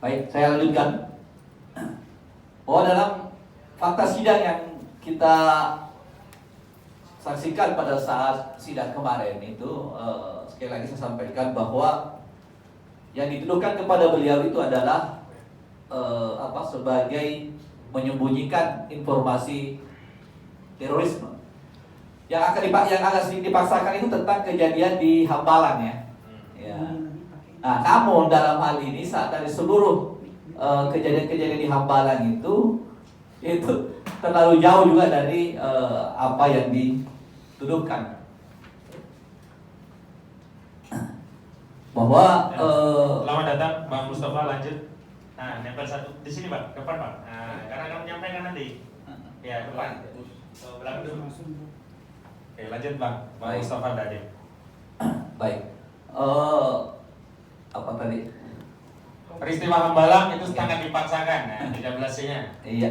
Baik, saya lanjutkan. Bahwa dalam fakta sidang yang kita saksikan pada saat sidang kemarin itu, sekali lagi saya sampaikan bahwa yang dituduhkan kepada beliau itu adalah sebagai menyembunyikan informasi terorisme. Yang agak sedikit dipaksakan itu tentang kejadian di Hambalang ya. Ya. Nah, namun dalam hal ini dari seluruh kejadian-kejadian di Hambalang itu terlalu jauh juga dari apa yang dituduhkan. Bahwa selamat datang Bang Mustafa, lanjut. Nah, nempel satu di sini Pak, depan Pak. Nah, karena kamu menyampaikan nanti. Ya, depan. Belakang dulu. Oke, lanjut Bang. Bang Mustafa tadi. Baik. Apa tadi? Peristiwa Hambalang itu sangat dipaksakan. Nah, 13-nya. Iya.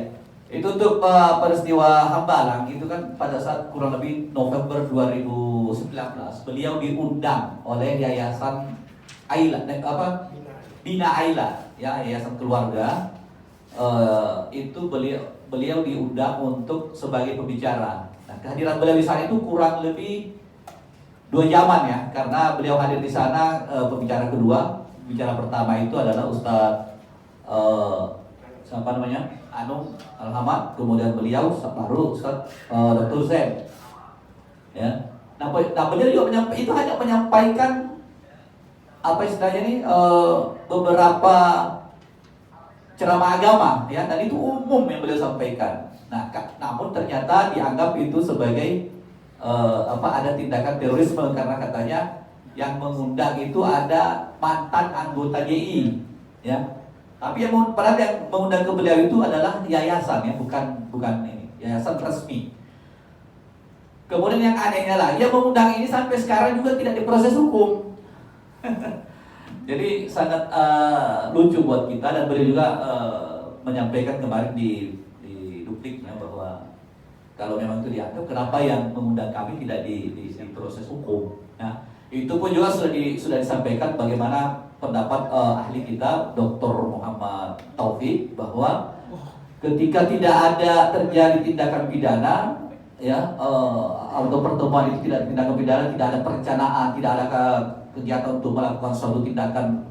Itu untuk peristiwa Hambalang itu kan pada saat kurang lebih November 2019 beliau diundang oleh Yayasan Aila, Bina Aila, ya, Yayasan Keluarga. Itu beliau diundang untuk sebagai pembicara. Nah, kehadiran beliau di sana itu kurang lebih 2 jaman ya, karena beliau hadir di sana pembicara kedua. Pembicara pertama itu adalah Ustadz siapa namanya? Anung Alhamad, kemudian beliau baru Ustadz Dr. Zen. Ya. Nah, beliau juga itu hanya menyampaikan apa istilahnya ini beberapa ceramah agama ya, dan itu umum yang beliau sampaikan. Nah, namun ternyata dianggap itu sebagai ada tindakan terorisme karena katanya yang mengundang itu ada mantan anggota GI ya. Tapi padahal yang mengundang ke beliau itu adalah yayasan ya, bukan ini, yayasan resmi. Kemudian yang anehnya lagi, yang mengundang ini sampai sekarang juga tidak diproses hukum. Jadi sangat lucu buat kita, dan beliau juga menyampaikan kemarin di dupliknya bahwa kalau memang itu dianggap, kenapa yang mengundang kami tidak diproses hukum. Nah, itu pun juga sudah disampaikan bagaimana pendapat ahli kita Dr. Muhammad Taufik bahwa ketika tidak ada terjadi tindakan pidana ya, atau pertemuan itu tidak tindakan pidana, tidak ada perencanaan, tidak ada kegiatan untuk melakukan suatu tindakan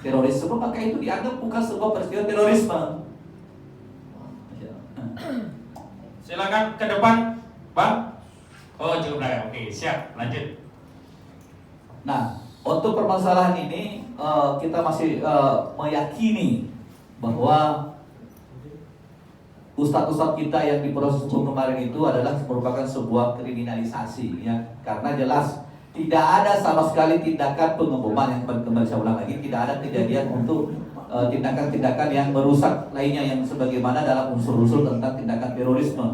terorisme, maka itu dianggap bukan sebuah peristiwa terorisme. Silakan ke depan, Bang. Oh, cukup lah ya. Oke, siap. Lanjut. Nah, untuk permasalahan ini kita masih meyakini bahwa ustadz-ustadz kita yang diproses hukum kemarin itu adalah merupakan sebuah kriminalisasi ya, karena jelas tidak ada sama sekali tindakan pengeboman yang kembali saya ulang lagi, tidak ada kejadian untuk tindakan-tindakan yang merusak lainnya yang sebagaimana dalam unsur-unsur tentang tindakan terorisme.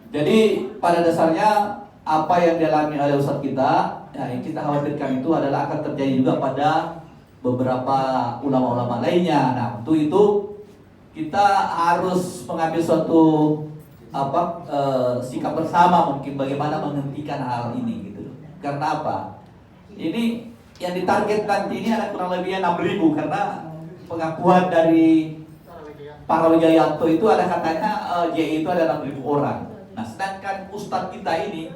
Jadi pada dasarnya apa yang dialami oleh ustadz kita, ya, yang kita khawatirkan itu adalah akan terjadi juga pada beberapa ulama-ulama lainnya. Nah, untuk itu kita harus mengambil suatu sikap bersama mungkin bagaimana menghentikan hal ini gitu. Karena apa? Ini yang ditarget nanti ini ada kurang lebih 6.000 karena pengakuan dari Pak Wijayanto itu ada katanya JI itu ada 6.000 orang. Nah, sedangkan ustadz kita ini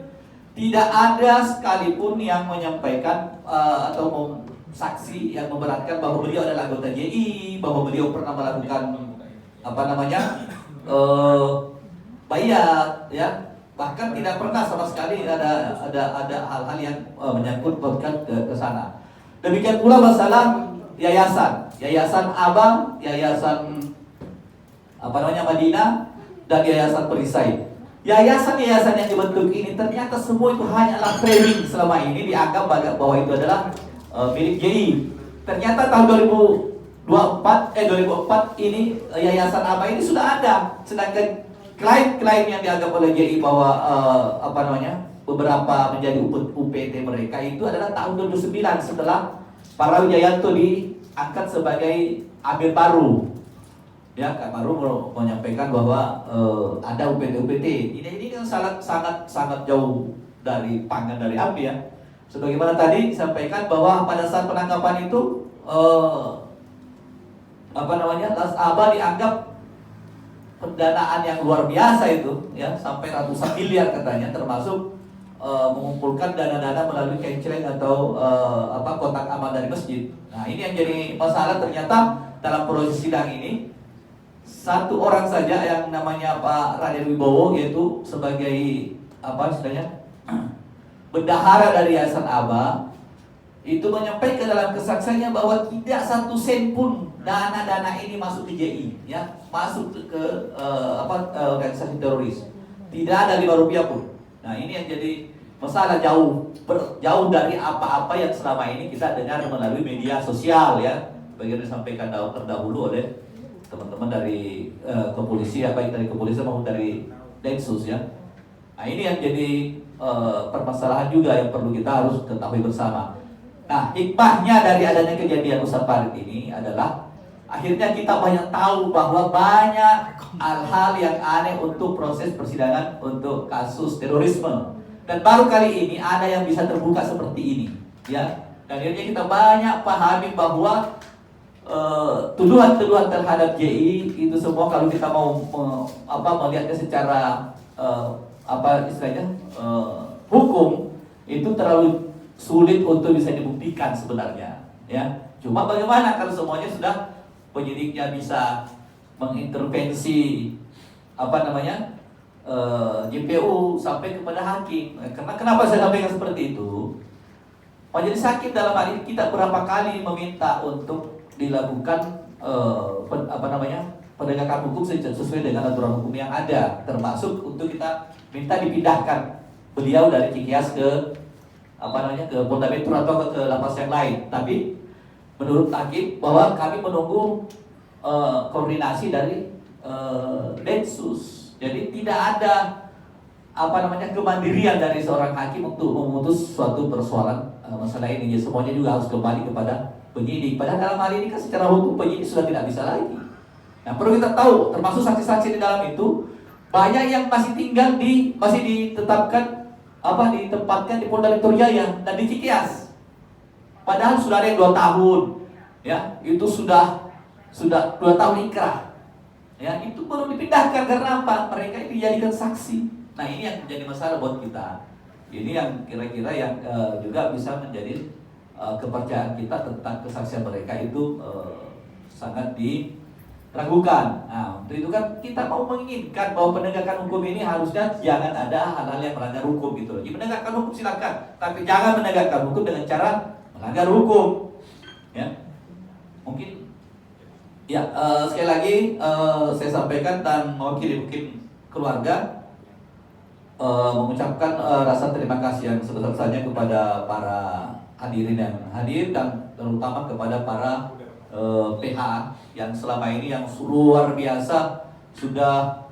tidak ada sekalipun yang menyampaikan atau saksi yang memberatkan bahwa beliau adalah anggota JI, bahwa beliau pernah melakukan bayat, ya. Bahkan tidak pernah sama sekali ada hal-hal yang menyangkut ke sana. Demikian pula masalah yayasan Abang, yayasan Madinah, dan yayasan Perisai. Yayasan-yayasan yang dibentuk ini ternyata semua itu hanyalah framing selama ini, dianggap bahwa itu adalah milik JI. Ternyata tahun 2004 ini yayasan Abang ini sudah ada, sedangkan klaim-klaim yang dianggap oleh JI bahwa beberapa menjadi UPT mereka itu adalah tahun 2009 setelah Pak Wijayanto diangkat sebagai Amir Baru. Ya, Kak Baru menyampaikan bahwa ada UPT. Ini kan sangat jauh dari panggang dari api ya. Sebagaimana tadi disampaikan bahwa pada saat penangkapan itu apa namanya, Las Aba dianggap pendanaan yang luar biasa itu, ya, sampai ratusan miliar katanya, termasuk mengumpulkan dana-dana melalui kenceleng atau kotak amal dari masjid. Nah, ini yang jadi masalah. Ternyata dalam proses sidang ini satu orang saja yang namanya Pak Raden Wibowo, yaitu sebagai istilahnya bendahara dari Yayasan Aba, itu menyampaikan dalam kesaksiannya bahwa tidak satu sen pun dana-dana ini masuk ke JI, ya, masuk ke organisasi teroris. Tidak ada 5 rupiah pun. Nah, ini yang jadi masalah, jauh dari apa-apa yang selama ini kita dengar melalui media sosial, ya. Bagian disampaikan terdahulu oleh teman-teman dari kepolisian, baik dari kepolisian maupun dari Densus, ya. Nah, ini yang jadi permasalahan juga yang perlu kita harus ketahui bersama. Nah, hikmahnya dari adanya kejadian Ustaz Farid ini adalah akhirnya kita banyak tahu bahwa banyak hal-hal yang aneh untuk proses persidangan untuk kasus terorisme. Dan baru kali ini ada yang bisa terbuka seperti ini, ya. Dan akhirnya kita banyak pahami bahwa tuduhan-tuduhan terhadap JI itu semua, kalau kita mau melihatnya secara hukum, itu terlalu sulit untuk bisa dibuktikan sebenarnya, ya. Cuma bagaimana kalau semuanya sudah penyidiknya bisa mengintervensi JPU sampai kepada hakim. Karena kenapa saya sampaikan seperti itu? Majelis hakim dalam hal ini kita berapa kali meminta untuk dilakukan penegakan hukum sesuai dengan aturan hukum yang ada, termasuk untuk kita minta dipindahkan beliau dari Cikias ke Polda Metro atau ke lapas yang lain. Tapi menurut hakim bahwa kami menunggu koordinasi dari Densus. Jadi tidak ada kemandirian dari seorang hakim untuk memutus suatu persoalan masalah ini. Jadi semuanya juga harus kembali kepada penyidik. Padahal dalam hal ini kan secara hukum penyidik sudah tidak bisa lagi. Nah, perlu kita tahu, termasuk saksi-saksi di dalam itu banyak yang masih ditempatkan di Polda Metro Jaya dan di Cikias. Padahal sudah ada yang 2 tahun, ya, itu sudah 2 tahun inkrah, ya, itu baru dipindahkan karena apa? Mereka dijadikan saksi. Nah, ini yang menjadi masalah buat kita. Ini yang kira-kira yang juga bisa menjadi kepercayaan kita tentang kesaksian mereka itu sangat diragukan. Nah, untuk itu kan kita mau menginginkan bahwa penegakan hukum ini harusnya jangan ada hal-hal yang melanggar hukum gitu loh. Jadi menegakkan hukum silakan, tapi jangan menegakkan hukum dengan cara melanggar hukum, ya. Mungkin ya, sekali lagi saya sampaikan dan mewakili mungkin keluarga mengucapkan rasa terima kasih yang sebesar-besarnya kepada para hadirin yang hadir dan terutama kepada para PH yang selama ini yang luar biasa sudah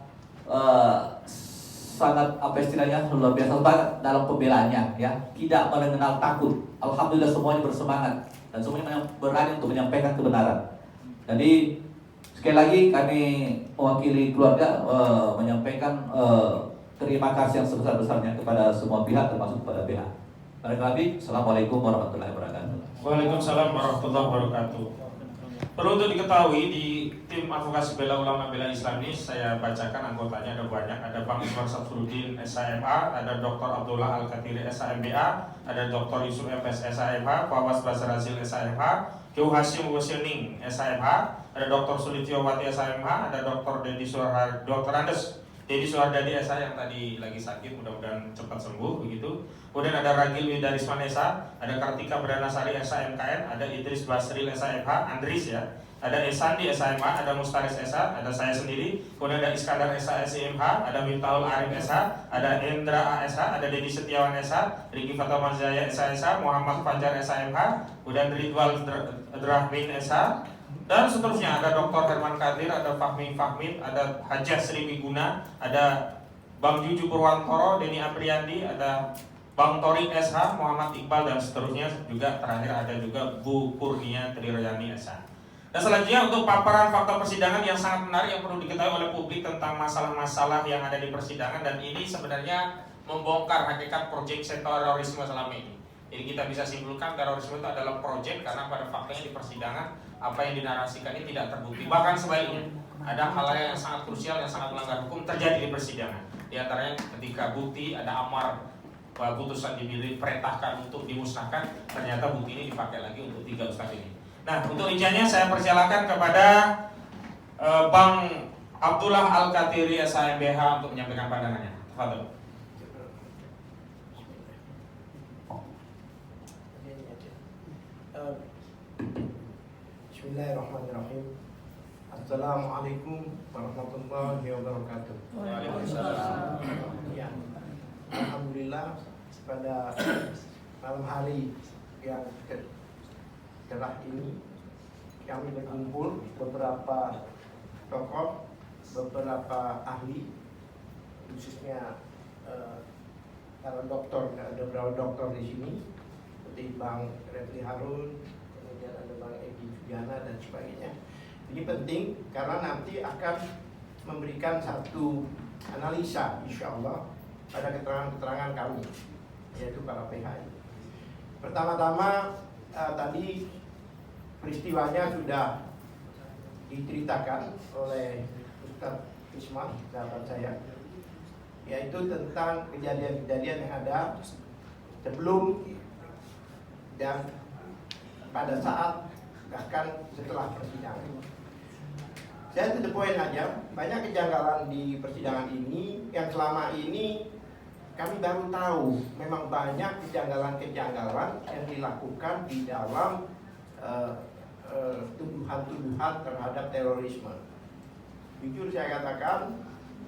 sangat luar biasa banget dalam pembelaannya, ya, tidak mengenal takut. Alhamdulillah semuanya bersemangat dan semuanya berani untuk menyampaikan kebenaran. Jadi sekali lagi kami mewakili keluarga menyampaikan terima kasih yang sebesar-besarnya kepada semua pihak termasuk kepada PH. Assalamualaikum warahmatullahi wabarakatuh. Waalaikumsalam warahmatullahi wabarakatuh. Perlu untuk diketahui, di tim advokasi bela ulama bela Islam ini saya bacakan anggotanya ada banyak. Ada Bang Ismar Safruddin SHMA, ada Dr. Abdullah Al-Katiri SHMBA, ada Dr. Yusuf FS SHMH, Fawas Basar Azil SHMH, Kiu Hashim Wusyoning SHMH, ada Dr. Sulitiyowati SHMH, ada Dr. Dr. Andes Dedi Suhardadi SH yang tadi lagi sakit, mudah-mudahan cepat sembuh begitu. Kemudian ada Ragil Widarisman SH, ada Kartika Berdanasari SH MKN, ada Idris Basril SH MH, Andris ya, ada Esandi SH MH, ada Mustaris SH, ada saya sendiri, kemudian ada Iskandar SH SIMH, ada Miftahul Arif SH, ada Endra ASH, ada Dedi Setiawan SH, Riki Fatah Mazaya SH, Muhammad Fajar SH MH, kemudian Ridwal Drahmin SH, dan seterusnya. Ada Dr. Herman Kadir, ada Fahmi Fahmid, ada Hajah Sri Wiguna, ada Bang Juju Purwantoro, Denny Apriandi, ada Bang Tori SH, Muhammad Iqbal, dan seterusnya. Juga terakhir ada juga Bu Kurnia Triroyani SH. Dan selanjutnya untuk paparan fakta persidangan yang sangat menarik yang perlu diketahui oleh publik tentang masalah-masalah yang ada di persidangan, dan ini sebenarnya membongkar hakikat proyek terorisme selama ini. Jadi kita bisa simpulkan terorisme itu adalah proyek karena pada faktanya di persidangan apa yang dinarasikan ini tidak terbukti. Bahkan sebaliknya, ada hal-hal yang sangat krusial yang sangat melanggar hukum terjadi di persidangan. Di antaranya ketika bukti ada amar putusan diperintahkan untuk dimusnahkan, ternyata bukti ini dipakai lagi untuk 3 ustaz ini. Nah, untuk rinciannya saya persilakan kepada Bang Abdullah Al-Katiri SHMBH untuk menyampaikan pandangannya. Tafadhol. Bismillahirrahmanirrahim. Assalamualaikum warahmatullahi wabarakatuh. Waalaikumsalam. Ya, alhamdulillah pada malam hari yang cerah ini kami berkumpul beberapa tokoh, beberapa ahli, khususnya para dokter, ada beberapa dokter di sini seperti Bang Refli Harun, kemudian ada Bang Egi Sujana dan sebagainya. Ini penting karena nanti akan memberikan satu analisa insya Allah pada keterangan-keterangan kami, yaitu para PHI. Pertama-tama tadi peristiwanya sudah diceritakan oleh Ustaz Ismail, sahabat saya, yaitu tentang kejadian-kejadian yang ada sebelum dan pada saat bahkan setelah persidangan. Saya to the point aja, banyak kejanggalan di persidangan ini yang selama ini kami baru tahu. Memang banyak kejanggalan-kejanggalan yang dilakukan di dalam tuduhan-tuduhan terhadap terorisme. Jujur saya katakan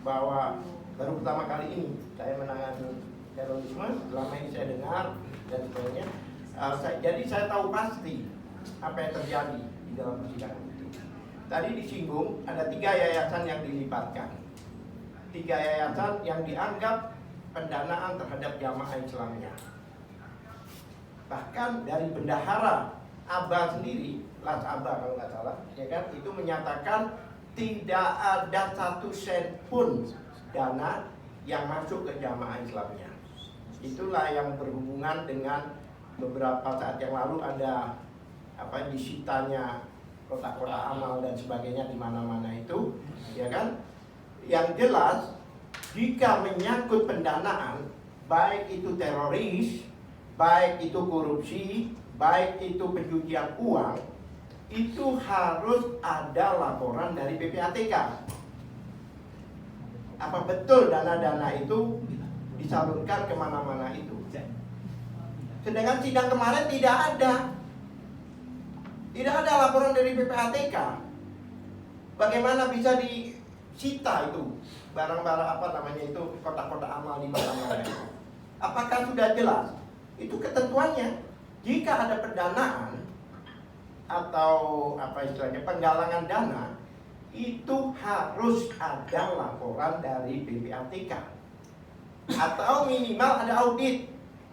bahwa baru pertama kali ini saya menangani terorisme. Selama ini saya dengar dan sebagainya. Jadi saya tahu pasti apa yang terjadi di dalam persidangan itu. Tadi disinggung ada 3 yayasan yang dilibatkan, 3 yayasan yang dianggap pendanaan terhadap jamaah Islamnya. Bahkan dari bendahara Aba sendiri, Las Aba kalau nggak salah, ya kan, itu menyatakan tidak ada 1 sen pun dana yang masuk ke jamaah Islamnya. Itulah yang berhubungan dengan beberapa saat yang lalu ada disitanya kotak-kotak amal dan sebagainya di mana-mana itu, ya kan? Yang jelas jika menyangkut pendanaan, baik itu teroris, baik itu korupsi, baik itu pencucian uang, itu harus ada laporan dari PPATK. Apa betul dana-dana itu disalurkan kemana-mana itu? Sedangkan sidang kemarin tidak ada. Tidak ada laporan dari PPATK. Bagaimana bisa disita itu barang-barang itu kotak-kotak amal di mana-mana? Apakah sudah jelas? Itu ketentuannya. Jika ada pendanaan atau penggalangan dana, itu harus ada laporan dari PPATK atau minimal ada audit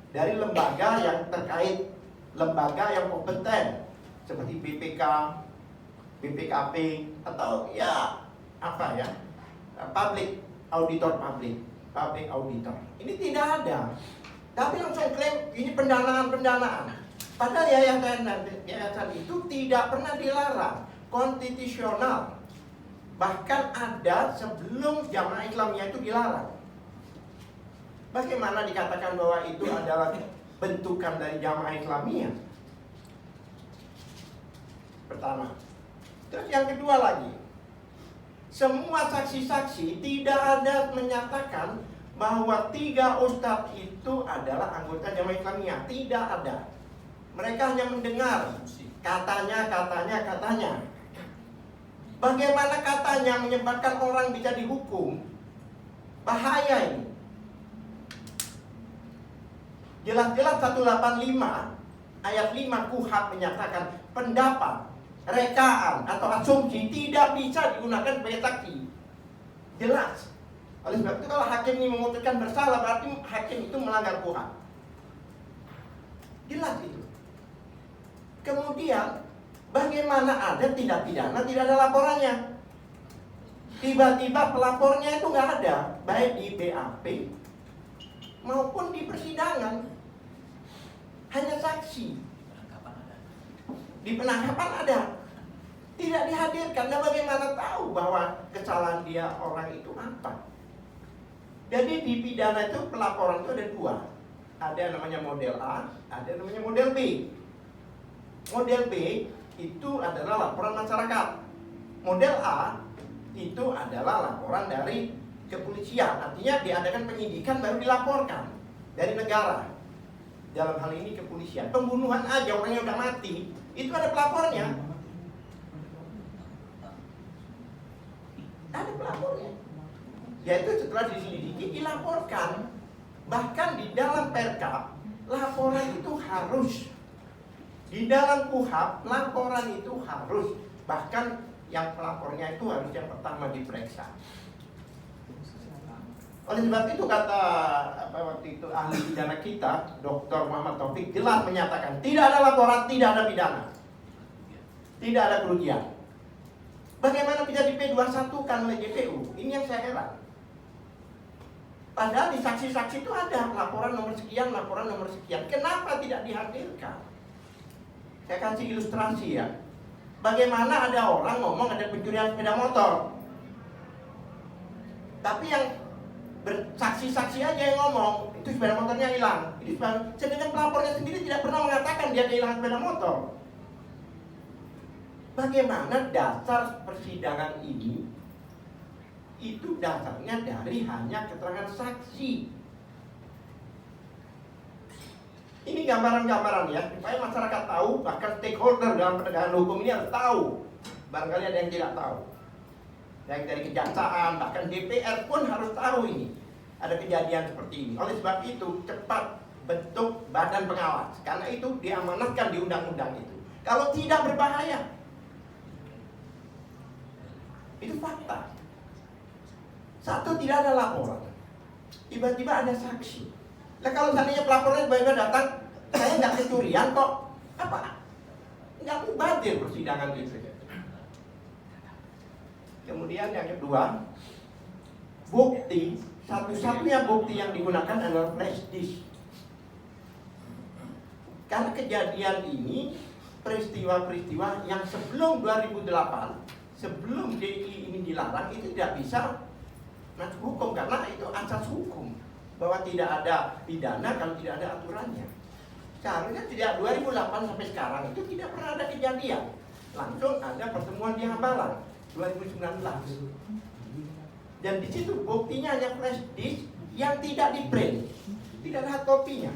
dari lembaga yang terkait, lembaga yang kompeten seperti BPK, BPKP atau public auditor, public auditor. Ini tidak ada. Tapi langsung klaim ini pendanaan. Padahal yayasan itu tidak pernah dilarang, konstitusional. Bahkan ada sebelum jamaah Islamnya itu dilarang. Bagaimana dikatakan bahwa itu adalah bentukan dari jamaah Islamiyah? Pertama. Terus yang kedua lagi, semua saksi-saksi tidak ada menyatakan bahwa 3 ustadz itu adalah anggota jamaah Islamiyah. Tidak ada. Mereka hanya mendengar katanya. Bagaimana katanya menyebabkan orang bisa dihukum? Bahaya ini. Jelas-jelas 185 ayat 5 KUHP menyatakan pendapat, rekaan atau asumsi tidak bisa digunakan sebagai saksi. Jelas. Oleh sebab itu kalau hakim ini memutuskan bersalah, berarti hakim itu melanggar KUHP. Jelas itu. Kemudian bagaimana ada tindak pidana tidak ada laporannya? Tiba-tiba pelapornya itu nggak ada, baik di BAP maupun di persidangan. hanya saksi. Penangkapan ada. Di penangkapan ada, tidak dihadirkan. Dan bagaimana tahu bahwa kesalahan dia orang itu apa? Jadi di pidana itu pelaporan itu ada dua. Ada yang namanya model A, ada yang namanya model B. Model B itu adalah laporan masyarakat. Model A itu adalah laporan dari kepolisian. Artinya diadakan penyidikan baru dilaporkan dari negara. Dalam hal ini kepolisian. Pembunuhan aja orangnya udah mati, itu ada pelapornya. Ada pelapornya. Yaitu setelah diselidiki dilaporkan. Bahkan di dalam Perkap laporan itu harus. Di dalam KUHAP laporan itu harus. Bahkan yang pelapornya itu harus yang pertama diperiksa. Oleh sebab itu kata waktu itu ahli pidana kita, Dr. Muhammad Taufik jelas menyatakan tidak ada laporan, tidak ada pidana, tidak ada kerugian. Bagaimana bisa di P21 kan oleh JPU? Ini yang saya heran. Padahal di saksi-saksi itu ada laporan nomor sekian, laporan nomor sekian. Kenapa tidak dihadirkan? Saya kasih ilustrasi ya. Bagaimana ada orang ngomong ada pencurian sepeda motor, tapi yang saksi-saksi aja yang ngomong itu sepeda motornya hilang. Sedangkan pelapornya sendiri tidak pernah mengatakan dia kehilangan sepeda motor. Bagaimana dasar persidangan ini? Itu dasarnya dari hanya keterangan saksi. Ini gambaran-gambaran ya, supaya masyarakat tahu, bahkan stakeholder dalam penegakan hukum ini harus tahu. Barangkali ada yang tidak tahu. Baik dari kejaksaan, bahkan DPR pun harus tahu ini. Ada kejadian seperti ini. Oleh sebab itu, cepat bentuk badan pengawas. Karena itu diamanatkan di undang-undang itu. Kalau tidak berbahaya. Itu fakta. Satu, tidak ada laporan. Tiba-tiba ada saksi. Nah kalau seandainya pelapornya tiba-tiba datang, saya nggak kecurian kok. Apa? Nggak mubadir persidangan itu. Kemudian yang kedua, bukti, satu-satunya bukti yang digunakan adalah flash disk. Karena kejadian ini peristiwa-peristiwa yang sebelum 2008, sebelum DI ini dilarang, itu tidak bisa masuk hukum karena itu asas hukum bahwa tidak ada pidana kalau tidak ada aturannya. Seharusnya tidak 2008 sampai sekarang itu tidak pernah ada kejadian. Langsung ada pertemuan di Hambalang 2019. Dan di situ buktinya hanya flash disk yang tidak di print, tidak ada hard copy-nya.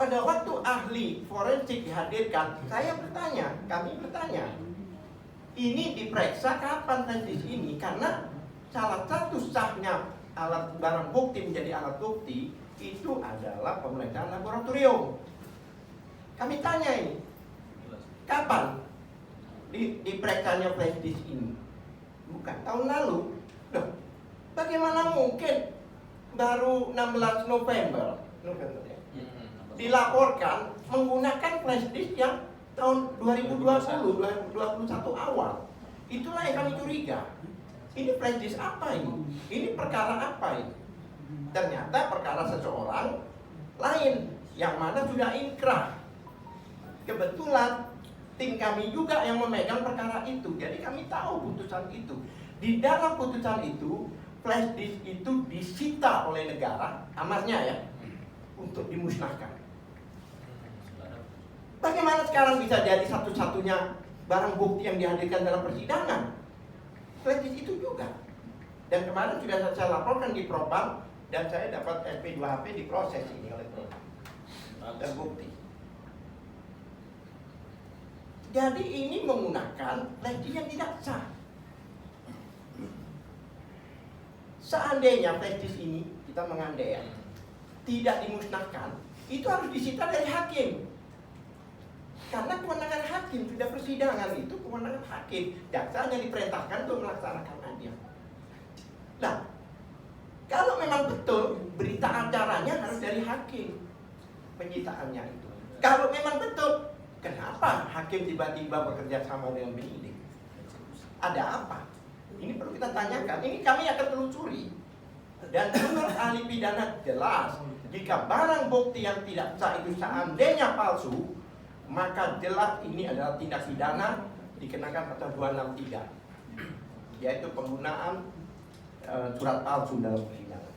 Pada waktu ahli forensik dihadirkan, saya bertanya, kami bertanya, ini diperiksa kapan flash disk ini? Karena salah satu sahnya alat barang bukti menjadi alat bukti itu adalah pemeriksaan laboratorium. Kami tanya ini, kapan diperiksanya flash disk ini? Bukan tahun lalu. Loh, bagaimana mungkin baru 16 November ya, dilaporkan menggunakan flash disk yang tahun 2020, 2021 awal. Itulah yang kami curiga. Ini flash disk apa ini? Ini perkara apa ini? Ternyata perkara seseorang lain yang mana sudah inkrah. Kebetulan tim kami juga yang memegang perkara itu. Jadi kami tahu putusan itu. Di dalam putusan itu, flash disk itu disita oleh negara, amarnya ya, untuk dimusnahkan. Bagaimana sekarang bisa jadi satu-satunya barang bukti yang dihadirkan dalam persidangan? Flash disk itu juga. Dan kemarin sudah saya laporkan di Propam dan saya dapat SP2HP diproses ini oleh Propam. Dan bukti. Jadi ini menggunakan flash disk yang tidak sah. Seandainya flash disk ini, kita mengandai ya, tidak dimusnahkan, itu harus disita dari hakim. Karena kewenangan hakim, sudah persidangan itu kewenangan hakim. Jaksa hanya diperintahkan untuk melaksanakan aja. Nah, kalau memang betul berita acaranya harus dari hakim penyitaannya itu. Kalau memang betul, kenapa hakim tiba-tiba bekerja sama dengan penyidik? Ada apa? Ini perlu kita tanyakan. Ini kami akan telusuri. Dan menurut ahli pidana jelas Jika barang bukti yang tidak sah itu seandainya palsu, maka jelas ini adalah tindak pidana dikenakan pasal 263, yaitu penggunaan surat palsu dalam persidangan.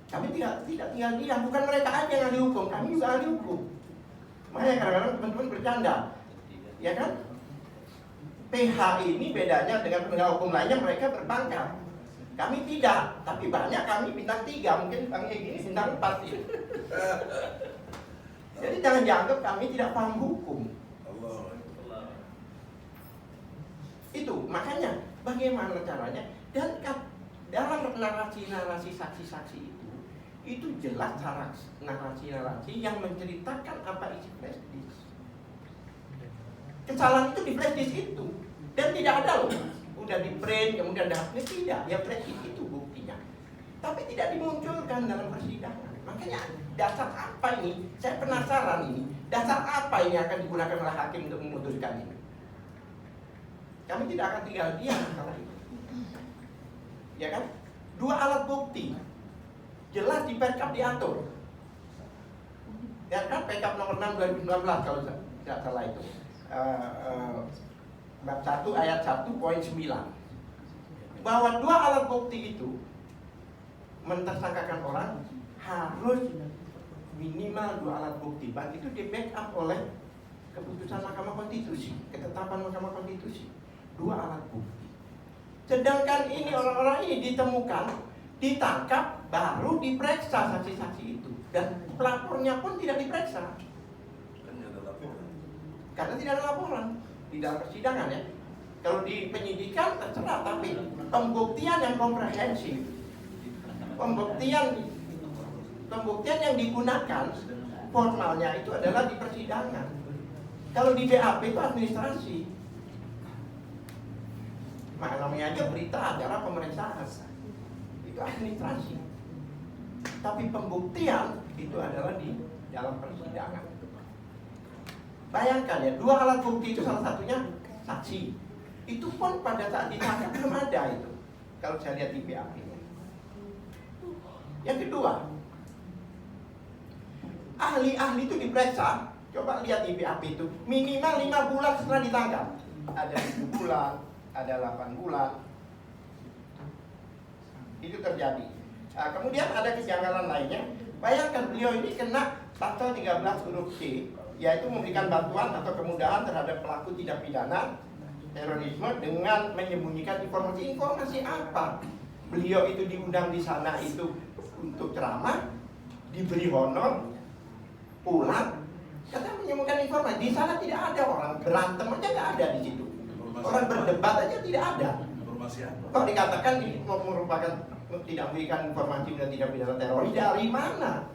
Kami tidak tinggal diam, bukan mereka aja yang ahli hukum, kami juga ahli hukum. Makanya kadang-kadang teman-teman bercanda, ya kan? PH ini bedanya dengan penegak hukum lainnya, mereka berpangkat. Kami tidak, tapi banyak kami bintang 3, mungkin Bang Egy ini bintang 4 ya. Jadi jangan dianggap kami tidak paham hukum. Itu makanya bagaimana caranya, dan dalam narasi-narasi saksi-saksi itu jelas narasi-narasi yang menceritakan apa isi flash disk. Kesalahan itu di flash disk itu, dan tidak ada loh udah di print kemudian dihapus, tidak, ya flash disk itu buktinya, tapi tidak dimunculkan dalam persidangan. Makanya dasar apa ini, saya penasaran ini, dasar apa ini akan digunakan oleh hakim untuk memutuskan ini. Kami tidak akan tinggal diam kalau itu, ya kan? 2 alat bukti jelas di Perkap diatur, ya kan? Perkap nomor 6 2019 kalau tidak salah itu, bab 1 ayat 1 poin 9, bahwa 2 alat bukti itu mentersangkakan orang harus minimal 2 alat bukti, baik itu di backup oleh keputusan Mahkamah Konstitusi, ketetapan Mahkamah Konstitusi. 2 alat bukti. Sedangkan ini orang-orang ini ditemukan, ditangkap, baru diperiksa saksi-saksi itu, dan pelapornya pun tidak diperiksa karena tidak ada laporan di dalam persidangan ya. Kalau di penyidikan terserah, tapi pembuktian yang komprehensif, pembuktian yang digunakan formalnya itu adalah di persidangan. Kalau di BAP itu administrasi. Namanya aja berita acara pemeriksaan, itu administrasi. Tapi pembuktian itu adalah di dalam persidangan. Bayangkan ya, 2 alat bukti itu salah satunya saksi. Itu pun pada saat ditangkap belum ada itu. Kalau saya lihat di BAP-nya. Yang kedua, ahli-ahli itu diperiksa. Coba lihat di BAP itu, minimal 5 bulan setelah ditangkap. Ada 7 bulan, ada 8 bulan. Itu terjadi. Nah, kemudian ada kejanggalan lainnya. Bayangkan beliau ini kena pasal 13 huruf C, yaitu memberikan bantuan atau kemudahan terhadap pelaku tindak pidana terorisme dengan menyembunyikan informasi. Informasi apa? Beliau itu diundang di sana itu untuk ceramah, diberi honor, pulang, kata menyembunyikan informasi. Di sana tidak ada orang berantem aja, nggak ada di situ. Orang berdebat aja tidak ada. Kok dikatakan ini merupakan tidak memberikan informasi dan tidak pidana teroris, dari mana?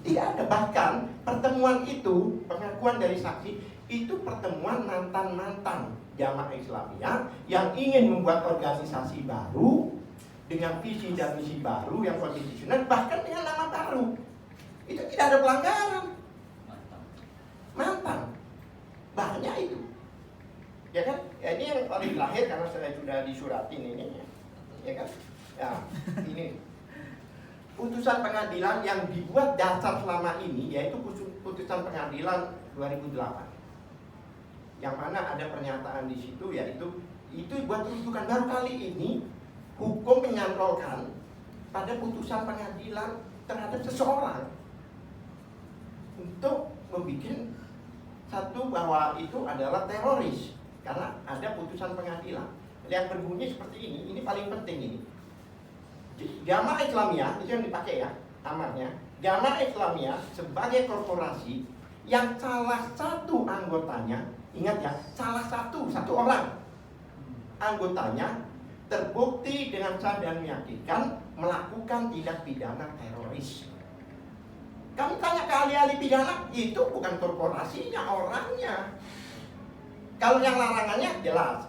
Tidak ada. Bahkan pertemuan itu, pengakuan dari saksi itu pertemuan mantan-mantan jamaah Islamiyah yang ingin membuat organisasi baru dengan visi dan misi baru yang konstitusional, bahkan dengan nama baru. Itu tidak ada pelanggaran. Mantan banyak itu, ya kan? Ya, ini yang paling lahir karena saya sudah disuratin ini, ya kan? Ya, ini putusan pengadilan yang dibuat dasar selama ini, yaitu putusan pengadilan 2008, yang mana ada pernyataan di situ, yaitu itu buat rujukan. Baru kali ini hukum menyantolkan pada putusan pengadilan terhadap seseorang untuk membuat satu bahwa itu adalah teroris karena ada putusan pengadilan yang berbunyi seperti ini paling penting ini. Jamaah Islamiyah, itu yang dipakai ya amarnya. Jamaah Islamiyah sebagai korporasi yang salah satu anggotanya, ingat ya, salah satu orang anggotanya terbukti dengan sah dan meyakinkan melakukan tindak pidana teroris. Kami tanya ke ahli-ahli pidana, itu bukan korporasinya, orangnya. Kalau yang larangannya jelas,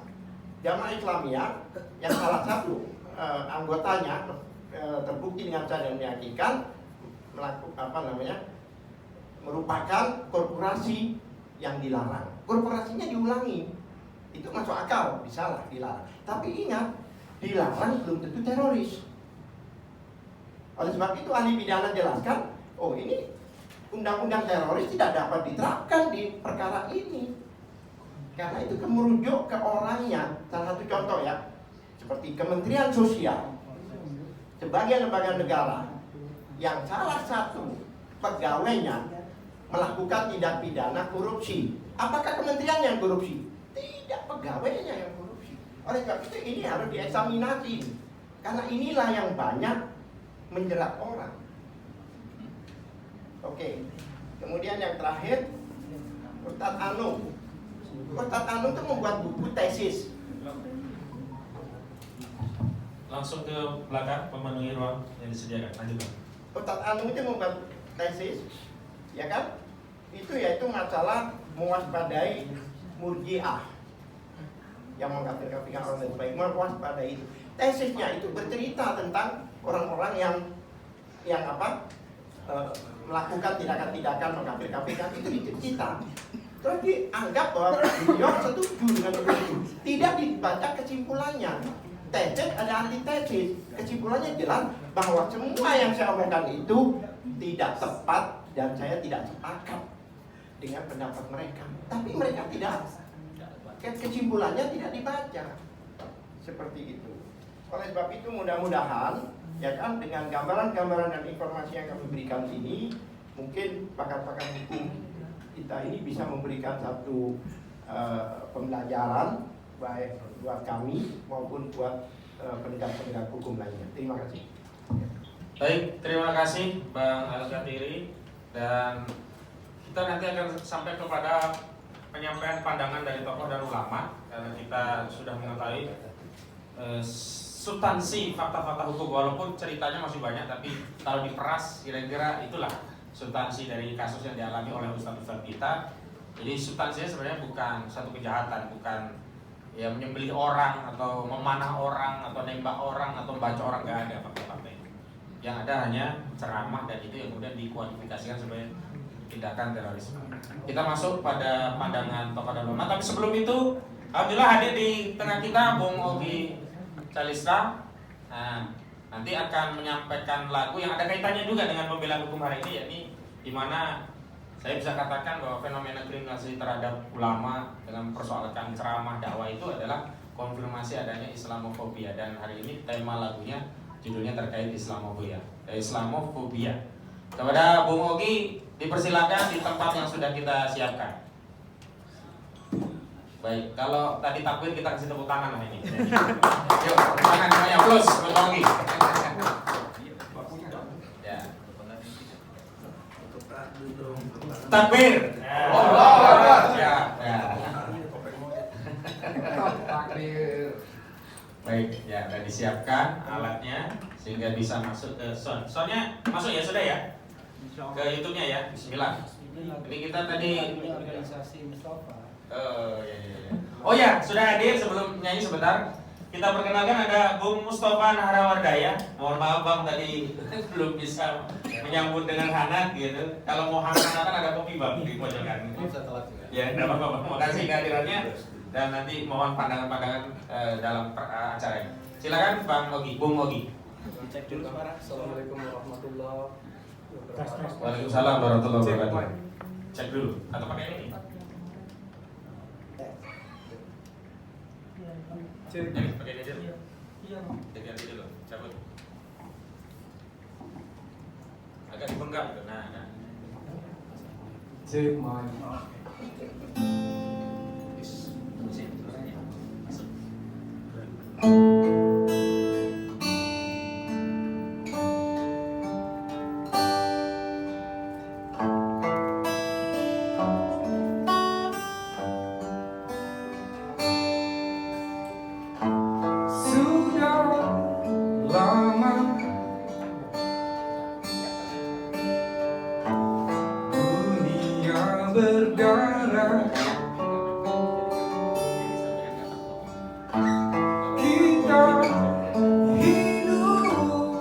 Jamaah Islamiyah yang salah satu anggotanya terbukti dengan sah dan meyakinkan melakukan merupakan korporasi yang dilarang. Korporasinya diulangi, itu masuk akal, bisa lah dilarang. Tapi ingat, dilarang belum tentu teroris. Oleh sebab itu ahli pidana jelaskan, oh ini undang-undang teroris tidak dapat diterapkan di perkara ini. Karena itu merujuk ke orangnya. Salah satu contoh ya, seperti Kementerian Sosial, sebagai lembaga negara yang salah satu pegawainya melakukan tindak pidana korupsi. Apakah kementerian yang korupsi? Tidak, pegawainya yang korupsi. Oleh sebab itu ini harus dieksaminasi. Karena inilah yang banyak menjerat orang. Oke. Kemudian yang terakhir, Ustadz Anung. Ustadz Anung itu membuat buku tesis. Langsung ke belakang memenuhi ruang yang disediakan. Lanjut Bang. Ustadz Anung itu membuat tesis, ya kan? Itu yaitu masalah mewaspadai murjiah yang mengkafirkan orang lain baik, mewaspadai itu. Tesisnya itu bercerita tentang orang-orang yang melakukan tindakan-tindakan mengkafir-kafirkan itu dicerita. Terus dianggap bahwa beliau setuju dengan itu. Tidak dibaca kesimpulannya. Tesis ada antitesis. Kesimpulannya jelas bahwa semua yang saya omongkan itu tidak tepat dan saya tidak sepakat dengan pendapat mereka. Tapi mereka tidak, kesimpulannya tidak dibaca. Seperti itu. Oleh sebab itu mudah-mudahan ya kan dengan gambaran-gambaran dan informasi yang kami berikan ini, mungkin pakar-pakar hukum kita ini bisa memberikan satu pembelajaran baik buat kami maupun buat penegak-penegak hukum lainnya. Terima kasih. Baik, terima kasih Bang Al-Gatiri, dan kita nanti akan sampai kepada penyampaian pandangan dari tokoh dan ulama karena kita sudah mengetahui substansi fakta-fakta hukum, walaupun ceritanya masih banyak, tapi kalau diperas kira-kira itulah substansi dari kasus yang dialami oleh ustadz-ustadz kita. Jadi substansinya sebenarnya bukan satu kejahatan, bukan ya menyembelih orang atau memanah orang atau nembak orang atau membaca orang, nggak ada fakta-fakta itu. Yang ada hanya ceramah, dan itu yang kemudian dikualifikasikan sebagai tindakan terorisme. Kita masuk pada pandangan tokoh dan ulama, tapi sebelum itu alhamdulillah hadir di tengah kita Bung Ogi Calistra. Nah, nanti akan menyampaikan lagu yang ada kaitannya juga dengan pembelaan hukum hari ini, yakni di mana saya bisa katakan bahwa fenomena kriminalisasi terhadap ulama dengan persoalkan ceramah dakwah itu adalah konfirmasi adanya Islamofobia, dan hari ini tema lagunya judulnya terkait Islamofobia. Islamofobia. Kepada Bung Ogi dipersilakan di tempat yang sudah kita siapkan. Baik, kalau tadi takbir kita kasih tepuk tangan lah ini. Yuk, tepuk tangan semuanya, plus buat Bang Ogi. Ya. Takbir. Ya, ya. Baik, ya sudah disiapkan alatnya sehingga bisa masuk ke sound. Soundnya masuk ya, sudah ya? Ke YouTube-nya ya. Bismillah. Ini kita tadi organisasi Mustafa. Oh ya, ya, ya. Oh ya, sudah hadir. Sebelum nyanyi sebentar, kita perkenalkan ada Bung Mustafa Nahrawardaya. Mohon maaf Bang, tadi belum bisa menyambut dengan hangat gitu. Kalau mau hangat kan ada kopi Bang di pojokan. Ya, tidak apa-apa Bang. Terima kasih kehadirannya, dan nanti mohon pandangan-pandangan dalam acara ini. Silakan Bang Ogi, Bung Ogi. Cek dulu suara. Assalamualaikum warahmatullahi wabarakatuh. Waalaikumsalam warahmatullahi wabarakatuh. Cek dulu atau pakai ini? Cek. Ini pakai ini dulu. Iya. Cek ganti dulu. Cabut. Agak dibengkak gitu. Nah. Cek mic. Berdarah kita hidup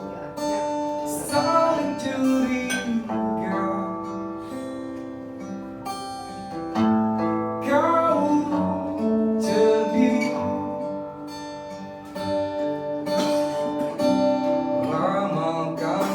saling curiga, kau cerdik ramalkan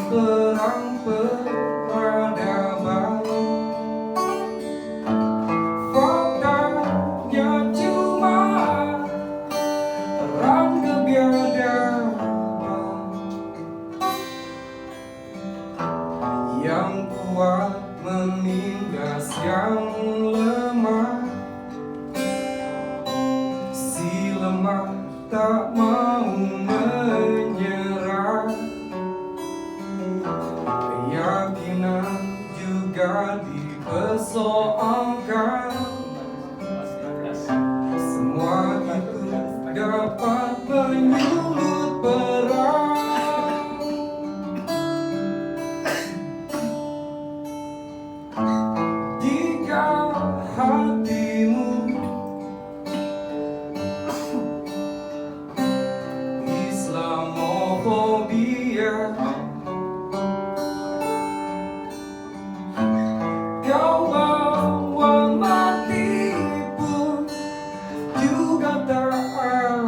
lemah, si lemah tak mau menyerah. Keyakinan juga dipersoalkan, semua itu dapat menyulut perang. Jika hatimu Islamofobia, kau bawa mati pun juga tak apa.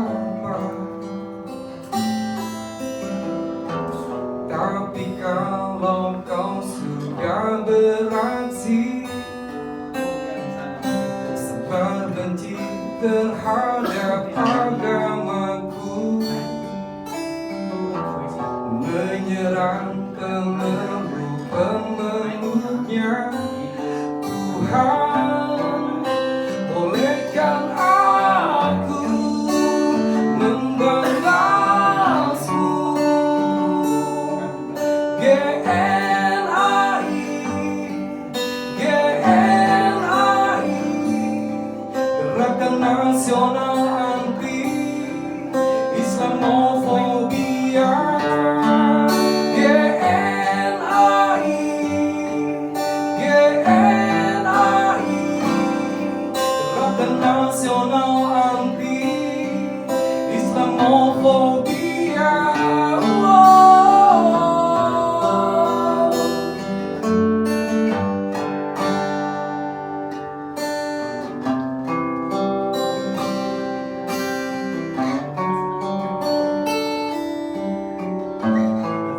Tapi kalau kau sudah beraksi sebar benci terhadap agamaku, menyerang pemeluk-pemeluknya, Tuhan, bolehkan aku membalasmu. GNI, GNI, Gerakan Nasional Anti Islamofobia. GNI, GNI, Gerakan Nasional Anti Islamofobia.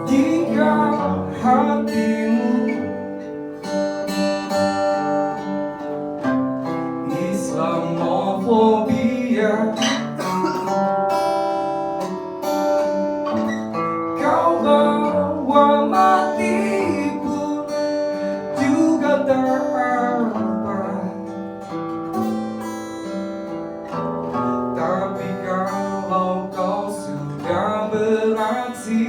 Jika hatimu Islamofobia, kau bawa mati pun juga tak apa. Tapi kalau kau sudah beraksi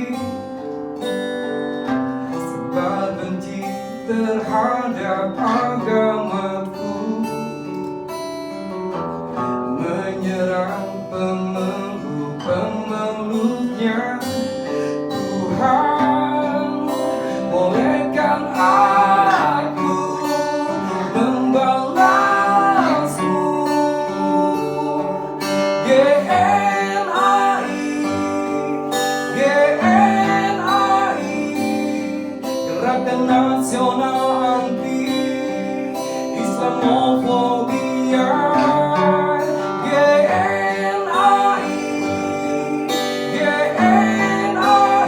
sebar benci terhadap agamaku, menyerang pemeluk-pemeluknya, Tuhan, bolehkan aku membalasmu. GNI, GNI, Gerakan Nasional Anti Islamofobia. GNI, GNI,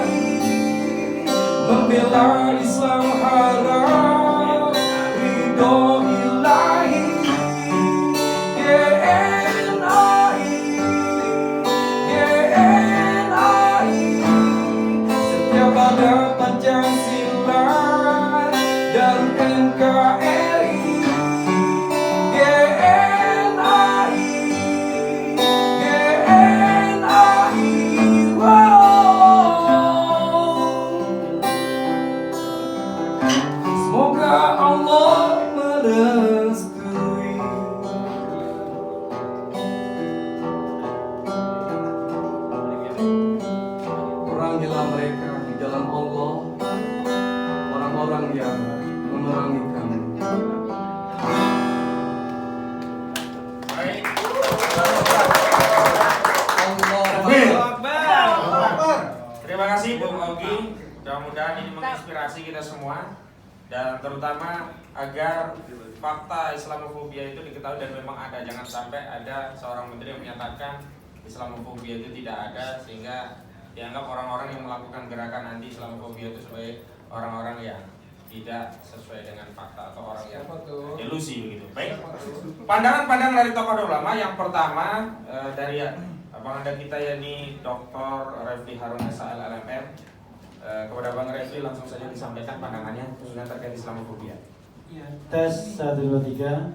membela Islam haram ridho ilahi. GNI, GNI, setia pada Pancasila dan NKRI. GNI, GNI, wow. Semoga Allah merestui. Perangilah mereka di jalan Allah, orang-orang yang memerangi kami. Baik. Terima kasih Bung Ogi. Mudah-mudahan ini menginspirasi kita semua, dan terutama agar fakta Islamofobia itu diketahui dan memang ada. Jangan sampai ada seorang menteri yang menyatakan Islamofobia itu tidak ada, sehingga dianggap orang-orang yang melakukan gerakan anti Islamofobia itu sebagai orang-orang yang tidak sesuai dengan fakta atau orang yang delusi begitu. Baik. Pandangan-pandangan dari tokoh ulama yang pertama dari Abang Anda kita yakni Dr. Refli Harun SAL LMM. Kepada Bang Refli langsung saja disampaikan pandangannya khususnya terkait Islamofobia. Ya, tes 1, 2, 3.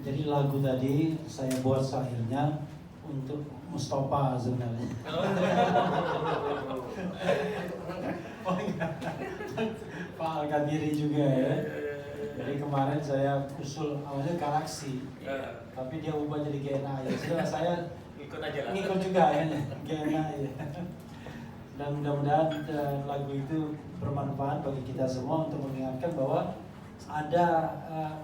Jadi lagu tadi saya buat syairnya untuk Mustafa sebenarnya. Pak Al-Qadiri juga ya. Jadi kemarin saya usul awalnya Galaxy, tapi dia ubah jadi GNA ya. Sudah saya Ikut aja lah. ngikut juga ya, GNA ya. Dan mudah-mudahan lagu itu bermanfaat bagi kita semua untuk mengingatkan bahwa ada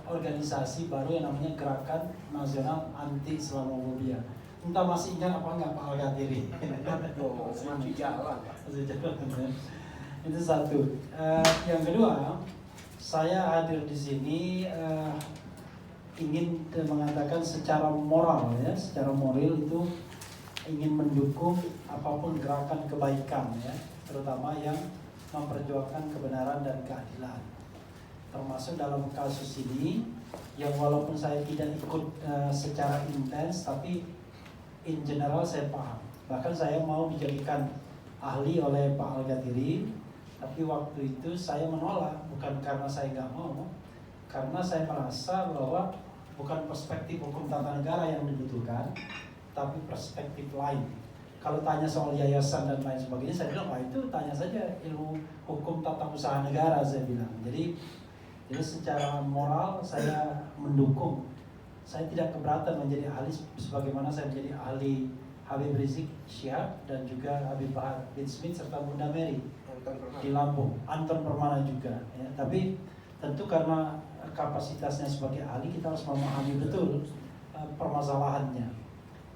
organisasi baru yang namanya Gerakan Nasional Anti Islamofobia. Entah masih ingat apa enggak Pak Al-Qadiri? Masih jalan, Pak. Masih jalan, ya. Itu satu. Yang kedua, saya hadir di sini ingin mengatakan secara moral ya, secara moral itu ingin mendukung apapun gerakan kebaikan ya, terutama yang memperjuangkan kebenaran dan keadilan. Termasuk dalam kasus ini yang walaupun saya tidak ikut secara intens, tapi in general saya paham. Bahkan saya mau dijadikan ahli oleh Pak Al-Qadiri, tapi waktu itu saya menolak, bukan karena saya nggak mau, karena saya merasa bahwa bukan perspektif hukum tata negara yang dibutuhkan, tapi perspektif lain. Kalau tanya soal yayasan dan lain sebagainya, saya bilang, wah itu tanya saja ilmu hukum tata usaha negara, saya bilang. Jadi secara moral saya mendukung. Saya tidak keberatan menjadi ahli sebagaimana saya menjadi ahli Habib Rizik Syihab dan juga Habib Bahar bin Smith serta Bunda Mary di Lampung, Anton Permana juga ya. Tapi tentu karena kapasitasnya sebagai ahli kita harus memahami betul permasalahannya.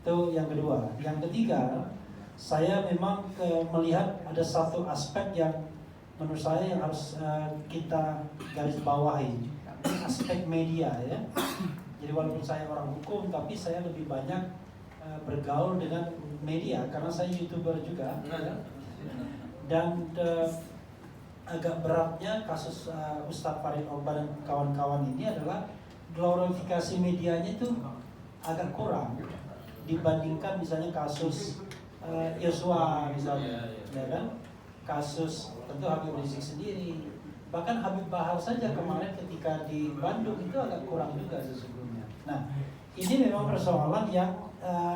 Itu yang kedua. Yang ketiga, saya memang melihat ada satu aspek yang menurut saya yang harus kita garis bawahi, aspek media ya. Jadi walaupun saya orang hukum, tapi saya lebih banyak bergaul dengan media karena saya YouTuber juga ya. Dan agak beratnya kasus Ustadz Farid Ogbah dan kawan-kawan ini adalah glorifikasi medianya itu agak kurang dibandingkan misalnya kasus Yosua misalnya, ya kan? Kasus tentu Habib Rizik sendiri, bahkan Habib Bahar saja kemarin ketika di Bandung itu agak kurang juga sesungguhnya. Nah, ini memang persoalan yang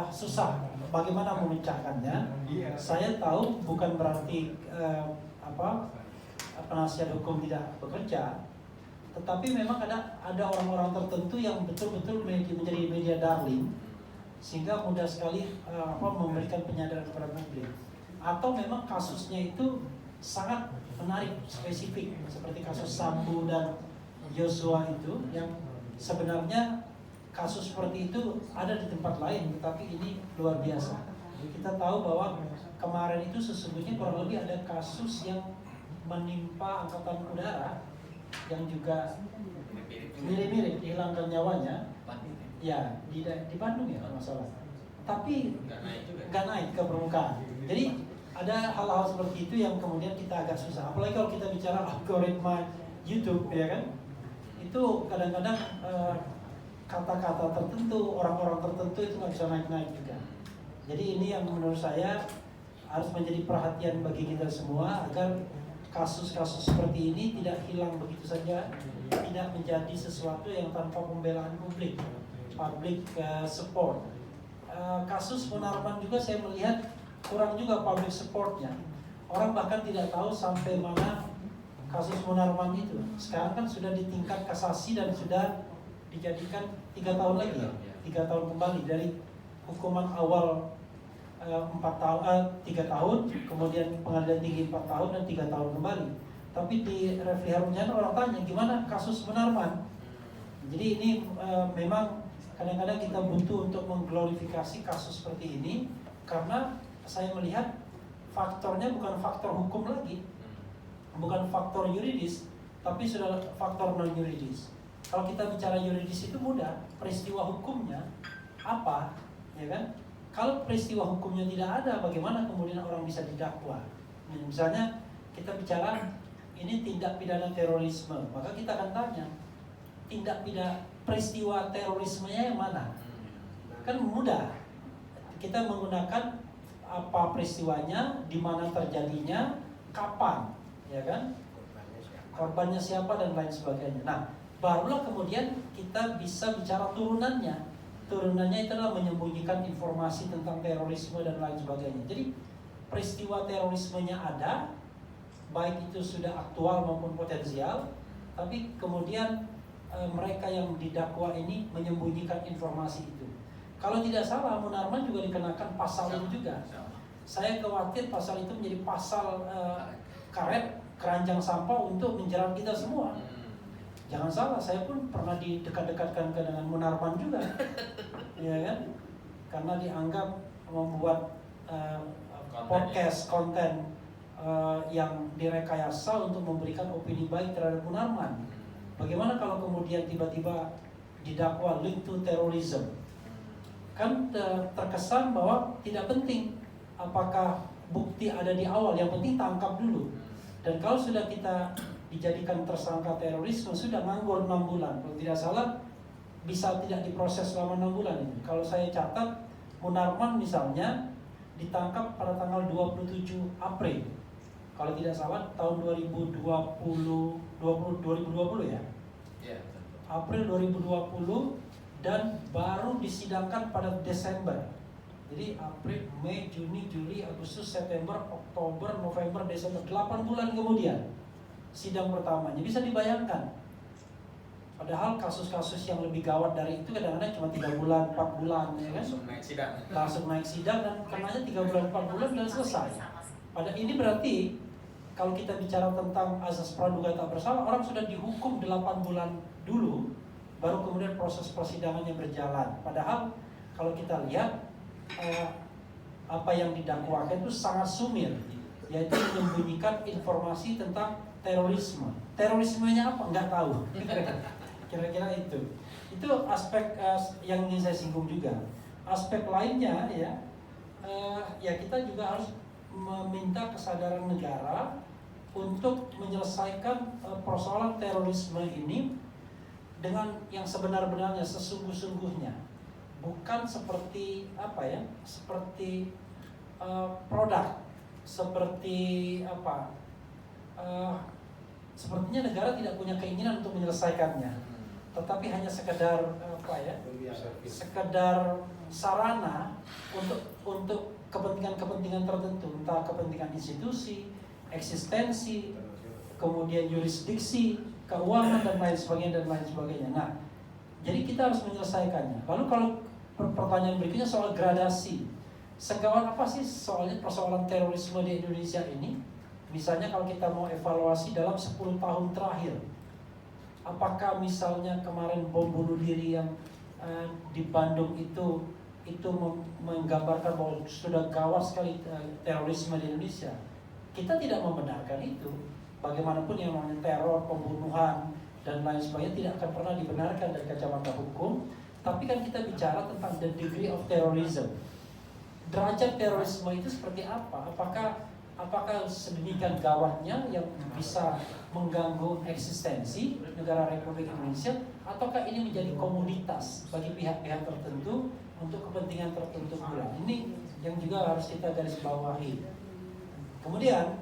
susah. Bagaimana memecahkannya? Saya tahu bukan berarti penasihat hukum tidak bekerja, tetapi memang ada orang-orang tertentu yang betul-betul menjadi media darling, sehingga mudah sekali memberikan penyadaran kepada publik. Atau memang kasusnya itu sangat menarik, spesifik, seperti kasus Sambo dan Yosua itu, yang sebenarnya kasus seperti itu ada di tempat lain, tetapi ini luar biasa. Kita tahu bahwa kemarin itu sesungguhnya kurang lebih ada kasus yang menimpa angkatan udara yang juga mirip-mirip dihilangkan nyawanya, ya di Bandung ya kalau nggak salah. Tapi nggak naik ke permukaan. Jadi ada hal-hal seperti itu yang kemudian kita agak susah. Apalagi kalau kita bicara algoritma YouTube, ya kan? Itu kadang-kadang kata-kata tertentu, orang-orang tertentu itu nggak bisa naik-naik juga. Jadi ini yang menurut saya harus menjadi perhatian bagi kita semua agar kasus-kasus seperti ini tidak hilang begitu saja, tidak menjadi sesuatu yang tanpa pembelaan publik, public support. Kasus Munarman juga saya melihat kurang juga public supportnya. Orang bahkan tidak tahu sampai mana kasus Munarman itu. Sekarang kan sudah di tingkat kasasi dan sudah dijadikan 3 tahun lagi ya, 3 tahun kembali dari hukuman awal 3 tahun, kemudian pengadilan tinggi 4 tahun dan 3 tahun kembali. Tapi di Refli Harunjana orang tanya gimana kasus Munarman. Jadi ini memang kadang-kadang kita butuh untuk mengglorifikasi kasus seperti ini karena saya melihat faktornya bukan faktor hukum lagi, bukan faktor yuridis, tapi sudah faktor non yuridis. Kalau kita bicara yuridis itu mudah, peristiwa hukumnya apa, ya kan? Kalau peristiwa hukumnya tidak ada, bagaimana kemudian orang bisa didakwa? Misalnya kita bicara ini tindak pidana terorisme, maka kita akan tanya tindak pidana peristiwa terorismenya yang mana? Kan mudah. Kita menggunakan apa peristiwanya, di mana terjadinya, kapan, ya kan? korbannya siapa dan lain sebagainya. Nah, barulah kemudian kita bisa bicara turunannya. Turunannya itu adalah menyembunyikan informasi tentang terorisme dan lain sebagainya. Jadi peristiwa terorismenya ada, baik itu sudah aktual maupun potensial, tapi kemudian mereka yang didakwa ini menyembunyikan informasi itu. Kalau tidak salah, Munarman juga dikenakan pasal ini juga. Saya khawatir pasal itu menjadi pasal karet keranjang sampah untuk menjerat kita semua. Jangan salah, saya pun pernah didekat-dekatkan dengan Munarman juga, ya kan? Karena dianggap membuat podcast konten yang direkayasa untuk memberikan opini baik terhadap Munarman. Bagaimana kalau kemudian tiba-tiba didakwa link to terrorism? Kan terkesan bahwa tidak penting apakah bukti ada di awal, yang penting tangkap dulu. Dan kalau sudah kita dijadikan tersangka terorisme, sudah nganggur 6 bulan. Kalau tidak salah bisa tidak diproses selama 6 bulan ini. Kalau saya catat, Munarman misalnya ditangkap pada tanggal 27 April. Kalau tidak salah tahun 2020 ya. April 2020 dan baru disidangkan pada Desember. Jadi April, Mei, Juni, Juli, Agustus, September, Oktober, November, Desember, 8 bulan kemudian sidang pertamanya. Bisa dibayangkan. Padahal kasus-kasus yang lebih gawat dari itu kadang-kadang cuma 3 bulan, 4 bulan, ya kan? Langsung naik sidang dan karenanya 3 bulan, 4 bulan dan selesai. Pada ini berarti kalau kita bicara tentang azas praduga tak bersalah, orang sudah dihukum 8 bulan dulu, baru kemudian proses persidangannya berjalan. Padahal kalau kita lihat apa yang didakwakan itu sangat sumir, yaitu menyembunyikan informasi tentang terorisme. Terorismenya apa? Nggak tahu. Kira-kira itu. Itu aspek yang ingin saya singgung juga. Aspek lainnya ya kita juga harus meminta kesadaran negara untuk menyelesaikan persoalan terorisme ini dengan yang sebenar-benarnya, sesungguh-sungguhnya. Bukan seperti seperti produk, seperti sepertinya negara tidak punya keinginan untuk menyelesaikannya, tetapi hanya sekedar sekedar sarana untuk kepentingan tertentu, entah kepentingan institusi, eksistensi, kemudian yurisdiksi, keuangan dan lain sebagainya. Nah, jadi kita harus menyelesaikannya. Lalu kalau pertanyaan berikutnya soal gradasi, segawat apa sih persoalan terorisme di Indonesia ini? Misalnya kalau kita mau evaluasi dalam 10 tahun terakhir, apakah misalnya kemarin bom bunuh diri yang di Bandung itu menggambarkan bahwa sudah gawat sekali terorisme di Indonesia? Kita tidak membenarkan itu. Bagaimanapun yang namanya teror, pembunuhan dan lain sebagainya tidak akan pernah dibenarkan dari kacamata hukum. Tapi kan kita bicara tentang the degree of terrorism. Derajat terorisme itu seperti apa? Apakah sedemikian gawatnya yang bisa mengganggu eksistensi negara Republik Indonesia, ataukah ini menjadi komoditas bagi pihak-pihak tertentu untuk kepentingan tertentu pula? Ini yang juga harus kita garis bawahi. Kemudian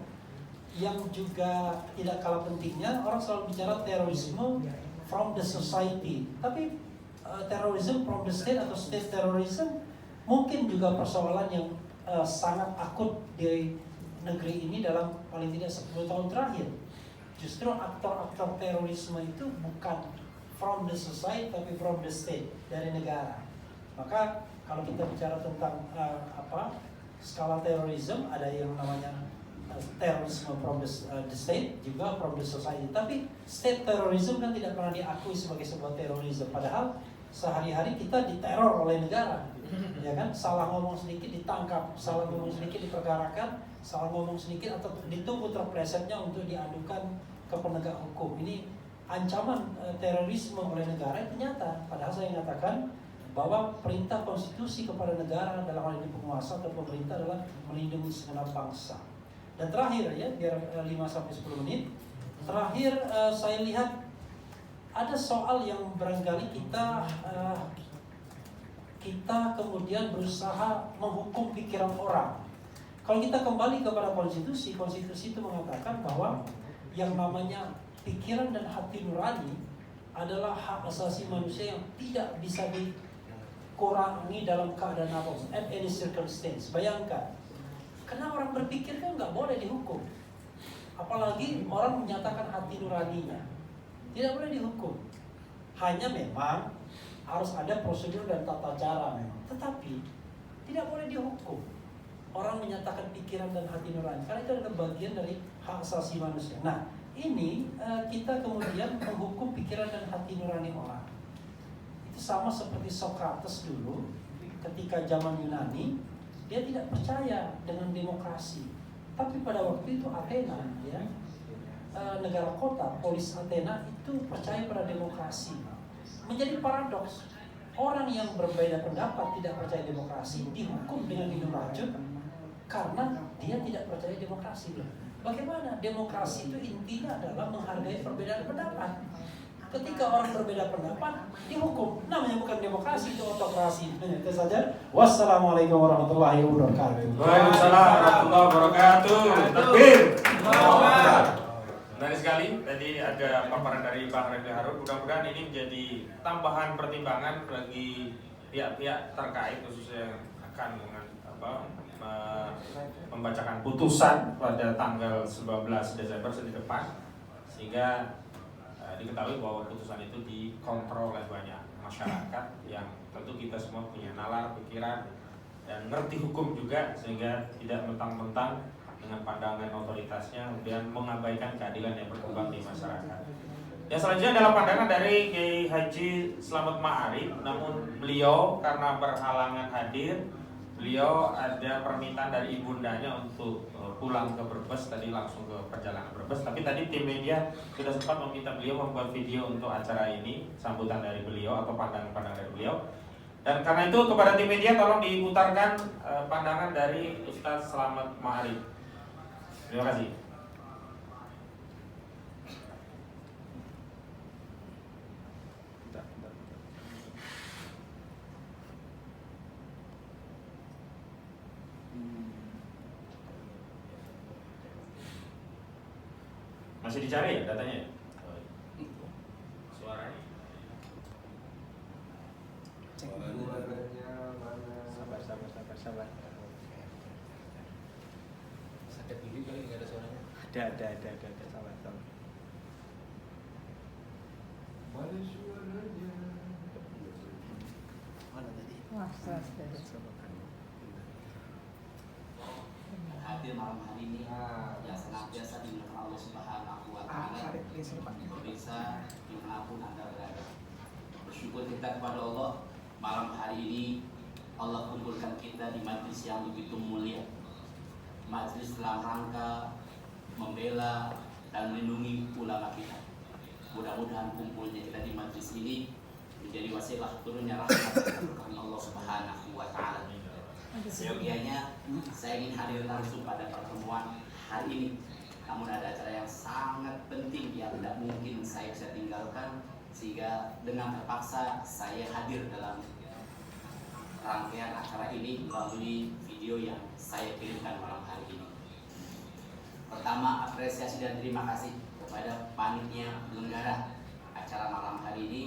yang juga tidak kalah pentingnya, orang selalu bicara terorisme from the society, tapi terorisme from the state atau state terrorism mungkin juga persoalan yang sangat akut di negeri ini dalam paling tidak 10 tahun terakhir. Justru aktor-aktor terorisme itu bukan from the society tapi from the state, dari negara. Maka kalau kita bicara tentang skala terorisme, ada yang namanya terorisme from the state, juga from the society. Tapi state terrorism kan tidak pernah diakui sebagai sebuah terorisme. Padahal sehari-hari kita diteror oleh negara, ya kan? Salah ngomong sedikit ditangkap, salah ngomong sedikit diperkarakan, salah ngomong sedikit atau ditunggu terplesetnya untuk diadukan ke penegak hukum. Ini ancaman terorisme oleh negara itu nyata. Padahal saya nyatakan bahwa perintah konstitusi kepada negara dalam hal ini penguasa atau pemerintah adalah melindungi segenap bangsa. Dan terakhir ya, biar 5-10 menit. Terakhir saya lihat ada soal yang barangkali kita kemudian berusaha menghukum pikiran orang. Kalau kita kembali kepada konstitusi itu mengatakan bahwa yang namanya pikiran dan hati nurani adalah hak asasi manusia yang tidak bisa dikurangi dalam keadaan apapun, at any circumstance. Bayangkan, karena orang berpikir kan nggak boleh dihukum, apalagi orang menyatakan hati nuraninya, tidak boleh dihukum. Hanya memang harus ada prosedur dan tata cara memang, tetapi tidak boleh dihukum orang menyatakan pikiran dan hati nurani, karena itu adalah bagian dari hak asasi manusia. Nah, ini kita kemudian menghukum pikiran dan hati nurani orang. Itu sama seperti Socrates dulu, ketika zaman Yunani, dia tidak percaya dengan demokrasi. Tapi pada waktu itu Athena, ya, negara kota, polis Athena itu percaya pada demokrasi. Menjadi paradoks, orang yang berbeda pendapat tidak percaya demokrasi dihukum dengan minum racun karena dia tidak percaya demokrasi. Bagaimana? Demokrasi itu intinya adalah menghargai perbedaan pendapat. Ketika orang berbeda pendapat dihukum, namanya bukan demokrasi, itu otokrasi. Itu saja. Wassalamualaikum warahmatullahi wabarakatuh. Waalaikumsalam warahmatullahi wabarakatuh. Takbir. Menarik sekali. Tadi ada paparan dari Bang Refli Harun. Mudah-mudahan ini menjadi tambahan pertimbangan bagi pihak-pihak terkait, khususnya akan membacakan putusan pada tanggal 19 Desember Senin depan, sehingga diketahui bahwa putusan itu dikontrol oleh banyak masyarakat yang tentu kita semua punya nalar pikiran dan ngerti hukum juga, sehingga tidak mentang-mentang dengan pandangan otoritasnya kemudian mengabaikan keadilan yang berkembang di masyarakat. Yang selanjutnya adalah pandangan dari Kiai Haji Slamet Ma'arif, namun beliau karena berhalangan hadir, beliau ada permintaan dari ibundanya untuk pulang ke Brebes, tadi langsung ke perjalanan Brebes. Tapi tadi tim media sudah sempat meminta beliau membuat video untuk acara ini, sambutan dari beliau atau pandangan-pandangan dari beliau. Dan karena itu kepada tim media tolong diputarkan pandangan dari Ustaz Slamet Ma'arif. Terima kasih. Masih dicari ya datanya? Suaranya? Sabar. Sakit gigi kali nggak ada suaranya. Ada. Sabar. Mana suaranya? Mana tadi? Hadir malam hari ini yang senantiasa dimuliakan Allah Subhanahu wa Ta'ala. Pemirsa dimanapun Anda berada, bersyukur kita kepada Allah, malam hari ini Allah kumpulkan kita di majlis yang begitu mulia, majlis dalam rangka membela dan melindungi ulama kita. Mudah-mudahan kumpulnya kita di majlis ini menjadi wasilah turunnya rahmat dari Allah Subhanahu wa Ta'ala. Seyogianya saya ingin hadir langsung pada pertemuan hari ini, namun ada acara yang sangat penting yang tidak mungkin saya bisa tinggalkan, sehingga dengan terpaksa saya hadir dalam rangkaian acara ini melalui video yang saya kirimkan malam hari ini. Pertama, apresiasi dan terima kasih kepada panitia penyelenggara acara malam hari ini,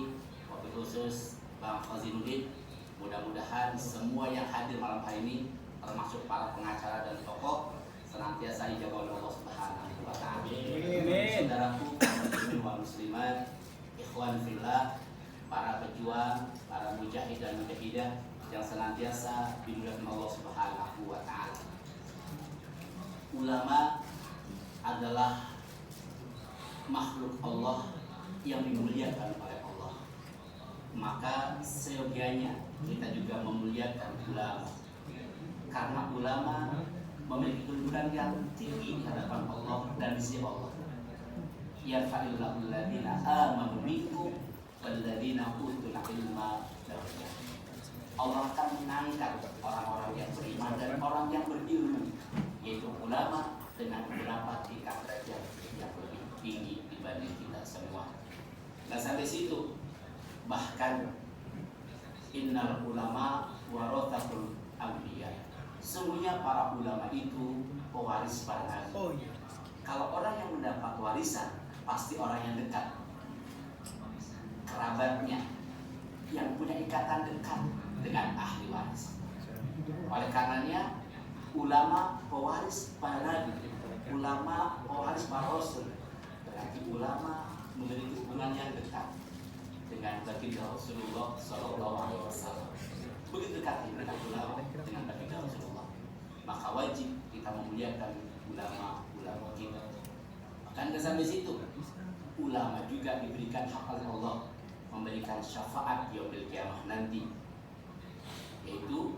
wabil khusus Bang Fazinuddin. Mudah-mudahan semua yang hadir malam hari ini, termasuk para pengacara dan tokoh, senantiasa dijabah oleh Allah Subhanahu wa Ta'ala. Saudaraku, muslimin wal muslimat, ikhwan fillah, para pejuang, para mujahid dan mujahidah yang senantiasa dimuliakan Allah Subhanahu wa Ta'ala. Ulama adalah makhluk Allah yang dimuliakan oleh Allah. Maka seyogianya kita juga memuliakan ulama, karena ulama memiliki kedudukan yang tinggi di hadapan Allah dan di sisi Allah. Yarfa'illahu alladziina aamanu minkum walladziina utul ilma darajat. Allah akan mengangkat orang-orang yang beriman dan orang yang berilmu, yaitu ulama, dengan beberapa tingkat derajat yang lebih tinggi dibanding kita semua. Dan sampai situ, bahkan innal ulama warathatul anbiya. Sesungguhnya para ulama itu pewaris para nabi. Kalau orang yang mendapat warisan pasti orang yang dekat, kerabatnya, yang punya ikatan dekat dengan ahli waris. Oleh karenanya ulama pewaris para nabi, ulama pewaris para rasul, berarti ulama memiliki hubungan yang dekat dengan baginda Rasulullah Sallallahu Alaihi Wasallam. Begitu dekat mereka ulama dengan baginda Rasulullah, maka wajib kita memuliakan ulama kita. Bahkan sampai situ, ulama juga diberikan hak oleh Allah memberikan syafaat yaumil qiyamah nanti, yaitu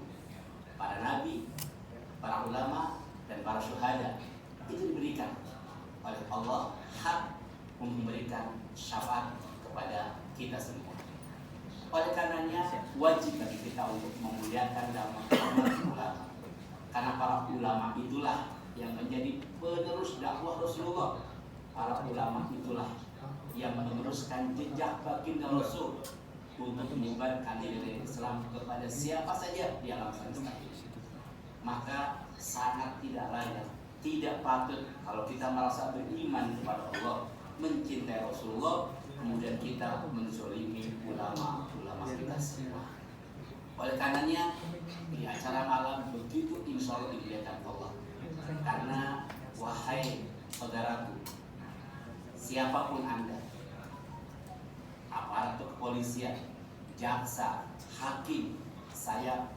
para nabi, para ulama, dan para syuhada. Itu diberikan oleh Allah hak memberikan syafaat kepada kita semua. Oleh karenanya wajib bagi kita untuk memuliakan dan menghormati ulama, karena para ulama itulah yang menjadi penerus dakwah Rasulullah. Para ulama itulah yang meneruskan jejak baginda Rasul untuk menyebarkan nilai Islam kepada siapa saja di alam semesta. Maka sangat tidak layak, tidak patut kalau kita merasa beriman kepada Allah, mencintai Rasulullah, kemudian kita menzolimi ulama-ulama kita semua. Oleh karenanya di acara malam begitu insya Allah dimuliakan Allah. Karena wahai saudaraku, siapapun Anda, aparatur kepolisian, jaksa, hakim, saya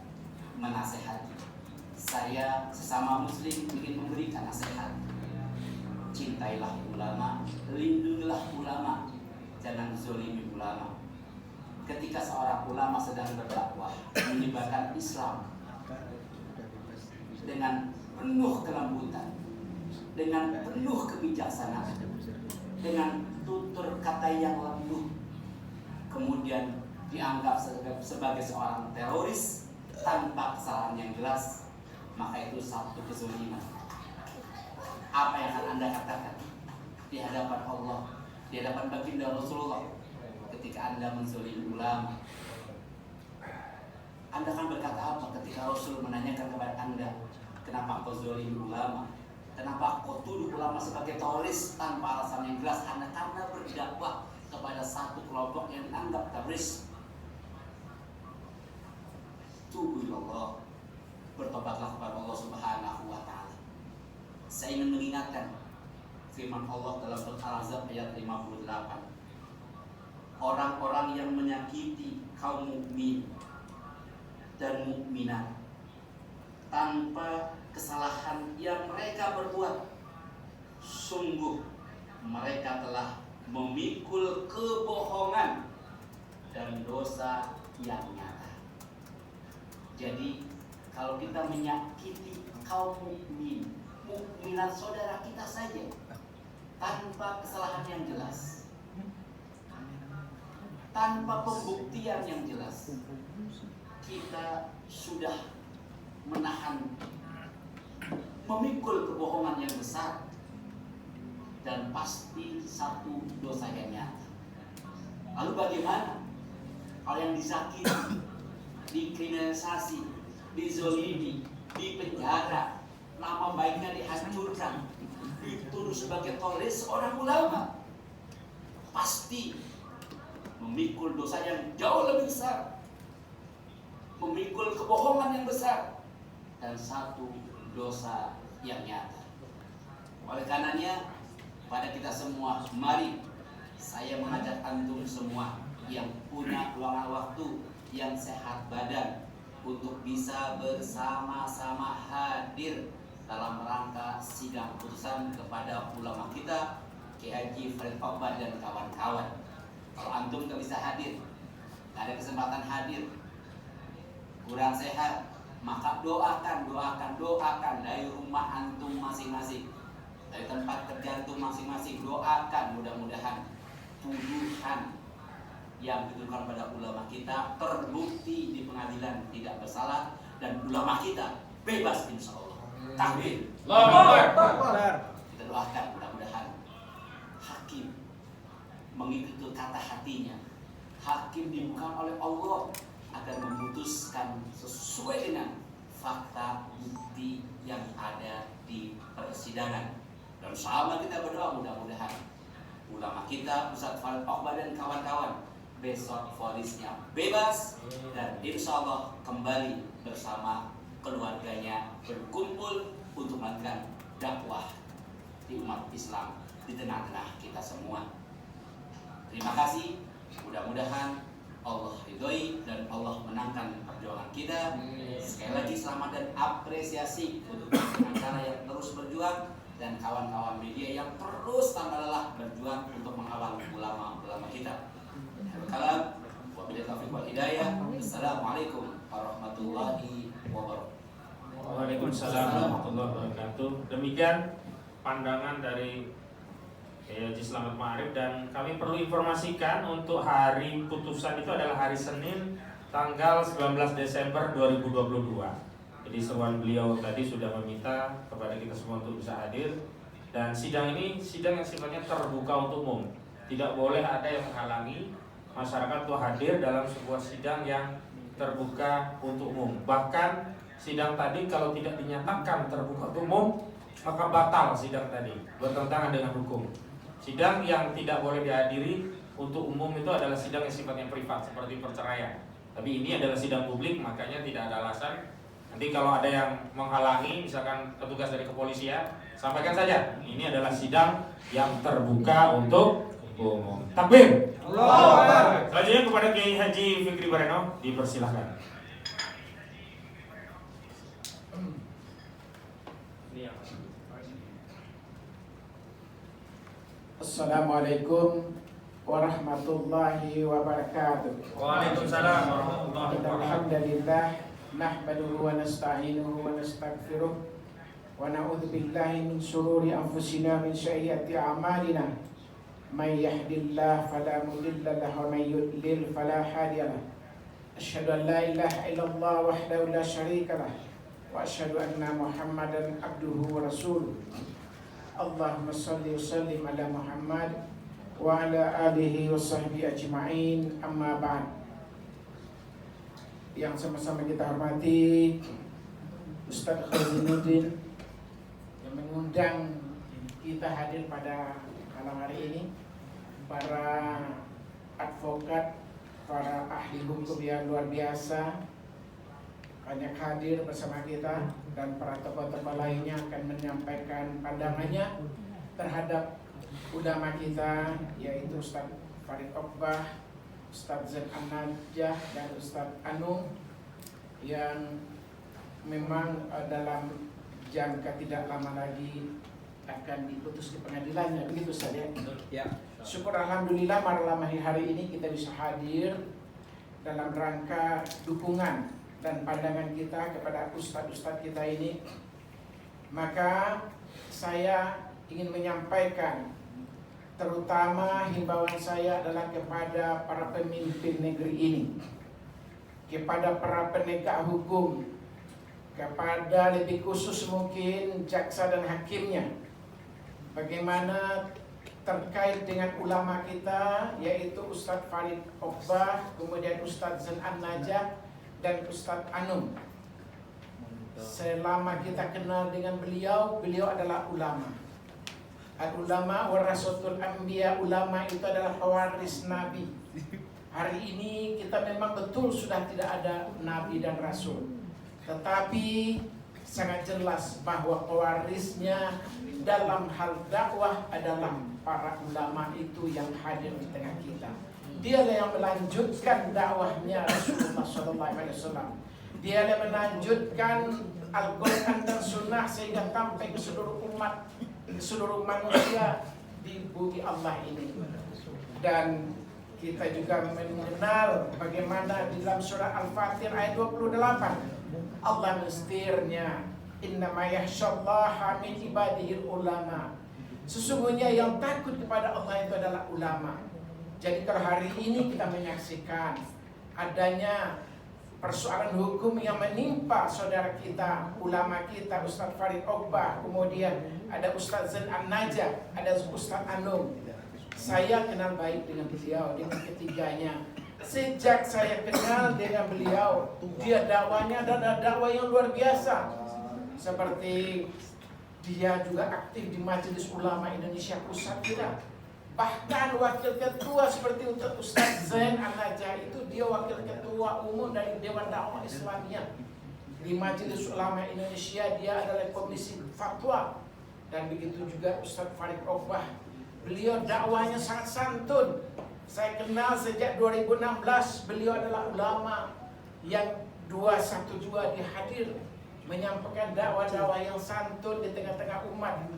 menasehati, saya sesama muslim ingin memberikan nasihat. Cintailah ulama, lindungilah ulama, jangan zolimi ulama. Ketika seorang ulama sedang berdakwah menyebarkan Islam dengan penuh kelembutan, dengan penuh kebijaksanaan, dengan tutur kata yang lembut, kemudian dianggap sebagai seorang teroris tanpa kesalahan yang jelas, maka itu satu kezaliman. Apa yang akan Anda katakan di hadapan Allah, di hadapan baginda Rasulullah ketika Anda menzalimi ulama? Anda akan berkata apa ketika Rasul menanyakan kepada Anda, kenapa kau zalimi ulama? Kenapa kau tuduh ulama sebagai teroris tanpa alasan yang jelas? Karena berdakwah kepada satu kelompok yang dianggap teroris. Tubu ilallah, bertobatlah kepada Allah Subhanahu wa Ta'ala. Saya ingin mengingatkan firman Allah dalam surat Al-Ahzab ayat 58. Orang-orang yang menyakiti kaum mukmin dan mukminat tanpa kesalahan yang mereka berbuat, sungguh mereka telah memikul kebohongan dan dosa yang nyata. Jadi kalau kita menyakiti kaum mukminat saudara kita saja tanpa kesalahan yang jelas, tanpa pembuktian yang jelas, kita sudah memikul kebohongan yang besar, dan pasti satu dosa yang nyata. Lalu bagaimana kalau yang disakiti, dikriminalisasi, dizolimi, dipenjara, nama baiknya dihancurkan, dituduh sebagai teroris orang ulama? Pasti memikul dosa yang jauh lebih besar, memikul kebohongan yang besar, dan satu dosa yang nyata. Oleh karenanya pada kita semua, mari saya mengajak antum semua yang punya luangan waktu, yang sehat badan, untuk bisa bersama-sama hadir dalam rangka sidang putusan kepada ulama kita, Kiai Haji Farid Akbar dan kawan-kawan. Kalau antum gak bisa hadir, gak ada kesempatan hadir, kurang sehat, maka doakan dari rumah antum masing-masing, dari tempat kerja antum masing-masing. Doakan mudah-mudahan tuduhan yang dituduhkan pada ulama kita terbukti di pengadilan tidak bersalah, dan ulama kita bebas insya Allah. Takbir. Kita doakan mudah-mudahan hakim mengikuti kata hatinya. Hakim dibuka oleh Allah agar memutuskan sesuai dengan fakta bukti yang ada di persidangan. Dan sama kita berdoa mudah-mudahan ulama kita Ustadz Farid Okbah dan kawan-kawan besok vonisnya bebas dan insya Allah kembali bersama keluarganya berkumpul untuk melakukan dakwah di umat Islam di tengah-tengah kita semua. Terima kasih. Mudah-mudahan Allah ridhoi dan Allah menangkan perjuangan kita. Sekali lagi selamat dan apresiasi untuk pengacara yang terus berjuang dan kawan-kawan media yang terus tanpa lelah berjuang untuk mengawal ulama-ulama kita. Kalam, wabillahi taufiq wal hidayah. Assalamualaikum warahmatullahi wabarakatuh. Waalaikumsalam warahmatullahi wabarakatuh. Demikian pandangan dari Haji Slamet Ma'arif, dan kami perlu informasikan untuk hari putusan itu adalah hari Senin tanggal 19 Desember 2022. Jadi seruan beliau tadi sudah meminta kepada kita semua untuk bisa hadir, dan sidang ini sidang yang sifatnya terbuka untuk umum. Tidak boleh ada yang menghalangi masyarakat untuk hadir dalam sebuah sidang yang terbuka untuk umum. Bahkan sidang tadi kalau tidak dinyatakan terbuka untuk umum, maka batal sidang tadi, bertentangan dengan hukum. Sidang yang tidak boleh dihadiri untuk umum itu adalah sidang yang sifatnya privat seperti perceraian. Tapi ini adalah sidang publik, makanya tidak ada alasan. Nanti kalau ada yang menghalangi, misalkan petugas dari kepolisian, sampaikan saja. Ini adalah sidang yang terbuka untuk umum. Takbir. Allahu Akbar. Selanjutnya kepada Kiai Haji Fikri Bareno, dipersilahkan. Assalamualaikum warahmatullahi wabarakatuh. Waalaikumsalam warahmatullahi wabarakatuh. Alhamdulillah nahmaduhu wa nasta'inuhu wa nastaghfiruh wa na'udzu billahi min shururi anfusina min sayyiati a'malina. May yahdihillahu fala mudilla lahu wa may yudlil fala hadiya lahu. Asyhadu an la ilaha illallah wahdahu la syarika lah wa asyhadu anna Muhammadan abduhu wa rasuluh. Allahumma salli wa sallim ala Muhammad wa ala alihi wa sahbihi ajma'in, amma ba'd. Yang sama-sama kita hormati Ustadz Khazinuddin yang mengundang kita hadir pada malam hari ini, para advokat, para ahli hukum yang luar biasa banyak hadir bersama kita, dan para tokoh-tokoh lainnya akan menyampaikan pandangannya terhadap ulama kita, yaitu Ustadz Farid Okbah, Ustadz Zain An-Najah, dan Ustadz Anung, yang memang dalam jangka tidak lama lagi akan diputus di pengadilannya, begitu saja. Ya. Syukur alhamdulillah malam hari ini kita bisa hadir dalam rangka dukungan dan pandangan kita kepada ustadz-ustadz kita ini. Maka saya ingin menyampaikan, terutama himbauan saya adalah kepada para pemimpin negeri ini, kepada para penegak hukum, kepada lebih khusus mungkin jaksa dan hakimnya, bagaimana terkait dengan ulama kita, yaitu Ustadz Farid Okbah, kemudian Ustadz Zain An-Najah, dan Ustadz Anum. Selama kita kenal dengan beliau, beliau adalah ulama. Al-ulama warasatul anbiya, ulama itu adalah pewaris nabi. Hari ini kita memang betul sudah tidak ada nabi dan rasul, tetapi sangat jelas bahwa pewarisnya dalam hal dakwah adalah para ulama itu yang hadir di tengah kita. Dialah yang melanjutkan dakwahnya Rasulullah SAW. Dialah yang melanjutkan Al-Quran dan Sunnah sehingga sampai ke seluruh umat, ke seluruh manusia di bumi Allah ini. Dan kita juga mengenal bagaimana di dalam surah Al-Fatir ayat 28 Allah menstirnya, innama yakhsyallaha min ibadihil ulama. Sesungguhnya yang takut kepada Allah itu adalah ulama. Jadi kalau hari ini kita menyaksikan adanya persoalan hukum yang menimpa saudara kita, ulama kita, Ustadz Farid Okbah, kemudian ada Ustadz Zain An-Najah, ada Ustadz Anum. Saya kenal baik dengan beliau, dengan ketiganya. Sejak saya kenal dengan beliau, dia dakwanya adalah dakwah yang luar biasa. Seperti dia juga aktif di Majelis Ulama Indonesia Pusat kita. Bahkan wakil ketua seperti Ustaz Zain An-Najah itu dia wakil ketua umum dari Dewan Dakwah Islamiyah di Majelis Ulama Indonesia. Dia adalah komisi fatwa. Dan begitu juga Ustaz Farid Ogbah. Beliau dakwahnya sangat santun. Saya kenal sejak 2016. Beliau adalah ulama yang 212 dihadir menyampaikan dakwah-dakwah yang santun di tengah-tengah umat.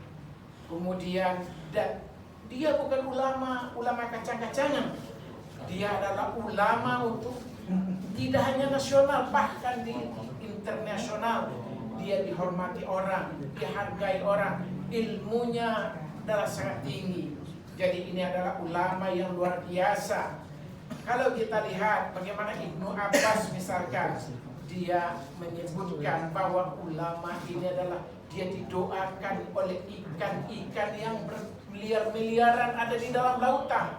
Kemudian dan dia bukan ulama kacang-kacangan. Dia adalah ulama untuk tidak hanya nasional, bahkan di internasional. Dia dihormati orang, dihargai orang, ilmunya adalah sangat tinggi. Jadi ini adalah ulama yang luar biasa. Kalau kita lihat bagaimana Ibnu Abbas misalkan, dia menyebutkan bahwa ulama ini adalah dia didoakan oleh ikan-ikan yang bermiliar-miliaran ada di dalam lautan,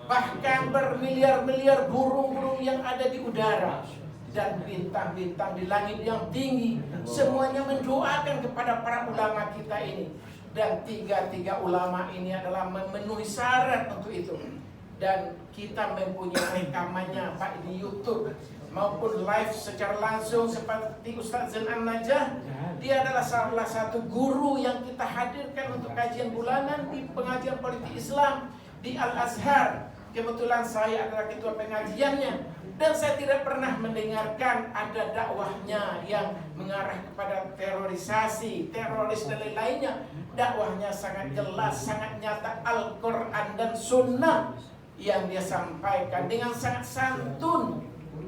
bahkan bermiliar-miliar burung-burung yang ada di udara, dan bintang-bintang di langit yang tinggi. Semuanya mendoakan kepada para ulama kita ini. Dan tiga ulama ini adalah memenuhi syarat untuk itu. Dan kita mempunyai rekamannya Pak di YouTube maupun live secara langsung seperti Ustaz Zain An-Najah. Dia adalah salah satu guru yang kita hadirkan untuk kajian bulanan di pengajian politik Islam di Al-Azhar. Kebetulan saya adalah ketua pengajiannya. Dan saya tidak pernah mendengarkan ada dakwahnya yang mengarah kepada terorisasi, teroris dan lain-lainnya. Dakwahnya sangat jelas, sangat nyata, Al-Quran dan Sunnah yang dia sampaikan dengan sangat santun.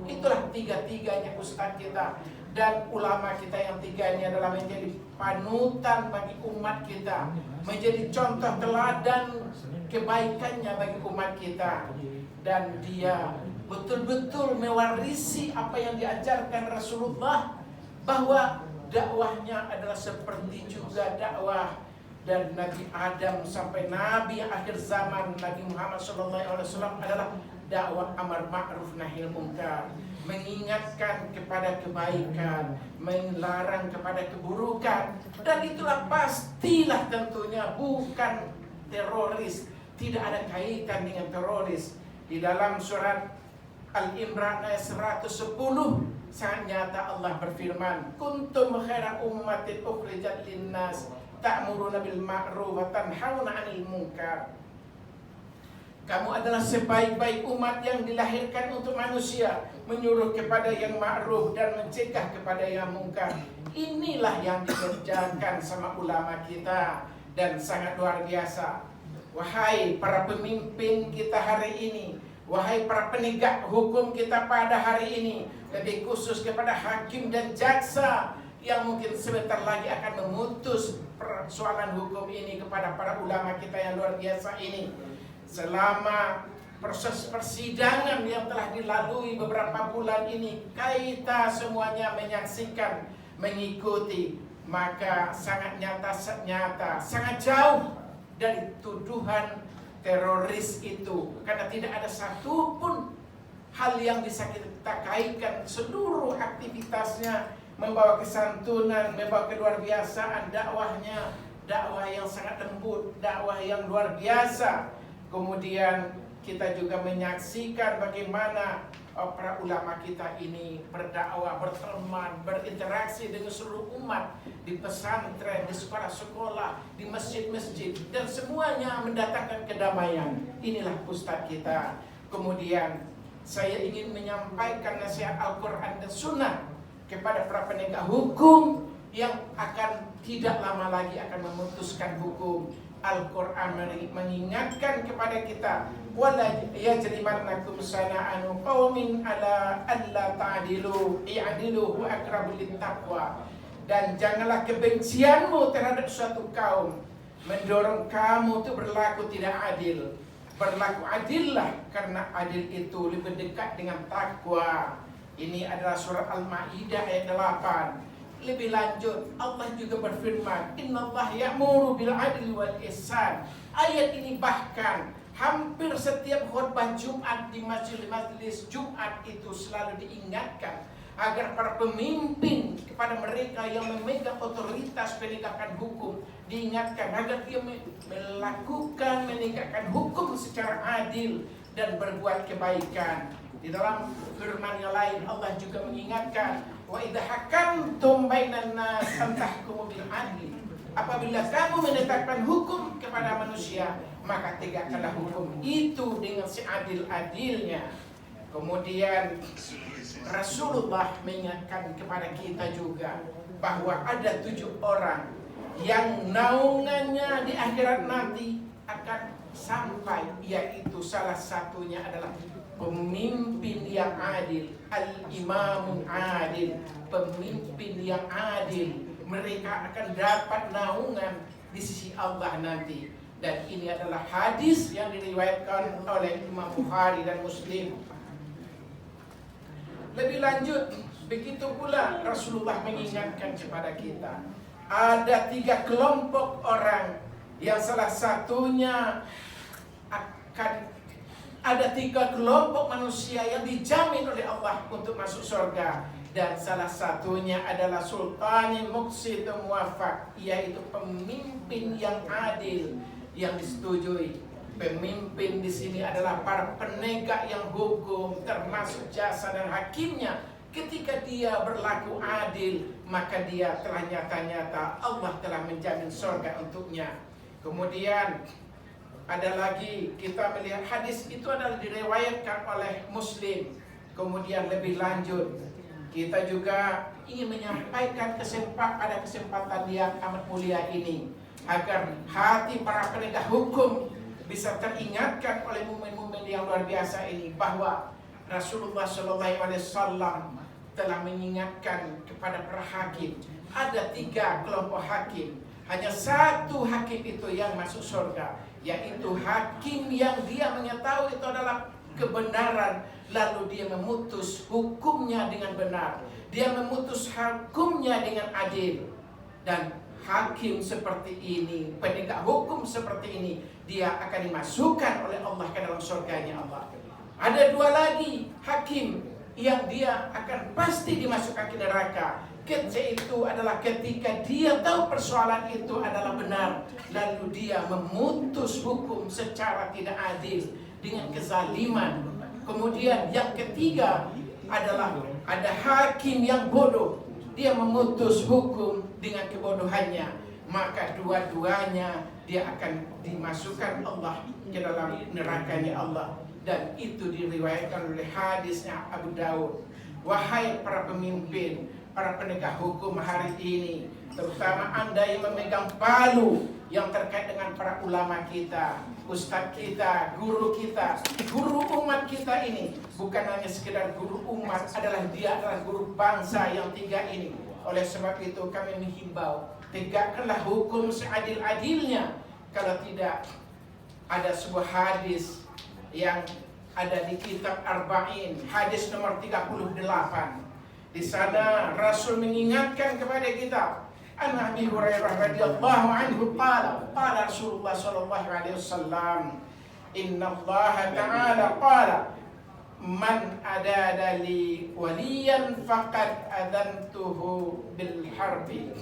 Itulah tiga-tiganya ustaz kita. Dan ulama kita yang tiga ini adalah menjadi panutan bagi umat kita, menjadi contoh teladan kebaikannya bagi umat kita. Dan dia betul-betul mewarisi apa yang diajarkan Rasulullah, bahwa dakwahnya adalah seperti juga dakwah dari Nabi Adam sampai Nabi akhir zaman Nabi Muhammad SAW adalah dakwah amar ma'ruf nahi munkar, mengingatkan kepada kebaikan, melarang kepada keburukan. Dan itulah pastilah tentunya bukan teroris, tidak ada kaitan dengan teroris. Di dalam surat Al-Imran ayat 110 sangat nyata Allah berfirman, kuntum khaira ummatin ukhrijat linnas ta'muruna bil ma'ruf wa tanhauna 'anil munkar. Kamu adalah sebaik-baik umat yang dilahirkan untuk manusia, menyuruh kepada yang ma'ruf dan mencegah kepada yang mungkar. Inilah yang dikerjakan sama ulama kita dan sangat luar biasa. Wahai para pemimpin kita hari ini, wahai para penegak hukum kita pada hari ini, lebih khusus kepada hakim dan jaksa yang mungkin sebentar lagi akan memutus persoalan hukum ini, kepada para ulama kita yang luar biasa ini. Selama proses persidangan yang telah dilalui beberapa bulan ini, kita semuanya menyaksikan, mengikuti, maka sangat nyata, sangat jauh dari tuduhan teroris itu, karena tidak ada satupun hal yang bisa kita kaitkan. Seluruh aktivitasnya membawa kesantunan, membawa keluar biasaan dakwahnya, dakwah yang sangat lembut, dakwah yang luar biasa. Kemudian kita juga menyaksikan bagaimana para ulama kita ini berdakwah, berteman, berinteraksi dengan seluruh umat di pesantren, di sekolah-sekolah, di masjid-masjid, dan semuanya mendatangkan kedamaian. Inilah ustadz kita. Kemudian saya ingin menyampaikan nasihat Al-Quran dan Sunnah kepada para penegak hukum yang akan tidak lama lagi akan memutuskan hukum. Al-Quran mengingatkan kepada kita, wala yajrimannakum sana'anu qaumin ala alla ta'dilu i'dilu huwa aqrabu littaqwa. Dan janganlah kebencianmu terhadap suatu kaum mendorong kamu itu berlaku tidak adil. Berlaku adillah, karena adil itu lebih dekat dengan takwa. Ini adalah surah Al-Maidah ayat 8. Lebih lanjut, Allah juga berfirman, Innallaha ya'muru bil adli wal ihsan. Ayat ini bahkan hampir setiap khutbah Jumat di majelis Jumat itu selalu diingatkan agar para pemimpin kepada mereka yang memegang otoritas penegakan hukum diingatkan agar dia melakukan menegakkan hukum secara adil dan berbuat kebaikan. Di dalam firman yang lain Allah juga mengingatkan, wa idza hakamtum bainan nas an tahkumu bil adli. Apabila kamu menetapkan hukum kepada manusia, maka tegakkanlah hukum itu dengan seadil-adilnya. Kemudian Rasulullah mengingatkan kepada kita juga bahwa ada 7 orang yang naungannya di akhirat nanti akan sampai, yaitu salah satunya adalah pemimpin yang adil, al-imamun adil, pemimpin yang adil. Mereka akan dapat naungan di sisi Allah nanti. Dan ini adalah hadis yang diriwayatkan oleh Imam Bukhari dan Muslim. Lebih lanjut, begitu pula Rasulullah mengingatkan kepada kita, ada 3 kelompok orang yang salah satunya akan ada 3 kelompok manusia yang dijamin oleh Allah untuk masuk surga, dan salah satunya adalah sultanul muqsit muwafaq, yaitu pemimpin yang adil yang disetujui. Pemimpin di sini adalah para penegak yang hukum, termasuk jasa dan hakimnya. Ketika dia berlaku adil, maka dia telah nyata-nyata Allah telah menjamin surga untuknya. Kemudian ada lagi, kita melihat hadis itu adalah diriwayatkan oleh Muslim. Kemudian lebih lanjut, kita juga ingin menyampaikan pada kesempatan yang amat mulia ini, agar hati para penegak hukum bisa teringatkan oleh mukmin-mukmin yang luar biasa ini, bahwa Rasulullah SAW telah mengingatkan kepada para hakim. Ada 3 kelompok hakim, hanya 1 hakim itu yang masuk surga, yaitu hakim yang dia mengetahui itu adalah kebenaran, lalu dia memutus hukumnya dengan benar, dia memutus hukumnya dengan adil. Dan hakim seperti ini, penegak hukum seperti ini, dia akan dimasukkan oleh Allah ke dalam surganya Allah. Ada 2 lagi hakim yang dia akan pasti dimasukkan ke neraka. Itu adalah ketika dia tahu persoalan itu adalah benar, lalu dia memutus hukum secara tidak adil dengan kezaliman. Kemudian yang ketiga adalah ada hakim yang bodoh, dia memutus hukum dengan kebodohannya, maka dua-duanya dia akan dimasukkan Allah ke dalam nerakanya Allah. Dan itu diriwayatkan oleh hadisnya Abu Daud. Wahai para pemimpin, para penegak hukum hari ini, terutama Anda yang memegang palu yang terkait dengan para ulama kita, ustadz kita, guru umat kita ini, bukan hanya sekedar guru umat, dia adalah guru bangsa yang 3 ini. Oleh sebab itu kami menghimbau, tegakkanlah hukum seadil-adilnya. Kalau tidak, ada sebuah hadis yang ada di kitab Arba'in, hadis nomor 38. Di sana Rasul mengingatkan kepada kita, An Abi Hurairah radhiyallahu anhu qala Rasulullah sallallahu alaihi wasallam, inna Allah ta'ala qala man adada li waliyan faqad adantuhu bil harbi.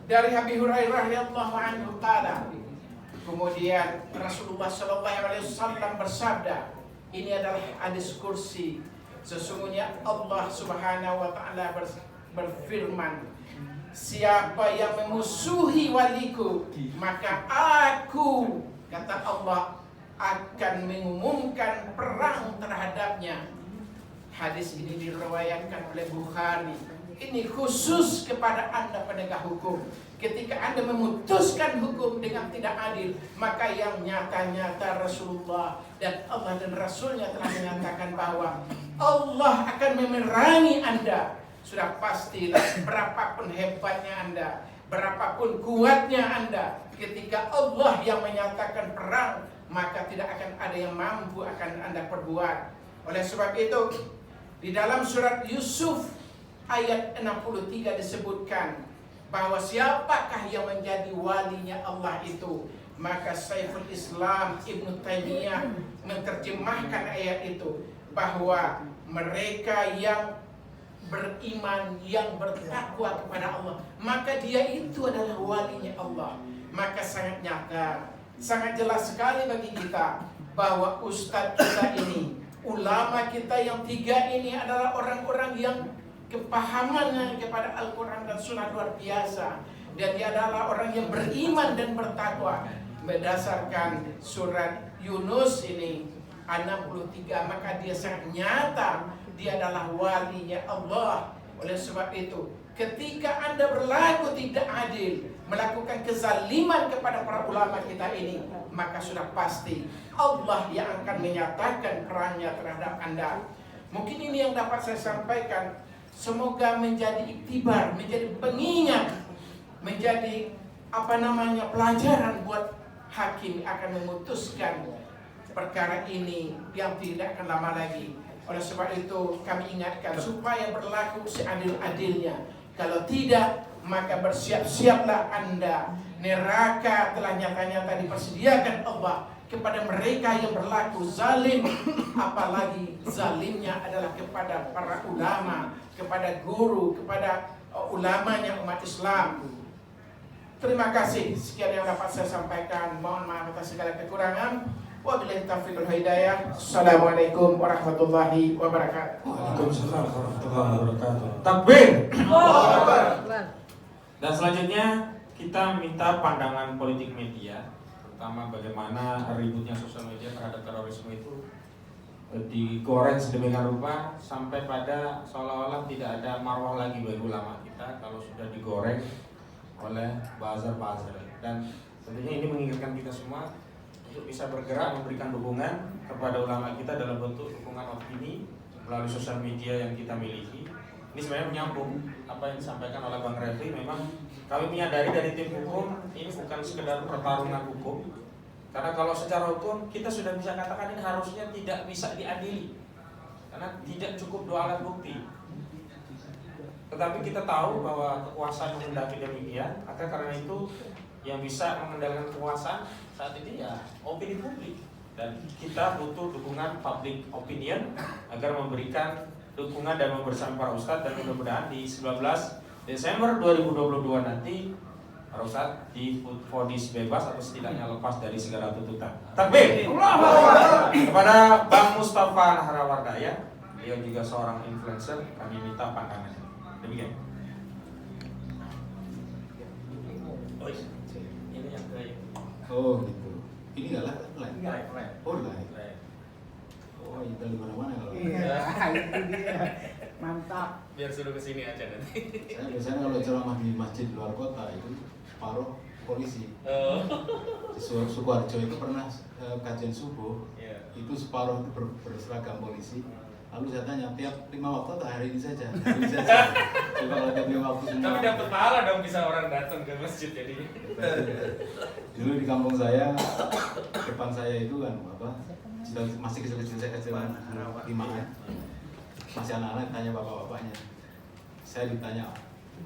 Dari Abi Hurairah radhiyallahu anhu qala, kemudian Rasulullah SAW bersabda, ini adalah hadis kursi. Sesungguhnya Allah Subhanahu wa taala berfirman, siapa yang memusuhi waliku, maka aku, kata Allah, akan mengumumkan perang terhadapnya. Hadis ini diriwayatkan oleh Bukhari. Ini khusus kepada Anda penegak hukum. Ketika Anda memutuskan hukum dengan tidak adil, maka yang nyata-nyata Rasulullah dan Allah dan Rasulnya telah menyatakan bahwa Allah akan memerangi Anda. Sudah pastilah berapapun hebatnya Anda, berapapun kuatnya Anda, ketika Allah yang menyatakan perang, maka tidak akan ada yang mampu akan Anda perbuat. Oleh sebab itu, di dalam surat Yusuf ayat 63 disebutkan bahwa siapakah yang menjadi walinya Allah itu. Maka Saiful Islam Ibnu Taimiyah menerjemahkan ayat itu bahwa mereka yang beriman, yang bertakwa kepada Allah, maka dia itu adalah walinya Allah. Maka sangat nyata, sangat jelas sekali bagi kita bahwa ustadz kita ini, ulama kita yang tiga ini adalah orang-orang yang kepahamannya kepada Al-Quran dan Sunnah luar biasa. Dan dia adalah orang yang beriman dan bertakwa berdasarkan surat Yunus ini 63. Maka dia sangat nyata, dia adalah walinya Allah. Oleh sebab itu, ketika Anda berlaku tidak adil, melakukan kezaliman kepada para ulama kita ini, maka sudah pasti Allah yang akan menyatakan perannya terhadap Anda. Mungkin ini yang dapat saya sampaikan. Semoga menjadi iktibar, menjadi pengingat, menjadi pelajaran buat hakim akan memutuskan perkara ini yang tidak akan lama lagi. Oleh sebab itu kami ingatkan supaya berlaku seadil-adilnya. Kalau tidak, maka bersiap-siaplah Anda. Neraka telah nyata-nyata dipersediakan Allah kepada mereka yang berlaku zalim. Apalagi zalimnya adalah kepada para ulama, kepada guru, kepada ulamanya umat Islam. Terima kasih. Sekian yang dapat saya sampaikan. Mohon maaf atas segala kekurangan. Wabillahi taufiq wal hidayah. Assalamualaikum warahmatullahi wabarakatuh. Waalaikumsalam warahmatullahi wabarakatuh. Takbir. Dan selanjutnya kita minta pandangan politik media, terutama bagaimana ributnya sosial media terhadap terorisme itu digoreng sedemikian rupa sampai pada seolah-olah tidak ada marwah lagi bagi ulama kita kalau sudah digoreng oleh buzzer-buzzer. Dan tentunya ini mengingatkan kita semua untuk bisa bergerak memberikan dukungan kepada ulama kita dalam bentuk dukungan opini melalui sosial media yang kita miliki. Ini sebenarnya menyambung apa yang disampaikan oleh Bang Refli. Memang kami menyadari dari tim hukum ini bukan sekedar pertarungan hukum, karena kalau secara hukum kita sudah bisa katakan ini harusnya tidak bisa diadili karena tidak cukup dua alat bukti. Tetapi kita tahu bahwa kekuasaan menghendaki demikian, maka karena itu yang bisa mengendalikan kekuasaan saat ini ya opini publik, dan kita butuh dukungan public opinion agar memberikan dukungan dan membersama para ustadz. Dan mudah-mudahan di 19 Desember 2022 nanti para ustadz divonis bebas atau setidaknya lepas dari segala tuntutan. Takbir. Kepada Bang Mustafa Nahrawardaya, beliau juga seorang influencer, kami minta pandangannya. Demikian. Ini yang terakhir. Oh gitu. Ini nggak live? Live. Oh live. Oh itu di mana-mana kalau. Iya, itu dia. Mantap. Biar suruh kesini aja nanti. Saya biasanya kalau ceramah di masjid luar kota itu separuh polisi. Di Sukoharjo itu pernah kajian subuh, itu separuh berseragam polisi. Lalu saya tanya, tiap 5 waktu atau hari ini saja? Hari ini saja. Coba kalau tiap 5 waktu semua. Tapi dapat pahala dong bisa orang datang ke masjid jadi. Dulu di kampung saya, depan saya itu kan masih kecil-kecil, saya kecil 5-an. Masih anak-anak tanya bapak-bapaknya. Saya ditanya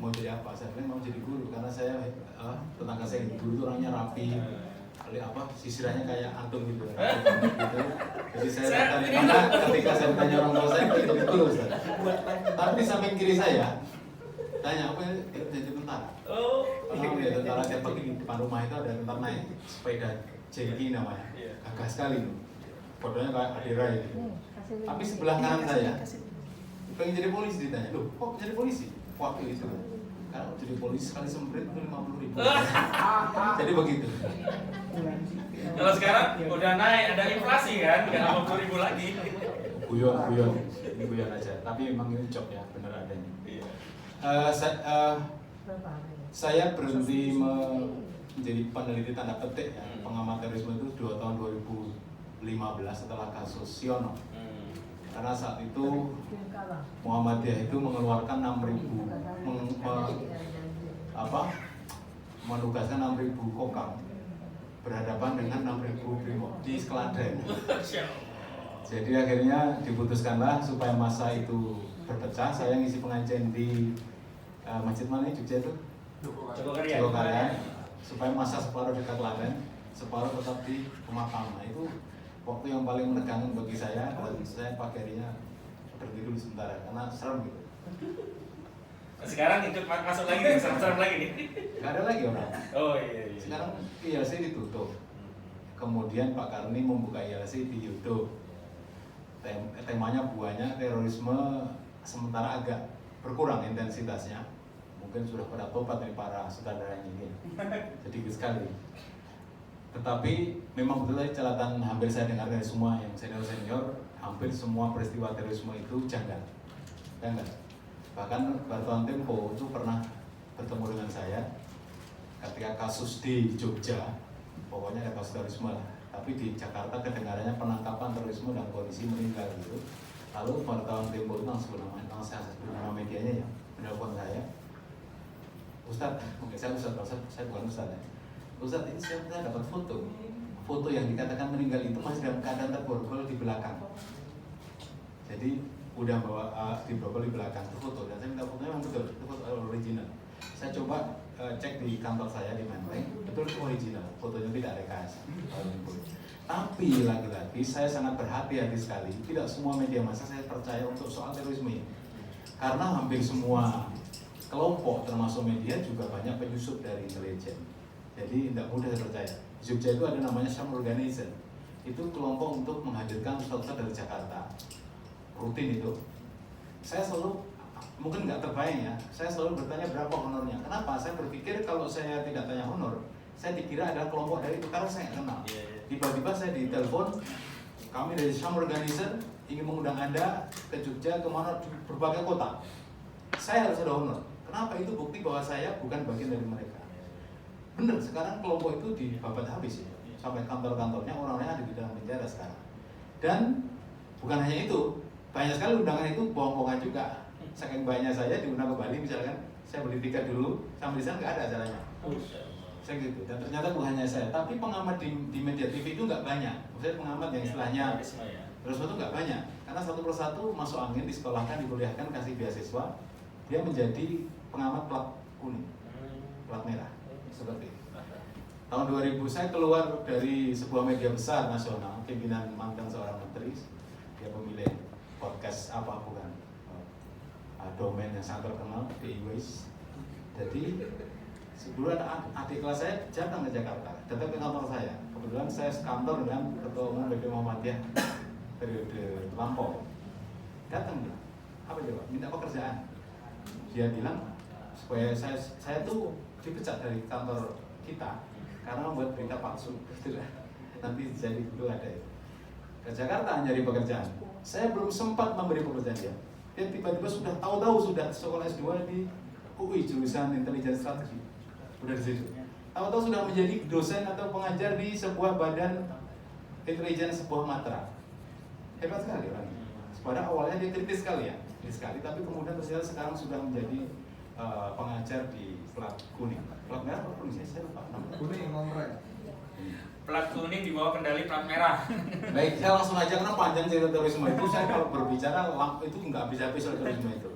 mau jadi apa? Saya bilang mau jadi guru karena saya tetangga saya guru itu orangnya rapi. Sisirannya kayak antum gitu. Jadi saya tanya, ketika saya tanya orang tua saya itu betul Ustaz. Tapi di samping kiri saya tanya apa ya jadi tentara. Ya tentara tiap pagi di depan rumah itu ada tentara naik sepeda jengki namanya. Gagah sekali. Fotonya kayak Adira gitu. Tapi sebelah kanan saya pengen jadi polisi, ditanya, loh kok jadi polisi? Waktu itu karena jadi polisi sekali semprit itu 50.000. Jadi begitu. Kalau sekarang udah naik, ada inflasi kan, nggak 50.000 lagi. Guyon aja. Tapi memang ini job ya, bener adanya. Saya berhenti menjadi peneliti tanda petik ya, pengamat terorisme itu 2 tahun 2015 setelah kasus Siono. Karena saat itu Muhammadiyah itu mengeluarkan 6.000 menugaskan 6.000 kokam berhadapan dengan 6.000 brimob di Klaten. Jadi akhirnya diputuskanlah supaya masa itu berpecah. Saya ngisi pengajian di masjid mana Jogja itu? Jogokaryan. Supaya masa separuh dekat Klaten, separuh tetap di pemakaman. Itu waktu yang paling menegangkan bagi saya, dan saya pagi harinya berhenti dulu sementara karena serem gitu. Sekarang ikut masuk lagi nih, serem-serem lagi nih. Nggak ada lagi orang. Oh iya. Sekarang ILC ditutup. Kemudian Pak Karni membuka ILC di YouTube. Temanya buahnya terorisme, sementara agak berkurang intensitasnya. Mungkin sudah pada tobat nih para saudara ini. Sedikit sekali. Tetapi memang betul tadi catatan hampir saya dengar dari semua yang senior-senior, hampir semua peristiwa terorisme itu janggal. Janggal. Bahkan Wartawan Tempo itu pernah bertemu dengan saya ketika kasus di Jogja, pokoknya ada kasus terorisme lah. Tapi di Jakarta kedengarannya penangkapan terorisme dan kondisi meninggal gitu. Lalu Wartawan Tempo itu langsung nama medianya ya, menelpon saya, Ustadz, mungkin saya bukan Ustadz ya. Ustadz, ini saya dapat foto yang dikatakan meninggal itu masih dalam keadaan terborgol di belakang. Jadi udah bawa diborgol di belakang itu foto, dan saya minta fotonya memang betul, itu foto original. Saya coba cek di kantor saya di Menteng, betul itu original, fotonya tidak rekayasa. Tapi lagi-lagi saya sangat berhati-hati sekali, tidak semua media massa saya percaya untuk soal terorisme ini. Karena hampir semua kelompok termasuk media juga banyak penyusup dari intelijen. Jadi tidak mudah saya percaya. Di Jogja itu ada namanya Syam Organization. Itu kelompok untuk menghadirkan ustadz dari Jakarta. Rutin itu. Saya selalu, mungkin nggak terbayang ya, saya selalu bertanya berapa honornya. Kenapa? Saya berpikir kalau saya tidak tanya honor, saya dikira adalah kelompok dari itu, karena saya nggak kenal. Tiba-tiba saya ditelepon, kami dari Syam Organization ingin mengundang Anda ke Jogja, kemana, di berbagai kota. Saya harus ada honor. Kenapa? Itu bukti bahwa saya bukan bagian dari mereka. Benar, sekarang kelompok itu dibabat habis ya. Sampai kantor-kantornya orang-orangnya ada di dalam penjara sekarang. Dan bukan hanya itu, banyak sekali undangan itu bohong-bohongan juga. Saking banyak saya diundang ke Bali, misalkan saya beli tiket dulu, sampai di sana nggak ada acaranya. Saya gitu. Dan ternyata bukan hanya saya, tapi pengamat di media TV itu nggak banyak. Maksudnya pengamat yang istilahnya terus itu nggak banyak. Karena satu persatu masuk angin, disekolahkan, dikuliahkan, kasih beasiswa, dia menjadi pengamat plat kuning, plat merah, seperti itu. Tahun 2000 saya keluar dari sebuah media besar nasional, pimpinan mantan seorang menteri, dia pemilik podcast apa bukan domain yang sangat terkenal di Waze. Jadi sebelum adik kelas saya datang ke Jakarta, datang ke kantor saya. Kebetulan saya sekantor dengan Ketua Umum BP Muhammadiyah periode lampau. Datang dia, apa dia? Minta pekerjaan. Dia bilang supaya saya tuh dipecat dari kantor kita karena membuat berita palsu. Nanti jadi dulu ada itu. Ke Jakarta nyari pekerjaan. Saya belum sempat memberi pekerjaan dia. Dia tiba-tiba sudah tahu-tahu sudah sekolah S2 di UI jurusan intelijen strategi. Udah di situ. Tahu-tahu sudah menjadi dosen atau pengajar di sebuah badan intelijen sebuah matra. Hebat sekali orang ini. Padahal awalnya dia kritis sekali ya, tapi kemudian ternyata sekarang sudah menjadi pengajar di plat kuning. Plat merah apa kuning? Saya lupa namanya. Kuning ngomong. Plat kuning di bawah kendali plat merah. Baik, saya langsung aja karena panjang cerita terorisme itu. Saya kalau berbicara itu nggak bisa habis soal terorisme itu.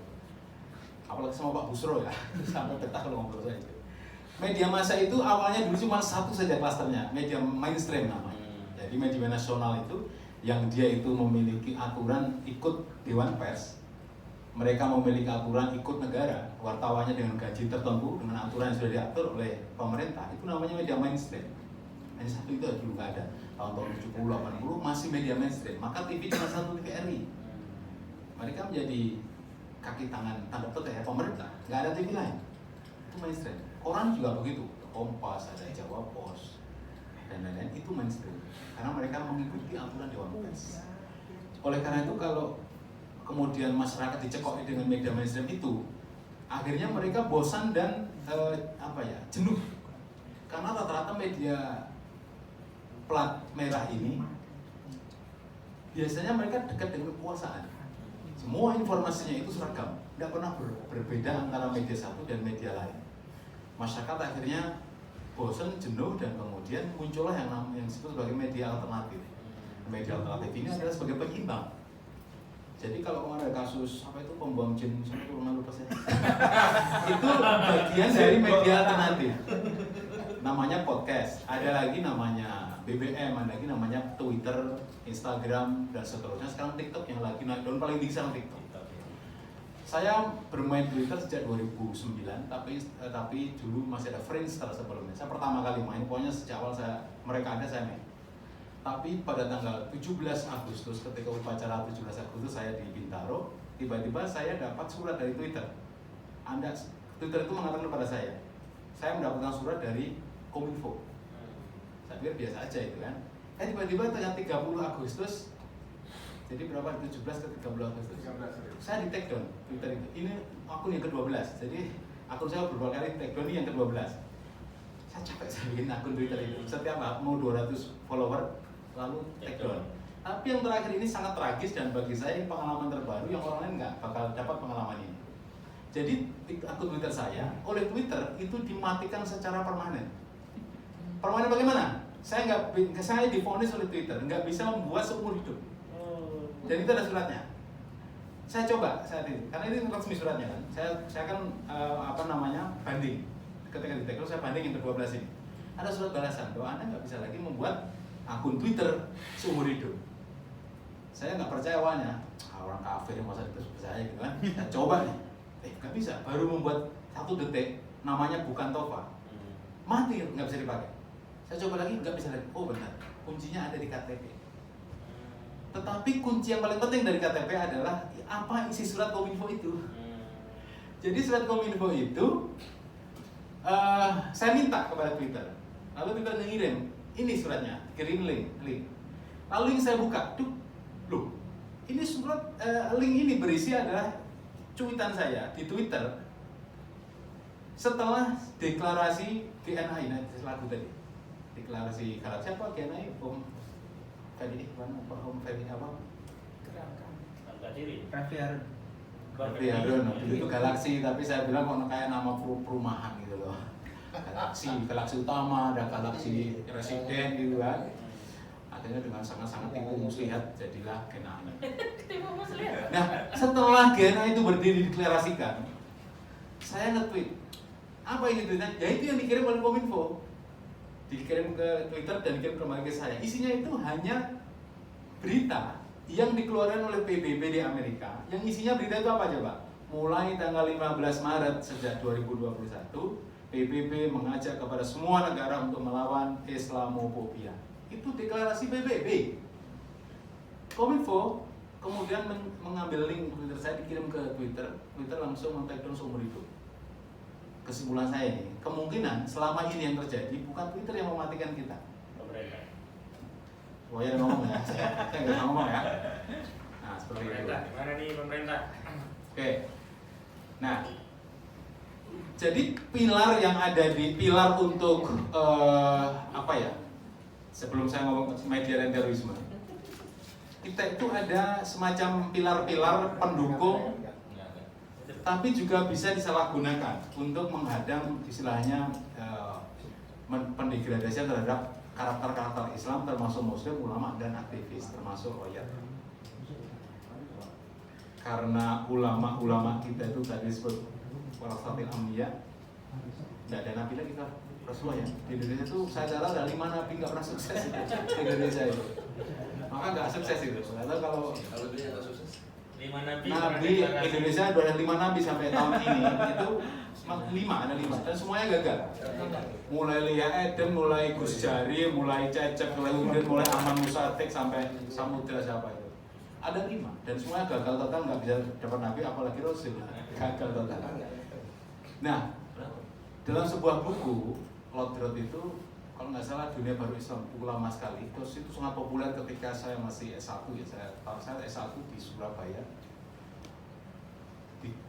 Apalagi sama Pak Busro ya, sampai betah kalau ngobrol saya itu. Media massa itu awalnya dulu cuma satu saja klasternya, media mainstream namanya. Jadi media nasional itu yang dia itu memiliki aturan ikut Dewan Pers. Mereka memiliki aturan ikut negara, wartawannya dengan gaji tertentu, dengan aturan yang sudah diatur oleh pemerintah. Itu namanya media mainstream. Hanya satu itu dulu nggak ada. Tahun-tahun 70, 80 masih media mainstream. Maka TV cuma satu, TVRI. Mereka menjadi kaki tangan tanda petik ya pemerintah. Nggak ada TV lain. Itu mainstream. Koran juga begitu. Kompas, ada Jawa Pos, dan lain-lain. Itu mainstream. Karena mereka mengikuti aturan Dewan Pers. Oleh karena itu kalau kemudian masyarakat dicekoki dengan media mainstream itu, akhirnya mereka bosan dan jenuh. Karena rata-rata media plat merah ini biasanya mereka dekat dengan kekuasaan. Semua informasinya itu seragam, tidak pernah berbeda antara media satu dan media lain. Masyarakat akhirnya bosan, jenuh, dan kemudian muncullah yang disebut sebagai media alternatif. Media alternatif ini adalah sebagai penyimbang. Jadi kalau kemarin ada kasus pom bom jin, saya kurang lupa saya. Itu bagian dari media alternatif. Namanya podcast, ada lagi namanya BBM, ada lagi namanya Twitter, Instagram dan seterusnya. Sekarang TikTok yang lagi naik daun paling tinggi sekarang TikTok. Saya bermain Twitter sejak 2009, tapi dulu masih ada Friendster sebelumnya. Saya pertama kali main, pokoknya sejak awal mereka ada saya main. Tapi pada tanggal 17 Agustus ketika upacara 17 Agustus saya di Bintaro, tiba-tiba saya dapat surat dari Twitter. Twitter itu mengatakan kepada saya mendapatkan surat dari Kominfo. Saya pikir biasa aja itu kan. Tiba-tiba tanggal 30 Agustus, jadi berapa? 17 ke 30 Agustus. Saya di take down Twitter itu. Ini akun yang ke-12. Jadi akun saya beberapa kali take down, ini yang ke-12. Saya capek saya bikin akun Twitter itu. Setiap mau 200 follower lalu take down. Tapi yang terakhir ini sangat tragis dan bagi saya pengalaman terbaru yang orang lain nggak bakal dapat pengalaman ini. Jadi akun Twitter saya oleh Twitter itu dimatikan secara permanen. Permanen bagaimana? Saya divonis oleh Twitter nggak bisa membuat seumur hidup. Dan itu ada suratnya. Saya coba saat ini, karena ini resmi suratnya kan. Saya kan banding. Ketika di take, saya banding yang ke-12 ini. Ada surat balasan bahwa Anda nggak bisa lagi membuat akun Twitter seumur hidup. Saya nggak percaya awalnya, orang kafir yang masa percaya gitu kan. Saya coba nih, nggak bisa. Baru membuat 1 detik, namanya bukan Tova, mati nggak bisa dipakai. Saya coba lagi nggak bisa lagi. Oh benar, kuncinya ada di KTP. Tetapi kunci yang paling penting dari KTP adalah apa isi surat Kominfo itu. Jadi surat Kominfo itu saya minta kepada Twitter, lalu Twitter ngirim ini suratnya, kirim link. Lalu yang saya buka, loh, ini surat link ini berisi adalah cuitan saya di Twitter setelah deklarasi GNI, lagu tadi, deklarasi kalau siapa GNI, Raffi Harun, itu Galaksi, tapi saya bilang kok kayak nama perumahan gitu loh. Galaksi utama, ada Galaksi Residen gitu kan. Akhirnya dengan sangat-sangat tipu muslihat jadilah GNI. Nah, setelah GNI itu berdiri dideklarasikan, saya nge-tweet, apa ini tweetnya? Ya itu yang dikirim oleh Kominfo, dikirim ke Twitter dan dikirim kembali ke saya. Isinya itu hanya berita yang dikeluarkan oleh PBB di Amerika. Yang isinya berita itu apa coba? Mulai tanggal 15 Maret sejak 2021, PBB mengajak kepada semua negara untuk melawan Islamophobia. Itu deklarasi PBB. Kominfo kemudian mengambil link Twitter saya, dikirim ke Twitter langsung men-take down seumur hidup. Kesimpulan saya ini, kemungkinan selama ini yang terjadi bukan Twitter yang mematikan kita. Oh ya ngomong ya, saya nggak ngomong ya. Nah seperti itu. Gimana nih pemerintah? Oke. Nah, jadi pilar yang ada di pilar untuk apa ya? Sebelum saya ngomong media dan terorisme, kita itu ada semacam pilar-pilar pendukung, tapi juga bisa disalahgunakan untuk menghadang istilahnya pendegradasian terhadap karakter-karakter Islam, termasuk Muslim, ulama dan aktivis, termasuk royal. Karena ulama-ulama kita itu tadi disebut warasatil anbiya, tidak ada nabi lagi kan Rasulullah ya. Di Indonesia itu saya cara ada 5 nabi nggak pernah sukses itu. Di Indonesia itu, maka nggak sukses itu. Atau kalau 5 nabi Indonesia ada 5 nabi sampai tahun ini itu 5 dan semuanya gagal. Mulai Lia Eden, mulai Gus Jari, mulai Cecep, mulai Aman Musatik sampai Samudra siapa itu. Ada 5 dan semuanya gagal total, nggak bisa dapat nabi, apalagi Rasul gagal total. Nah, dalam sebuah buku Lodrot itu, kalau nggak salah Dunia Baru Islam, buku lama sekali. Terus itu sangat populer ketika saya masih S1 ya. Saya S1 di Surabaya.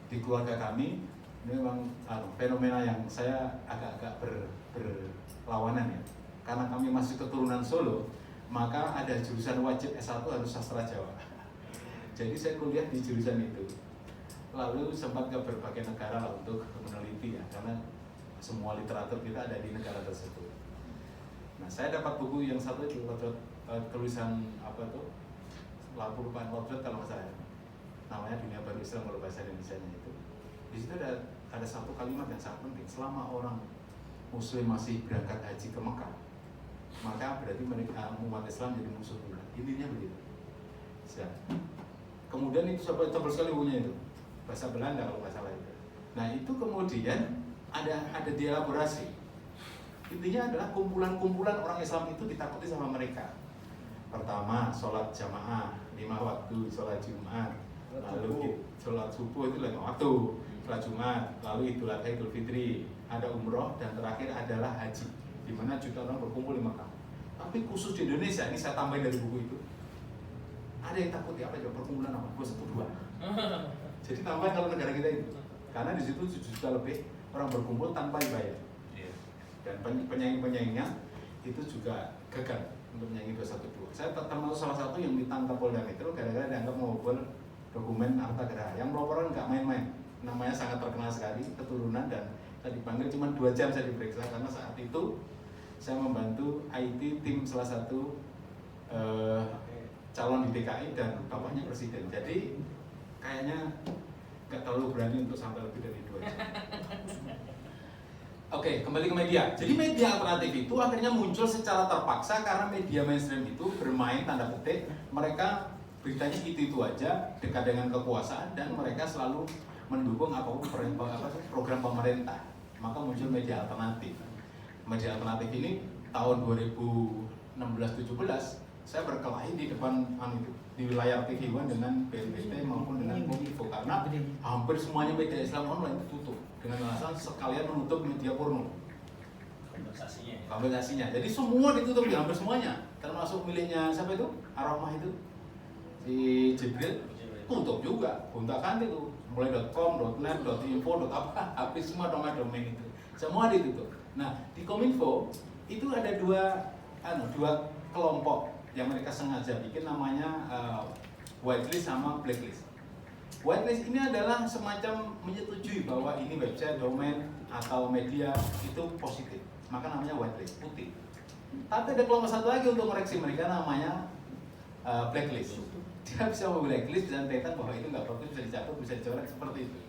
Di keluarga kami ini memang fenomena yang saya agak-agak berlawanan ya. Karena kami masih keturunan Solo, maka ada jurusan wajib S1 harus sastra Jawa. Jadi saya kuliah di jurusan itu. Lalu sempat ke berbagai negara lah untuk meneliti ya, karena semua literatur kita ada di negara tersebut. Nah, saya dapat buku yang satu itu tulisan apa tuh? Lodrot kalau nggak salah. Namanya Dunia Baru Islam kalau bahasa Indonesianya itu. Di situ ada satu kalimat yang sangat penting. Selama orang Muslim masih berangkat haji ke Mekah, maka berarti mereka umat Islam jadi musuh kita. Intinya begitu. Ya. Kemudian itu tebal sekali bukunya itu, bahasa Belanda kalau nggak salah itu. Nah itu kemudian ada dielaborasi. Intinya adalah kumpulan-kumpulan orang Islam itu ditakuti sama mereka. Pertama, sholat jamaah 5 waktu, sholat Jumat, lalu sholat subuh itu 5 waktu, sholat Jumat, lalu Idul Adha, Idul Fitri, ada umroh, dan terakhir adalah haji, di mana juta orang berkumpul di Mekah. Tapi khusus di Indonesia, ini saya tambahin dari buku itu, ada yang takut ya apa coba perkumpulan apa? 212. Jadi tambahin kalau negara kita itu, karena di situ 7 juta lebih orang berkumpul tanpa dibayar. Dan penyanyi-penyanyinya itu juga gagal untuk menyanyi 212. Saya termasuk salah satu yang ditangkap Polda Metro gara-gara dianggap membobol dokumen harta gerhana. Yang peloporan nggak main-main, namanya sangat terkenal sekali, keturunan, dan saya dipanggil cuma 2 jam saya diperiksa karena saat itu saya membantu IT tim salah satu calon di DKI dan bapaknya presiden. Jadi kayaknya nggak terlalu berani untuk sampai lebih dari 2 jam. Oke, kembali ke media. Jadi media alternatif itu akhirnya muncul secara terpaksa karena media mainstream itu bermain tanda petik, mereka beritanya itu aja, dekat dengan kekuasaan, dan mereka selalu mendukung apapun program pemerintah. Maka muncul media alternatif. Media alternatif ini tahun 2016-17 saya berkelahi di depan di wilayah TV One dengan BNPT maupun dengan Kominfo karena hampir semuanya media Islam online ditutup dengan alasan sekalian menutup media porno. Kompensasinya. Jadi semua ditutup, ya, hampir semuanya, termasuk miliknya siapa itu? Ar-Rahmah itu, si Jibril, tutup juga, gonta-ganti itu, mulai .com, .net, .info, apa, habis semua domain itu, semua ditutup. Nah di Kominfo itu ada dua kelompok yang mereka sengaja bikin namanya whitelist sama blacklist. Whitelist ini adalah semacam menyetujui bahwa ini website, domain, atau media itu positif, maka namanya whitelist, putih. Tapi ada kelompok satu lagi untuk koreksi mereka namanya blacklist. Dia bisa blacklist dan ternyata bahwa itu nggak bagus, bisa dicabut, bisa dicoret, seperti itu.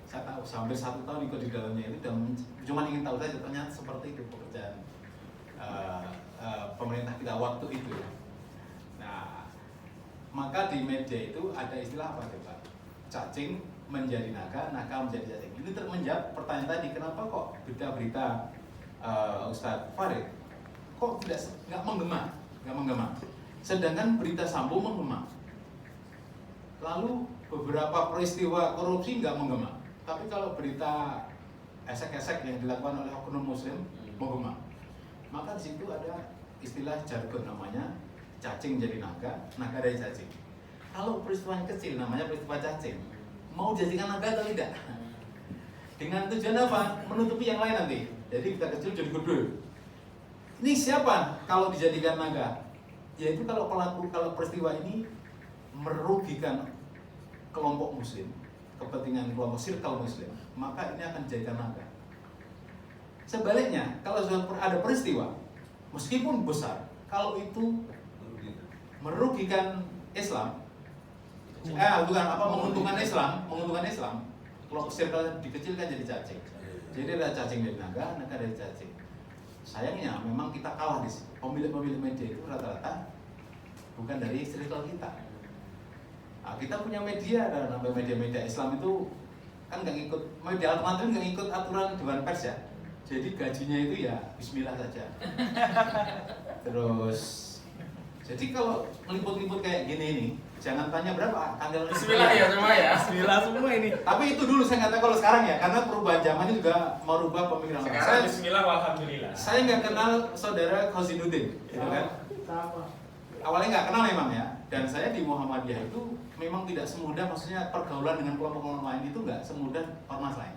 Saya tahu, hampir 1 tahun ikut di dalamnya ini dan cuma ingin tahu saja ternyata seperti itu pekerjaan pemerintah kita waktu itu. Nah, maka di media itu ada istilah apa coba? Cacing menjadi naga, naga menjadi cacing. Ini menjawab pertanyaan tadi, kenapa kok berita-berita Ustadz Farid kok nggak menggema? Sedangkan berita Sambo menggema. Lalu beberapa peristiwa korupsi nggak menggema. Tapi kalau berita esek-esek yang dilakukan oleh oknum muslim menggema. Maka di situ ada istilah jargon namanya cacing jadi naga, naga dari cacing. Kalau peristiwanya kecil namanya peristiwa cacing. Mau jadikan naga atau tidak? Dengan tujuan apa? Menutupi yang lain nanti. Jadi kita kecil jadi gede. Ini siapa kalau dijadikan naga? Yaitu kalau peristiwa ini merugikan kelompok muslim, kepentingan kelompok circle muslim, maka ini akan dijadikan naga. Sebaliknya, kalau ada peristiwa meskipun besar, kalau itu merugikan Islam, menguntungkan Islam, kelompok circle dikecilkan jadi cacing. Jadi ada cacing dari naga, naga dari cacing. Sayangnya memang kita kalah di sini. Pemilik media itu rata-rata bukan dari circle kita. Nah, kita punya media, dan media Islam itu kan nggak ngikut, media alternatif nggak ngikut aturan Dewan Pers ya. Jadi gajinya itu ya Bismillah saja. Terus, jadi kalau meliput-liput kayak gini ini, jangan tanya berapa tanggal. Bismillah ya semua ya. Bismillah semua ini. Tapi itu dulu saya nggak tahu kalau sekarang ya, karena perubahan zaman itu juga merubah pemikiran. Sekarang Bismillah walhamdulillah. Saya nggak kenal saudara Khosinuddin, gitu kan? Awalnya nggak kenal memang ya. Dan saya di Muhammadiyah itu memang tidak semudah, maksudnya pergaulan dengan kelompok lain itu nggak semudah ormas lain.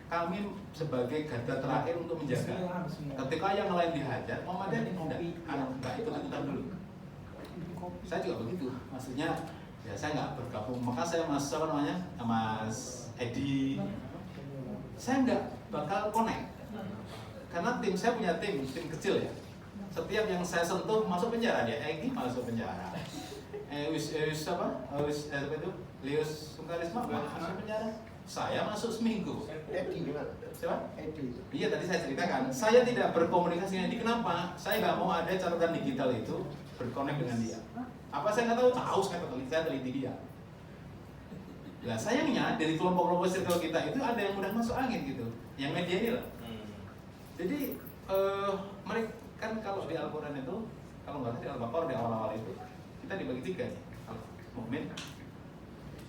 Kami sebagai garda terakhir untuk menjaga. Ketika yang lain dihajar, Muhammadiyah nggak ikut-ikutan dulu. Saya juga begitu, maksudnya ya saya nggak bergabung, maka saya masuk Mas Edi, saya nggak bakal connect, karena tim saya punya tim kecil ya. Setiap yang saya sentuh masuk penjara, dia Egi masuk penjara, Leus Sungkarisma masuk penjara, saya masuk seminggu. Edi gimana? Siapa? Edi. Iya tadi saya ceritakan, saya tidak berkomunikasi dengan dia. Kenapa? Saya nggak mau ada catatan digital itu berkonek dengan dia. Apa saya nggak tahu? Tahu saya teliti dia. Nah sayangnya dari kelompok-kelompok circle kita itu ada yang mudah masuk angin gitu, yang media ini lah. Jadi mereka kan kalau di Al-Quran itu, kalau nggak salah di Al-Baqarah di awal-awal itu kita dibagi tiga nih, mukmin,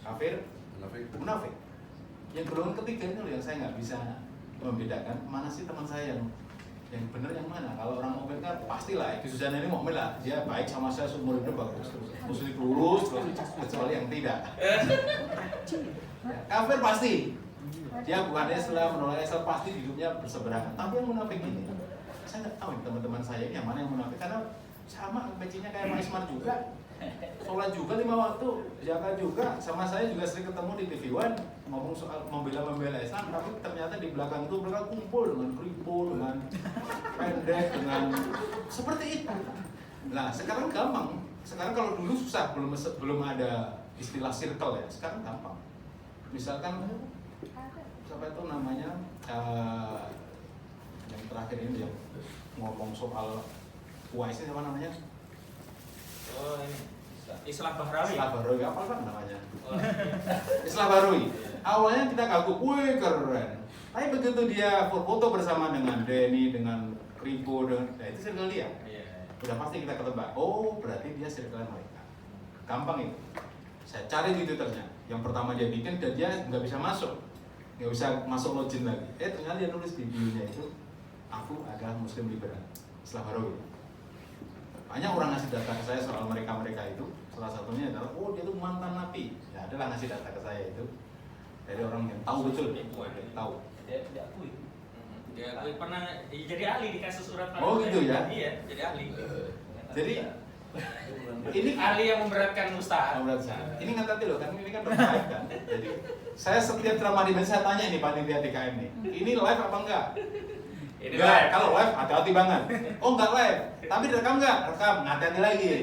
kafir, munafik. Yang golongan ketiga ini loh yang saya nggak bisa membedakan mana sih teman saya yang benar yang mana. Kalau orang mukmin kan pastilah Ki Suzana ini mukmin lah, dia baik sama saya seumur hidup bagus, muslim lurus terus, kecuali yang tidak. Kafir pasti, dia bukan Islam, menolak Islam, pasti hidupnya berseberangan. Tapi yang munafik ini, saya nggak tahu teman-teman saya ini yang mana yang munafik, karena sama pecinya kayak Pak Ismar juga, sholat juga 5 waktu, zakat juga, sama saya juga sering ketemu di TV One ngomong soal membela Islam, tapi ternyata di belakang itu mereka kumpul dengan kripo, dengan pendek, dengan seperti itu. Nah sekarang gampang, sekarang kalau dulu susah, belum ada istilah circle ya, sekarang gampang. Misalkan siapa itu namanya yang terakhir ini yang ngomong soal UAS ini siapa namanya? Oh ini Islah Bahrawi. Islah Bahrawi apa kan namanya? Islah Bahrawi. Awalnya kita kagum, wih keren. Tapi begitu dia foto bersama dengan Denny, dengan Kripo, dengan itu circle dia. Udah pasti kita ketebak. Oh berarti dia circle mereka. Gampang itu. Saya cari di Twitternya. Yang pertama dia bikin dan dia nggak bisa masuk login lagi. Ternyata dia nulis di bio-nya itu, aku adalah Muslim liberal, Islah Bahrawi. Banyak orang ngasih data ke saya soal mereka itu. Salah satunya adalah, oh dia tuh mantan napi. Ya adalah ngasih data ke saya itu dari orang yang tahu betul, tahu. Dia akui. Dia pernah jadi ahli di kasus surat. Oh gitu ya? Iya, jadi ahli. Jadi ini ahli yang memberatkan Ustaz. Ini nggak tahu loh, kan ini kan terkait kan. Jadi saya setiap ceramah di saya tanya ini panitia DKM nih, ini live apa enggak? Ini Enggak, live. kalau live hati-hati banget. Oh enggak live, tapi direkam enggak? Rekam, hati-hati lagi.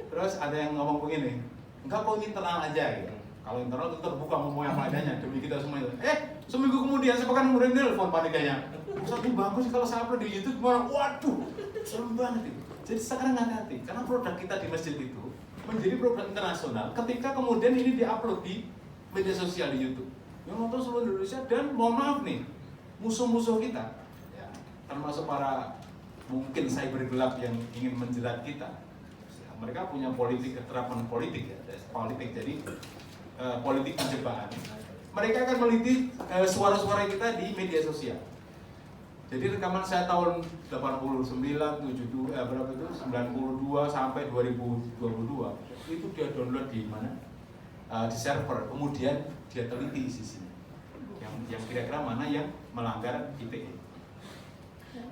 Terus ada yang ngomong begini, enggak kok ini internal aja gitu. Kalau internal itu terbuka ngomong apa adanya demi kita semua itu. Seminggu kemudian, sepekan kemudian telepon panitianya. Ustaz ini bagus sih kalau saya upload di YouTube, waduh, serem banget itu. Jadi sekarang hati-hati, karena produk kita di masjid itu menjadi produk internasional ketika kemudian ini diupload di media sosial di YouTube. Yang nonton seluruh Indonesia dan mohon maaf nih, musuh-musuh kita, ya, termasuk para mungkin cyber gelap yang ingin menjerat kita. Mereka punya terapan politik ya, jadi politik penjebakan. Mereka akan meliti suara-suara kita di media sosial. Jadi rekaman saya tahun 89, 72, 92 sampai 2022 itu dia download di mana? Di server. Kemudian dia teliti sisinya. Yang kira-kira mana yang melanggar ITE.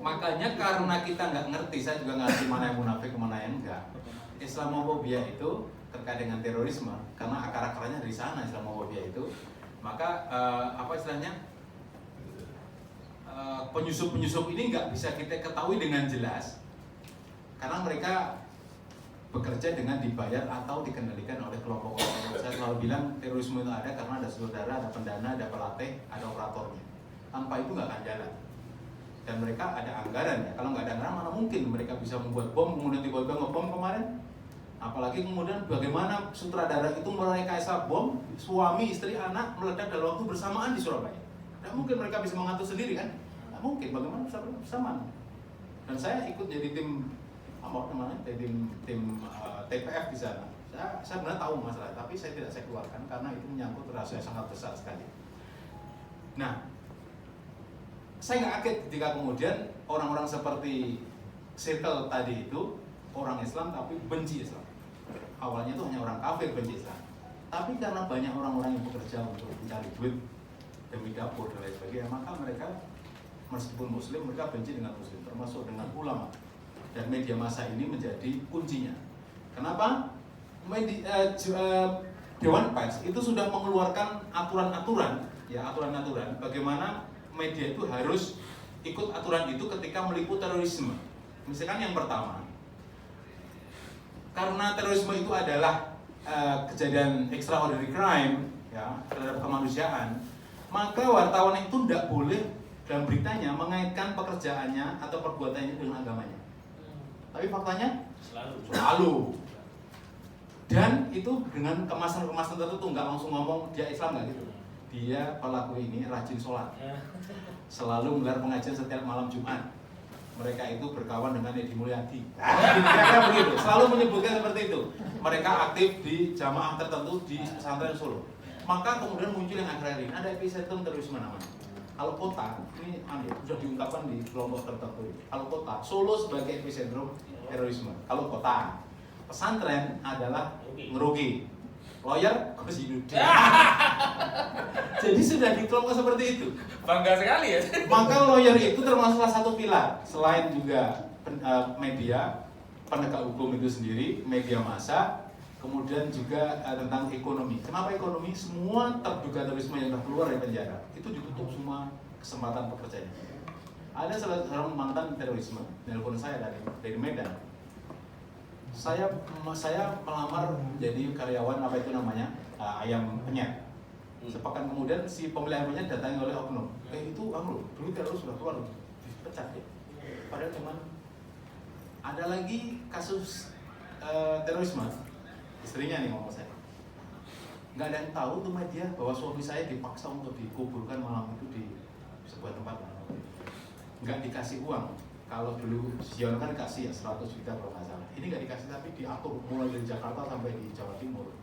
Makanya karena kita nggak ngerti, saya juga nggak ngerti mana yang munafik, mana yang enggak. Islamofobia itu terkait dengan terorisme, karena akar-akarnya dari sana Islamofobia itu. Maka apa istilahnya? Penyusup-penyusup ini nggak bisa kita ketahui dengan jelas karena mereka bekerja dengan dibayar atau dikendalikan oleh kelompok-kelompok. Saya selalu bilang terorisme itu ada karena ada saudara, ada pendana, ada pelatih, ada operatornya. Tanpa itu nggak akan jalan. Dan mereka ada anggaran ya. Kalau nggak ada anggaran mana mungkin mereka bisa membuat bom kemudian tiba-tiba ngebom kemarin. Apalagi kemudian bagaimana sutradara itu merekayasa bom suami, istri, anak meledak dalam waktu bersamaan di Surabaya. Tidak mungkin mereka bisa mengatur sendiri kan? Tidak mungkin. Bagaimana bisa bersamaan? Dan saya ikut jadi tim TPF di sana. Saya sebenarnya tahu masalah, tapi saya tidak saya keluarkan karena itu menyangkut rahasia sangat besar sekali. Nah, saya nggak kaget ketika kemudian orang-orang seperti circle tadi itu orang Islam tapi benci Islam. Awalnya itu hanya orang kafir benci Islam, tapi karena banyak orang-orang yang bekerja untuk mencari duit demi dapur dan lain sebagainya, maka mereka meskipun Muslim mereka benci dengan Muslim, termasuk dengan ulama. Dan media massa ini menjadi kuncinya. Kenapa? Dewan Pers itu sudah mengeluarkan aturan-aturan, ya aturan-aturan bagaimana media itu harus ikut aturan itu ketika meliput terorisme. Misalkan yang pertama, karena terorisme itu adalah kejadian extraordinary crime, ya terhadap kemanusiaan, Maka wartawan itu tidak boleh dalam beritanya mengaitkan pekerjaannya atau perbuatannya dengan agamanya. Tapi faktanya selalu. Dan itu dengan kemasan-kemasan tertentu, nggak langsung ngomong dia Islam, nggak gitu. Dia pelaku ini rajin sholat, selalu menggelar pengajian setiap malam Jumat. Mereka itu berkawan dengan Edi Mulyadi. Kira-kira begitu, selalu menyebutkan seperti itu. Mereka aktif di jamaah tertentu di pesantren Solo. Maka kemudian muncul yang akhir-akhir ini, ada epicentrum terorisme namanya. Kalau kota, ini sudah diungkapkan di kelompok tertentu. Kalau kota, Solo sebagai epicentrum terorisme. Kalau kota, pesantren adalah ngerugi. Lawyer, Kosidudin. Jadi sudah dikelompok seperti itu. Bangga sekali ya. Maka lawyer itu termasuk salah satu pilar. Selain juga media, penegak hukum itu sendiri, media massa, kemudian juga tentang ekonomi. Kenapa ekonomi? Semua terduga terorisme yang sudah keluar dari penjara itu ditutup semua kesempatan pekerjaannya. Ada salah seorang mantan terorisme nelpon saya dari Medan. Saya melamar jadi karyawan apa itu namanya ayam penyet. Sepekan kemudian si pemilik ayam penyet datangi oleh oknum. Itu dulu teroris sudah keluar, dipecat ya. Padahal cuman ada lagi kasus terorisme. Istrinya nih ngomong saya. Nggak ada yang tahu tuh media bahwa suami saya dipaksa untuk dikuburkan malam itu di sebuah tempat. Nggak dikasih uang. Kalau dulu Sion kan dikasih ya 100 juta kalau nggak salah. Ini nggak dikasih tapi diatur mulai dari Jakarta sampai di Jawa Timur.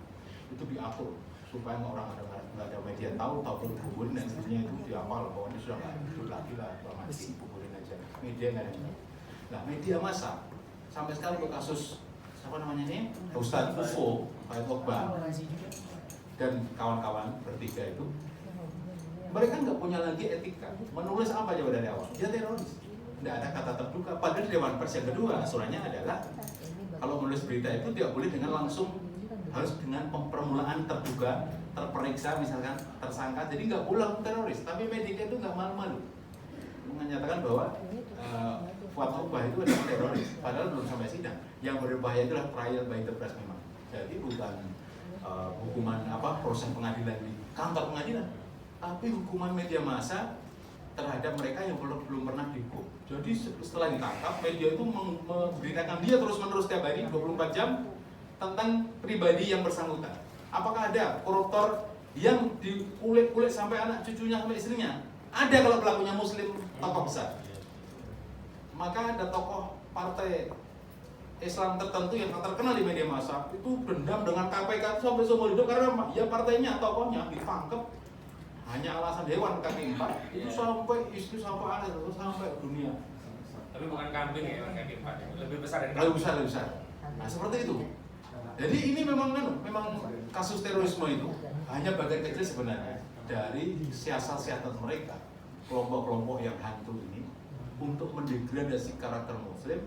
Itu diatur supaya orang nggak ada media tahu dikuburin dan seterusnya itu diapal bahwa ini sudah nggak hidup lagi lah, mati kuburin aja. Media nggak ada yang tahu. Nah media massa sampai sekarang untuk kasus apa namanya ini Ustadz UFO, Pak Okba dan kawan-kawan bertiga itu, mereka nggak punya lagi etika. Menulis apa coba dari awal? Dia teroris. Tidak ada kata terduga. Padahal Dewan Pers yang kedua asurannya adalah kalau menulis berita itu tidak boleh dengan langsung, harus dengan permulaan terduga, terperiksa misalkan tersangka. Jadi nggak pulang teroris. Tapi media itu nggak malu-malu menyatakan bahwa Fuad Okbah itu adalah teroris. Padahal belum sampai sidang. Yang berbahaya itu adalah trial by the press memang. Jadi bukan hukuman proses pengadilan di kantor pengadilan, tapi hukuman media massa terhadap mereka yang belum pernah dihukum. Jadi setelah ditangkap, media itu memberitakan dia terus-menerus setiap hari 24 jam tentang pribadi yang bersangkutan. Apakah ada koruptor yang diulik-ulik sampai anak cucunya sampai istrinya? Ada kalau pelakunya muslim, tokoh besar. Maka ada tokoh partai Islam tertentu yang terkenal di media massa itu dendam dengan KPK sampai seumur hidup karena ya partainya, tokohnya ditangkap hanya alasan dewan kaki 4 itu sampai istri sampai anak terus sampai dunia. Tapi bukan kambing ya, kaki 4 lebih besar dari lebih besar. Nah seperti itu. Jadi ini memang kasus terorisme itu hanya bagian kecil sebenarnya dari siasat-siasat mereka, kelompok-kelompok yang hantu ini untuk mendegradasi karakter muslim.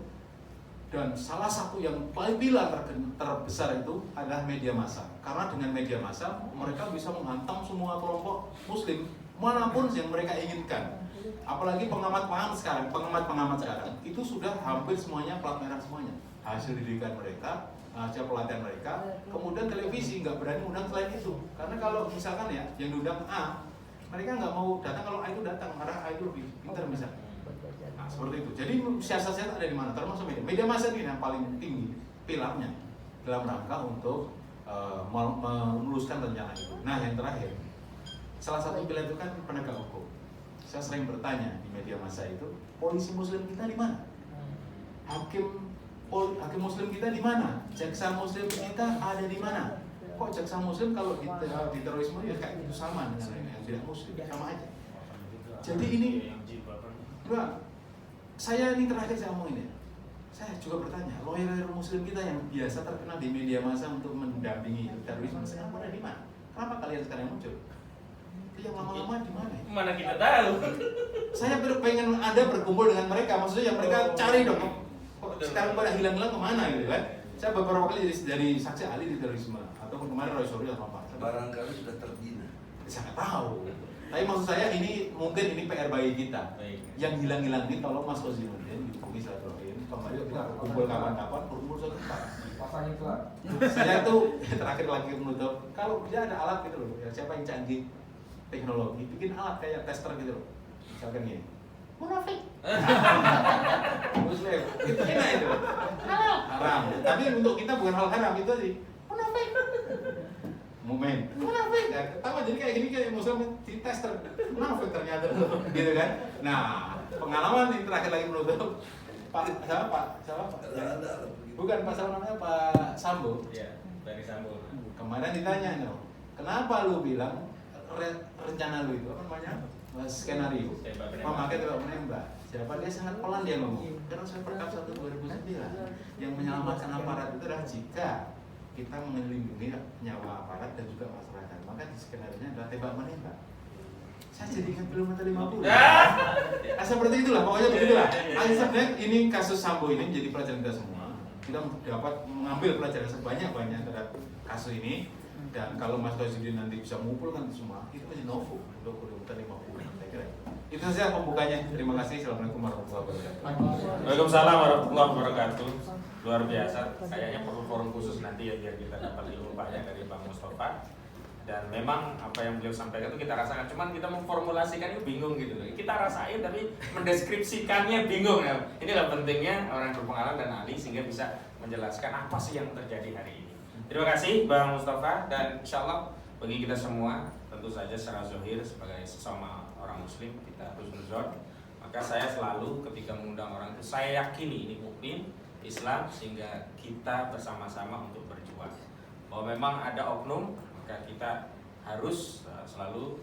Dan salah satu yang paling pilar terbesar itu adalah media massa. Karena dengan media massa mereka bisa menghantam semua kelompok muslim manapun yang mereka inginkan. Apalagi pengamat sekarang itu sudah hampir semuanya plat merah semuanya. Hasil didikan mereka, hasil pelatihan mereka. Kemudian televisi nggak berani undang selain itu. Karena kalau misalkan ya yang diundang A, mereka nggak mau datang kalau A itu datang karena A itu lebih pintar misalnya. Nah, seperti itu. Jadi siasat-siasat ada di mana? Termasuk media massa ini yang paling tinggi pilarnya dalam rangka untuk meluluskan rencana itu. Nah, yang terakhir, salah satu pilar itu kan penegak hukum. Saya sering bertanya di media massa itu, polisi muslim kita di mana? Hakim muslim kita di mana? Jaksa muslim kita ada di mana? Kok jaksa muslim kalau di terorisme ya kayak itu sama dengan yang tidak muslim, sama aja. Jadi ini saya ini terakhir saya ngomong ini. Saya juga bertanya, lawyer muslim kita yang biasa terkenal di media massa untuk mendampingi terorisme sekarang pada di mana? Kenapa kalian sekarang muncul? Yang lama-lama di mana? Mana kita tahu? Saya pengen Anda berkumpul dengan mereka, maksudnya mereka cari dong. Kok sekarang pada hilang-hilang kemana gitu kan? Saya beberapa kali jadi saksi ahli di terorisme atau kemarin Roy Suryo atau apa? Barangkali sudah terbina. Saya nggak tahu. Tapi maksud saya mungkin ini PR bagi kita. Yang hilang-hilang ini tolong Mas Kozinuddin dihubungi silaturahim. Kemarin kita kumpul kapan-kapan, berkumpul suatu tempat. Pasang iklan. Saya tuh terakhir lagi menutup. Kalau dia ada alat gitu loh, ya siapa yang canggih teknologi, bikin alat kayak tester gitu loh. Misalkan gini, munafik. Muslim, itu enak itu. Haram. Tapi untuk kita bukan hal haram itu tadi. Munafik. Momen. Munafik. Ya, ketawa jadi kayak gini kayak Muslim di tester. Munafik ternyata gitu kan. Nah, pengalaman yang terakhir lagi menutup siapa Pak? Bukan Pak, siapa namanya? Pak Sambo. Iya, dari Sambo. Kemarin ditanya no, kenapa lu bilang rencana lu itu apa namanya? Skenario memakai tembak menembak. Siapa dia sangat pelan dia ngomong. Karena saya perkap 2009 yang menyelamatkan aparat itu adalah jika kita melindungi nyawa aparat dan juga masyarakat. Maka di skenario-nya adalah tembak menembak. Saya jadi ingat film Mata 50. Seperti itulah, pokoknya begitulah. Sebenarnya ini kasus Sambo ini menjadi pelajaran kita semua. Kita dapat mengambil pelajaran sebanyak-banyak terhadap kasus ini. Dan kalau Mas Rozidin nanti bisa mengumpulkan itu semua, itu menjadi novel untuk Mata 50. Saya kira itu saja pembukanya. Terima kasih. Assalamualaikum warahmatullahi wabarakatuh. Waalaikumsalam warahmatullahi wabarakatuh. Luar biasa. Kayaknya perlu forum khusus nanti ya biar kita dapat ilmu banyak dari Bang Mustafa. Dan memang apa yang beliau sampaikan itu kita rasakan, cuman kita memformulasikan itu bingung gitu loh. Kita rasain tapi mendeskripsikannya bingung ya. Inilah pentingnya orang berpengalaman dan ahli sehingga bisa menjelaskan apa sih yang terjadi hari ini. Terima kasih Bang Mustafa, dan insya Allah bagi kita semua tentu saja secara zahir sebagai sesama orang muslim kita husnuzon. Maka saya selalu ketika mengundang orang itu saya yakini ini mukmin Islam sehingga kita bersama-sama untuk berjuang. Bahwa memang ada oknum, maka kita harus selalu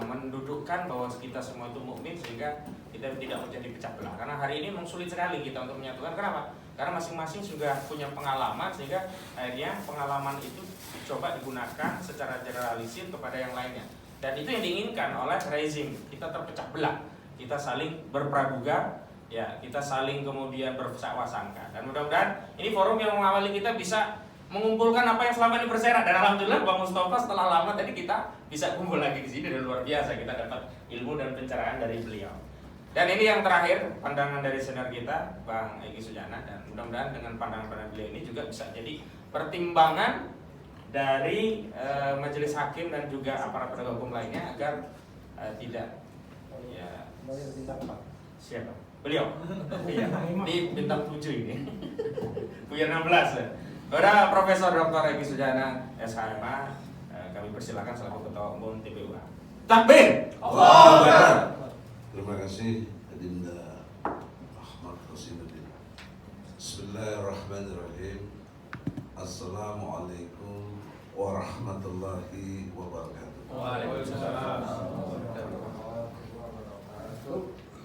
mendudukkan bahwa kita semua itu mukmin sehingga kita tidak menjadi pecah belah. Karena hari ini memang sulit sekali kita untuk menyatukan. Kenapa? Karena masing-masing sudah punya pengalaman sehingga akhirnya pengalaman itu dicoba digunakan secara generalisir kepada yang lainnya. Dan itu yang diinginkan oleh rezim. Kita terpecah belah, kita saling berpraduga, ya kita saling kemudian bersangka. Dan mudah-mudahan ini forum yang mengawali kita bisa mengumpulkan apa yang selama ini berserak. Dan alhamdulillah Bang Mustafa setelah lama tadi kita bisa kumpul lagi di sini dan luar biasa kita dapat ilmu dan pencerahan dari beliau. Dan ini yang terakhir pandangan dari senior kita Bang Egy Sujana, dan mudah-mudahan dengan pandangan-pandangan beliau ini juga bisa jadi pertimbangan dari majelis hakim dan juga aparat penegak hukum lainnya agar tidak ya siapa? Beliau. Iya, di bintang 7 ini. Punya 16 ya. Kepada Profesor Dr. Egy Sujana SHMA, kami persilakan selaku Ketua Umum TPUA. Takbir! Allahu Akbar. Terima kasih Adinda Ahmad Rosinuddin. Bismillahirrahmanirrahim. Assalamualaikum warahmatullahi wabarakatuh. Waalaikumsalam.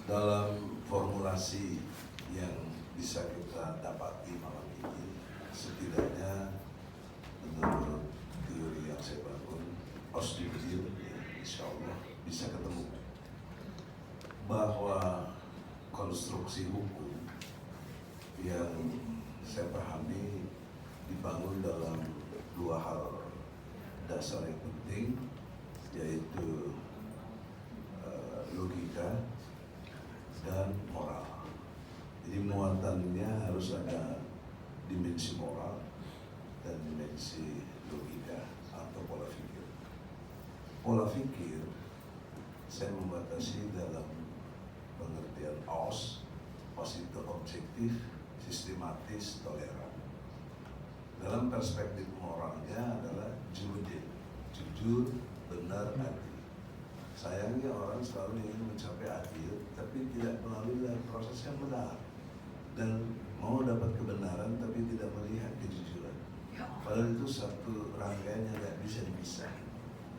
Dalam formulasi yang bisa kita dapati malam ini, setidaknya menurut teori yang saya bangun, Osdibir, insya Allah bisa ketemu bahwa konstruksi hukum yang saya pahami dibangun dalam dua hal dasar yang penting, yaitu logika dan moral. Jadi muatannya harus ada dimensi moral dan dimensi logika atau pola pikir. Pola pikir saya membatasi dalam pengertian OS itu objektif, sistematis, toleran. Dalam perspektif moralnya adalah jujur, benar, adil. Sayangnya orang selalu ingin mencapai adil, tapi tidak melalui proses yang benar. Dan mau dapat kebenaran tapi tidak melihat kejujuran. Padahal itu satu rangkaian yang tidak bisa dipisah.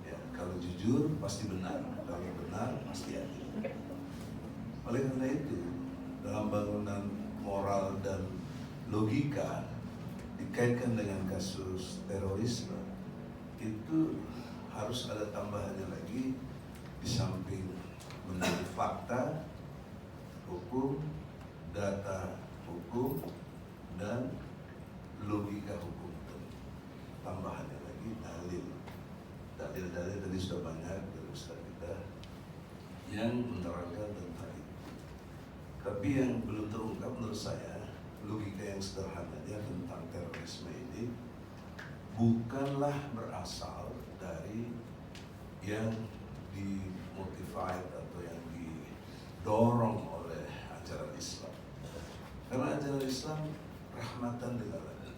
Ya, kalau jujur pasti benar, kalau benar pasti adil. Oleh karena itu, dalam bangunan moral dan logika dikaitkan dengan kasus terorisme, itu harus ada tambahannya lagi di samping menjadi fakta, hukum, data hukum, dan logika hukum. Tambahannya lagi dalil. Dalil-dalil tadi sudah banyak dari Ustaz kita yang menerangkan tentang itu. Tapi yang belum terungkap menurut saya, logika yang sederhananya tentang terorisme ini bukanlah berasal dari yang dimotivasi atau yang didorong oleh ajaran Islam. Karena ajaran Islam rahmatan lil alamin.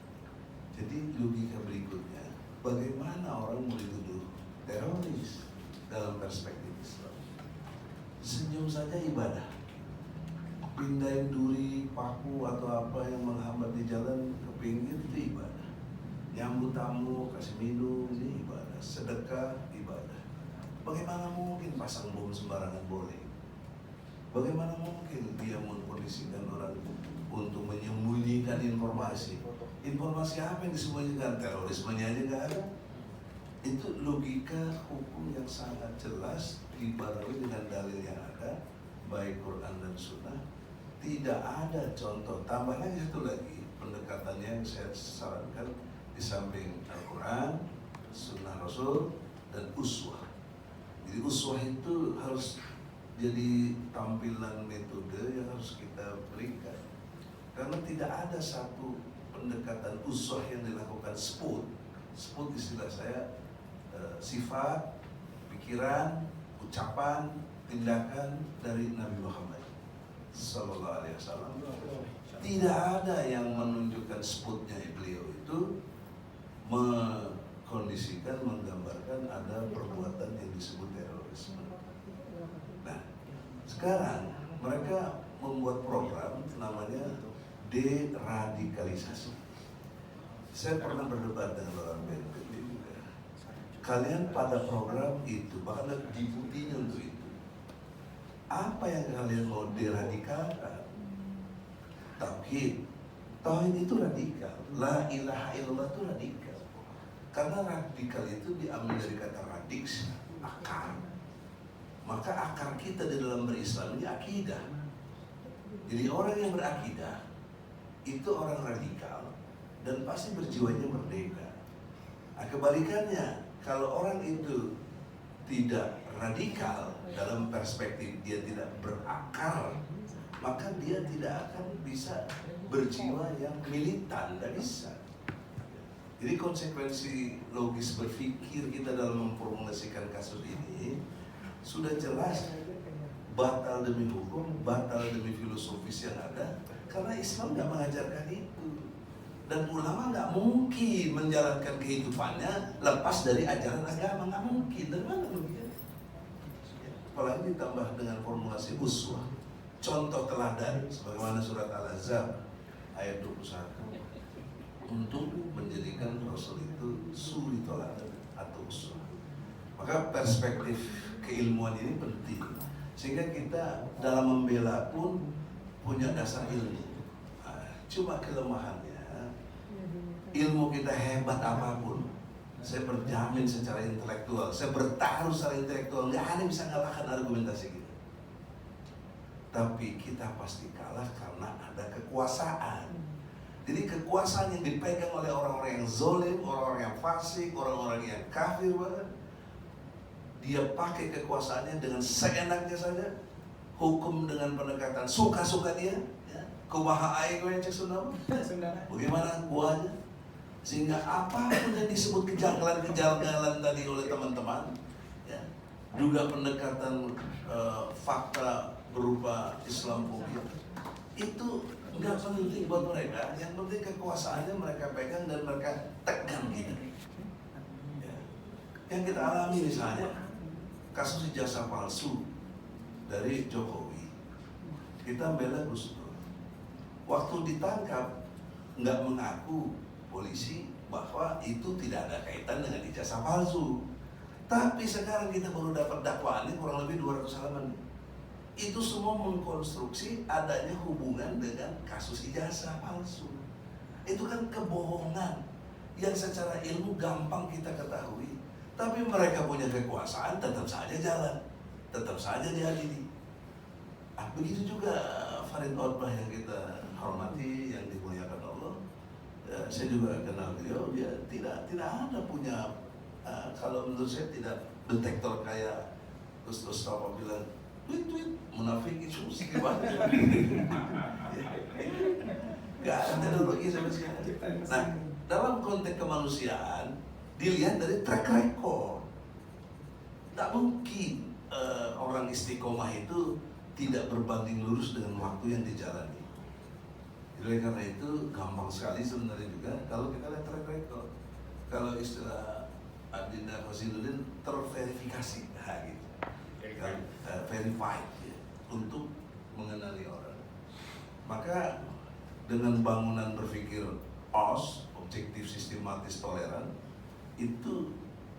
Jadi logika berikutnya, bagaimana orang mau dituduh teroris dalam perspektif Islam? Senyum saja ibadah. Pindahin duri, paku atau apa yang menghambat di jalan ke pinggir itu ibadah. Nyambut tamu, kasih minum ini ibadah. Sedekah ibadah. Bagaimana mungkin pasang bom sembarangan boleh? Bagaimana mungkin dia mengkondisikan orang untuk menyembunyikan informasi? Informasi apa yang disembunyikan? Terorismenya aja nggak ada. Itu logika hukum yang sangat jelas dibarengi dengan dalil yang ada, baik Quran dan Sunnah. Tidak ada contoh. Tambah lagi satu lagi pendekatannya yang saya sarankan di samping Al-Quran, Sunnah Rasul, dan uswah. Jadi uswah itu harus jadi tampilan metode yang harus kita berikan. Karena tidak ada satu pendekatan uswah yang dilakukan spot. Spot istilah saya sifat, pikiran, ucapan, tindakan dari Nabi Muhammad Sallallahu Alaihi Wasallam. Tidak ada yang menunjukkan spotnya beliau itu mengkondisikan, menggambarkan ada perbuatan yang disebut terorisme. Nah, sekarang mereka membuat program namanya deradikalisasi. Saya pernah berdebat dengan orang BNPB juga. Kalian pada program itu, bahkan ada dibuktinya untuk itu. Apa yang kalian mau deradikalkan? Tauhid. Tauhid itu radikal. La ilaha illallah itu radikal. Karena radikal itu diambil dari kata radix, akar. Maka akar kita di dalam berislam ini akidah. Jadi orang yang berakidah itu orang radikal dan pasti berjiwanya merdeka. Nah, kebalikannya, kalau orang itu tidak radikal dalam perspektif dia tidak berakar, maka dia tidak akan bisa berjiwa yang militan, tidak bisa. Jadi konsekuensi logis berpikir kita dalam memformulasikan kasus ini sudah jelas, batal demi hukum, batal demi filosofis yang ada, karena Islam nggak mengajarkan itu. Dan ulama nggak mungkin menjalankan kehidupannya lepas dari ajaran agama, nggak mungkin. Dari mana begitu? Apalagi ditambah dengan formulasi uswah, contoh teladan, sebagaimana surat Al-Ahzab ayat 21, untuk menjadikan Rasul itu suri teladan atau uswah. Maka perspektif keilmuan ini penting, sehingga kita dalam membela pun punya dasar ilmu. Cuma kelemahannya, ilmu kita hebat apapun, saya berjamin secara intelektual, saya bertaruh secara intelektual, nggak ada yang bisa ngalahkan argumentasi kita. Tapi kita pasti kalah karena ada kekuasaan. Jadi kekuasaan yang dipegang oleh orang-orang yang zolim, orang-orang yang fasik, orang-orang yang kafir, dia pakai kekuasaannya dengan seenaknya saja, hukum dengan pendekatan suka-suka dia, ya. Kumaha aing gue cek Sunda, bagaimana buahnya? Sehingga apapun yang disebut kejanggalan-kejanggalan tadi oleh teman-teman, ya, juga pendekatan fakta berupa Islamophobia, itu nggak penting buat mereka. Yang penting kekuasaannya mereka pegang dan mereka tekan gitu. Ya. Yang kita alami misalnya kasus ijazah palsu dari Jokowi, kita bela Gus Dur. Waktu ditangkap nggak mengaku polisi bahwa itu tidak ada kaitan dengan ijazah palsu. Tapi sekarang kita baru dapat dakwaannya kurang lebih 200 halaman. Itu semua mengkonstruksi adanya hubungan dengan kasus ijazah palsu. Itu kan kebohongan yang secara ilmu gampang kita ketahui. Tapi mereka punya kekuasaan, tetap saja jalan, tetap saja diadili. Begitu juga Farid Orbah yang kita hormati, yang dimuliakan Allah. Saya juga kenal beliau, dia tidak ada punya, kalau menurut saya tidak detektor kayak Gus Mustafa bilang, tweet munafik itu mesti dibaca. Gak ada teknologi sama sekali. Nah, dalam konteks kemanusiaan dilihat dari track record. Tak mungkin orang istiqomah itu tidak berbanding lurus dengan waktu yang dijalani. Oleh karena itu gampang sekali sebenarnya juga kalau kita lihat track record. Kalau istilah Adinda Khosinuddin terverifikasi, gitu. Verified ya, untuk mengenali orang. Maka dengan bangunan berpikir OS, objektif, sistematis, toleran, itu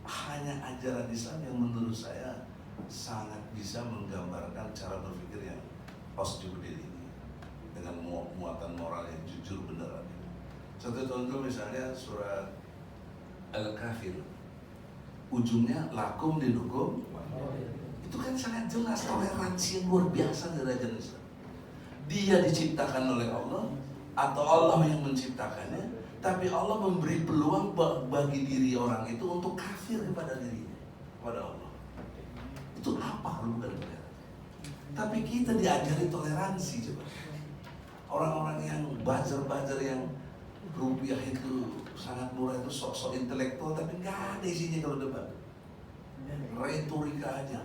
hanya ajaran Islam yang menurut saya sangat bisa menggambarkan cara berpikir yang OS-Jubedil ini dengan muatan moral yang jujur beneran. Satu contoh misalnya surat Al-Kafir, ujungnya lakum dinukum, itu kan sangat jelas toleransi yang luar biasa dari ajaran Islam. Dia diciptakan oleh Allah atau Allah yang menciptakannya, tapi Allah memberi peluang bagi diri orang itu untuk kafir kepada dirinya, kepada Allah. Itu apa kalau bukan toleransi? Tapi kita diajari toleransi coba. Orang-orang yang buzzer yang rupiah itu sangat murah itu sok-sok intelektual tapi nggak ada isinya kalau debat. Retorika aja.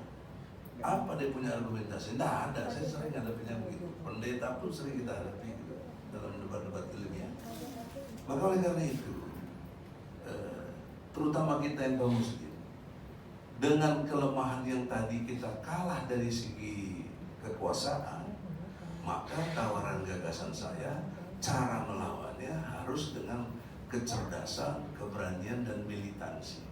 Apa dia punya argumentasi? Nggak ada. Saya sering hadapinya begitu. Pendeta pun sering kita hadapi gitu, dalam debat-debat ilmiah. Maka oleh karena itu, terutama kita yang kaum muslim, dengan kelemahan yang tadi kita kalah dari segi kekuasaan, maka tawaran gagasan saya, cara melawannya harus dengan kecerdasan, keberanian, dan militansi.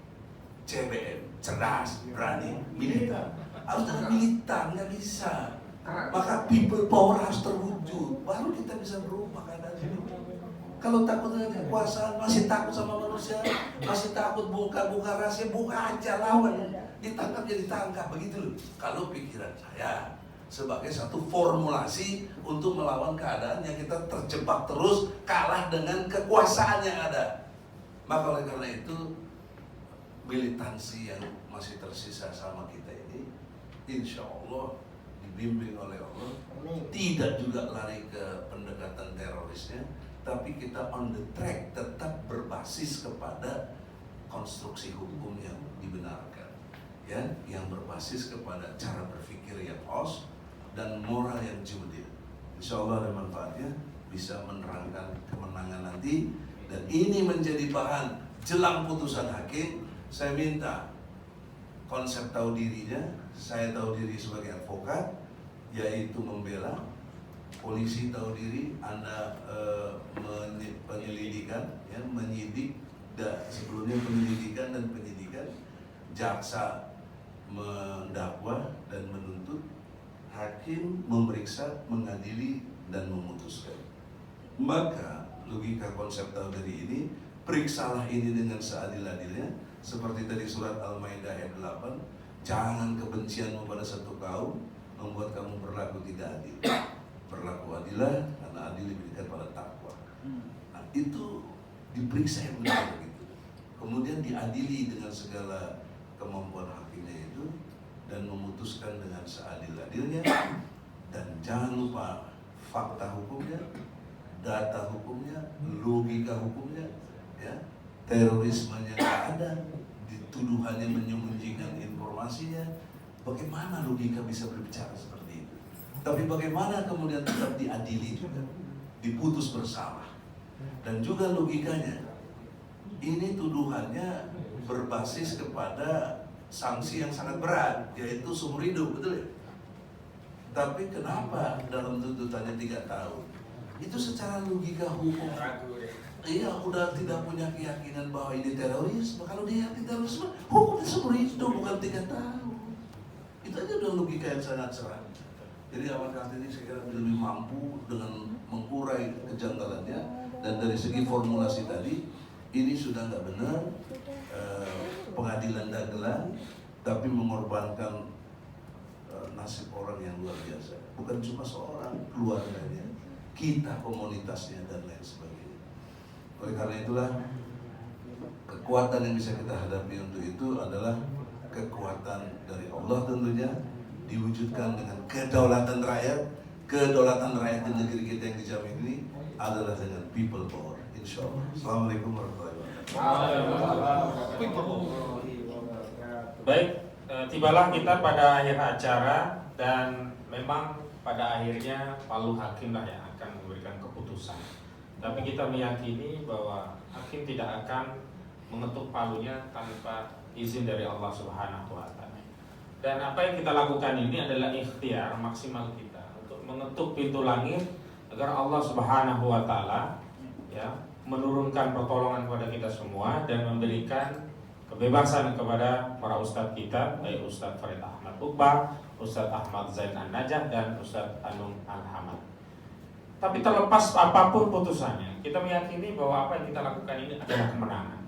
CBM, cerdas, berani, militan. Harus dengan militan, nggak bisa. Maka people power harus terwujud, baru kita bisa berubah keadaan ini. Kalau takut dengan kekuasaan, masih takut sama manusia, masih takut buka rahasia, buka aja lawan. Ditangkap ya ditangkap, begitu loh. Kalau pikiran saya sebagai satu formulasi untuk melawan keadaan yang kita terjebak terus, kalah dengan kekuasaan yang ada. Maka oleh karena itu, militansi yang masih tersisa sama kita ini, insya Allah dibimbing oleh Allah, tidak juga lari ke pendekatan terorisnya, tapi kita on the track tetap berbasis kepada konstruksi hukum yang dibenarkan, ya, yang berbasis kepada cara berpikir yang os dan moral yang jujur. Insya Allah ada manfaatnya, bisa menerangkan kemenangan nanti, dan ini menjadi bahan jelang putusan hakim. Saya minta konsep tahu dirinya, saya tahu diri sebagai advokat, yaitu membela. Polisi tahu diri, Anda penyelidikan, ya, menyidik, sebelumnya penyelidikan dan penyidikan, jaksa mendakwa dan menuntut, hakim memeriksa, mengadili dan memutuskan. Maka logika konsep tahu diri ini, periksalah ini dengan seadil-adilnya, seperti tadi surat Al-Maidah ayat 8, jangan kebencianmu pada satu kaum membuat kamu berlaku tidak adil. Berlaku adilah, karena adil lebih dekat pada takwa. Nah, itu diperiksa yang benar begitu. Kemudian diadili dengan segala kemampuan hakimnya itu, dan memutuskan dengan seadil-adilnya. Dan jangan lupa fakta hukumnya, data hukumnya, logika hukumnya, ya. Terorismenya nggak ada, dituduhannya menyembunyikan informasinya. Bagaimana logika bisa berbicara seperti itu? Tapi bagaimana kemudian tetap diadili juga, diputus bersalah. Dan juga logikanya, ini tuduhannya berbasis kepada sanksi yang sangat berat, yaitu seumur hidup, betul ya? Tapi kenapa dalam tuntutannya 3 tahun? Itu secara logika hukum. Iya, udah tidak punya keyakinan bahwa ini terorisme. Kalau dia terorisme, hukumnya seumur hidup, bukan 3 tahun. Itu aja udah logika yang sangat cerah. Jadi Ahmad Kartini saya kira lebih mampu dengan mengurai kejanggalannya, dan dari segi formulasi tadi ini sudah nggak benar, pengadilan dagelan, tapi mengorbankan nasib orang yang luar biasa. Bukan cuma seorang, keluarganya, kita, komunitasnya, dan lain sebagainya. Oleh karena itulah kekuatan yang bisa kita hadapi untuk itu adalah kekuatan dari Allah tentunya, diwujudkan dengan kedaulatan rakyat. Kedaulatan rakyat di negeri kita yang dijamin ini adalah dengan people power, insya Allah. Assalamualaikum warahmatullahi wabarakatuh. Baik, tibalah kita pada akhir acara dan memang pada akhirnya Palu Hakim lah yang akan memberikan keputusan. Tapi kita meyakini bahwa hakim tidak akan mengetuk palunya tanpa izin dari Allah Subhanahu wa taala. Dan apa yang kita lakukan ini adalah ikhtiar maksimal kita untuk mengetuk pintu langit agar Allah Subhanahu wa taala ya menurunkan pertolongan kepada kita semua dan memberikan kebebasan kepada para ustadz kita, baik Ustadz Farid Ahmad Uqbah, Ustadz Ahmad Zain An-Najah dan Ustadz Anung Al-Hamad. Tapi terlepas apapun putusannya, kita meyakini bahwa apa yang kita lakukan ini adalah kemenangan,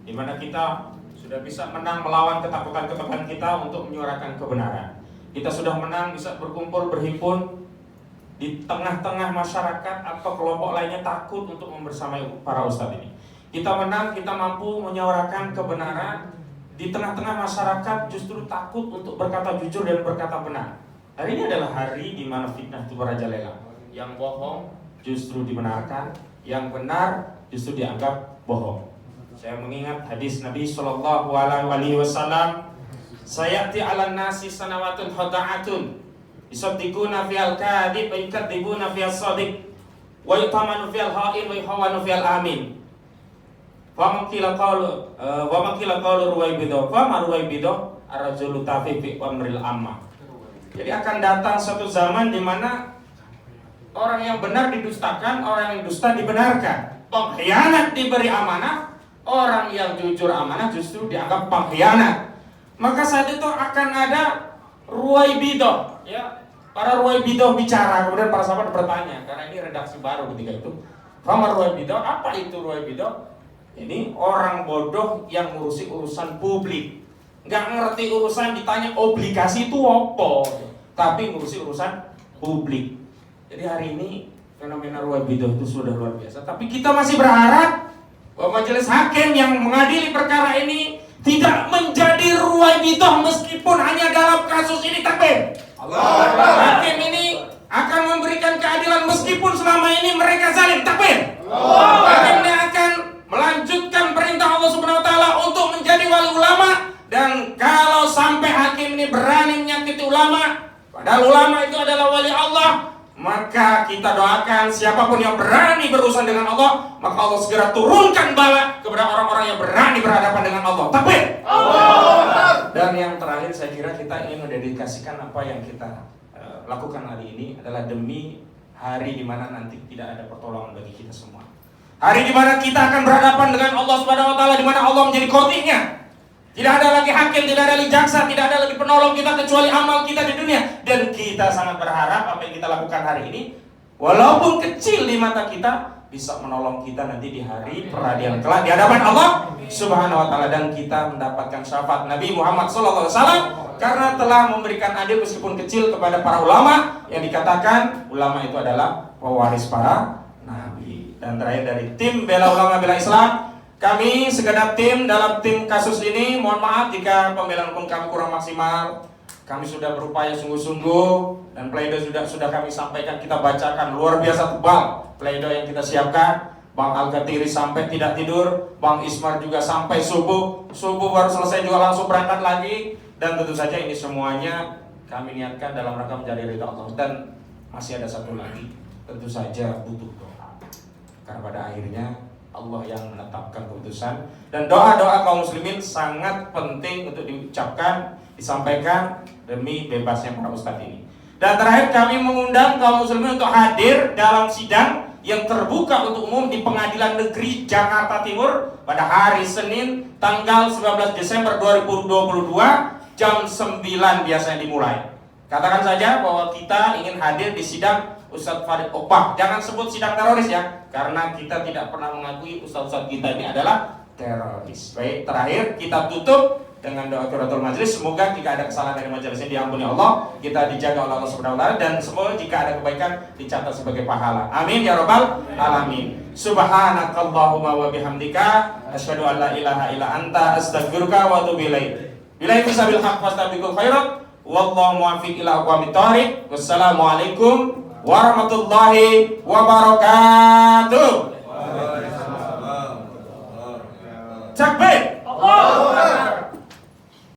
di mana kita sudah bisa menang melawan ketakutan-ketakutan kita untuk menyuarakan kebenaran. Kita sudah menang bisa berkumpul berhimpun di tengah-tengah masyarakat atau kelompok lainnya takut untuk membersamai para ustadz ini. Kita menang, kita mampu menyuarakan kebenaran di tengah-tengah masyarakat justru takut untuk berkata jujur dan berkata benar. Hari ini adalah hari di mana fitnah itu merajalela. Yang bohong justru dibenarkan, yang benar justru dianggap bohong. Saya mengingat hadis Nabi Shallallahu Alaihi Wasallam, sayati ala nasi sanawatun khoda'atun, yusaddiquna fiyal kadhib wa yukadzibuna fiyal shadiq, wa yutamanu fiyal ha'in wa yuhawanu fiyal amin. Wa makila qaulu ruwaibidah, wa maruwaibidah ar-rajulu tafi fi amril amma. Jadi akan datang suatu zaman di mana orang yang benar didustakan, orang yang dusta dibenarkan. Pengkhianat diberi amanah, orang yang jujur amanah justru dianggap pengkhianat. Maka saat itu akan ada ruwaibidah, ya. Para ruwaibidah bicara, kemudian para sahabat bertanya, karena ini redaksi baru ketika itu. Fama ruwaibidah, apa itu ruwaibidah? Ini orang bodoh yang ngurusi urusan publik, nggak ngerti urusan, ditanya obligasi itu apa, tapi ngurusi urusan publik. Jadi hari ini fenomena ruwaibidah itu sudah luar biasa. Tapi kita masih berharap bahwa majelis hakim yang mengadili perkara ini tidak menjadi ruwaibidah meskipun hanya dalam kasus ini. Takbir. Hakim ini akan memberikan keadilan meskipun selama ini mereka zalim. Takbir. Hakim ini akan melanjutkan perintah Allah Subhanahu wa taala untuk menjadi wali ulama, dan kalau sampai hakim ini berani menyakiti ulama, padahal ulama itu adalah wali Allah, maka kita doakan siapapun yang berani berurusan dengan Allah, maka Allah segera turunkan bala kepada orang-orang yang berani berhadapan dengan Allah. Takbir. Dan yang terakhir saya kira kita ingin mendedikasikan apa yang kita lakukan hari ini adalah demi hari di mana nanti tidak ada pertolongan bagi kita semua. Hari di mana kita akan berhadapan dengan Allah Subhanahu wa taala, di mana Allah menjadi qadhinya. Tidak ada lagi hakim, tidak ada lagi jaksa, tidak ada lagi penolong kita kecuali amal kita di dunia. Dan kita sangat berharap apa yang kita lakukan hari ini, walaupun kecil di mata kita, bisa menolong kita nanti di hari peradilan kelak di hadapan Allah Subhanahu wa taala, dan kita mendapatkan syafaat Nabi Muhammad SAW karena telah memberikan adil meskipun kecil kepada para ulama yang dikatakan ulama itu adalah pewaris para nabi. Dan terakhir dari tim Bela Ulama Bela Islam, kami segenap tim dalam tim kasus ini, mohon maaf jika pembelaan hukum kami kurang maksimal. Kami sudah berupaya sungguh-sungguh dan pledoi sudah kami sampaikan, kita bacakan luar biasa tebal pledoi yang kita siapkan. Bang Al-Gatiri sampai tidak tidur, Bang Ismar juga sampai subuh baru selesai juga langsung berangkat lagi. Dan tentu saja ini semuanya kami niatkan dalam rangka mencari ridha Allah. Dan masih ada satu lagi, tentu saja butuh doa, karena pada akhirnya Allah yang menetapkan keputusan, dan doa-doa kaum muslimin sangat penting untuk diucapkan, disampaikan demi bebasnya para ustadz ini. Dan terakhir kami mengundang kaum muslimin untuk hadir dalam sidang yang terbuka untuk umum di Pengadilan Negeri Jakarta Timur pada hari Senin tanggal 19 Desember 2022 jam 9 biasanya dimulai. Katakan saja bahwa kita ingin hadir di sidang Ustadz Farid Uqbah. Jangan sebut sidang teroris ya, karena kita tidak pernah mengakui ustadz-ustadz kita ini adalah teroris. Baik, terakhir kita tutup dengan doa kifaratul majelis. Semoga jika ada kesalahan dari majelis ini diampuni Allah, kita dijaga oleh Allah Subhanahu wa taala, dan semoga jika ada kebaikan dicatat sebagai pahala. Amin ya rabbal alamin. Subhanakallahumma wa bihamdika asyhadu an la ilaha illa anta astaghfiruka wa atubu ilaik. Billahi musabil haq fastabiqul khairat wallahu muwaffiq ila aqwamit thoriq. Wassalamualaikum warahmatullahi wabarakatuh.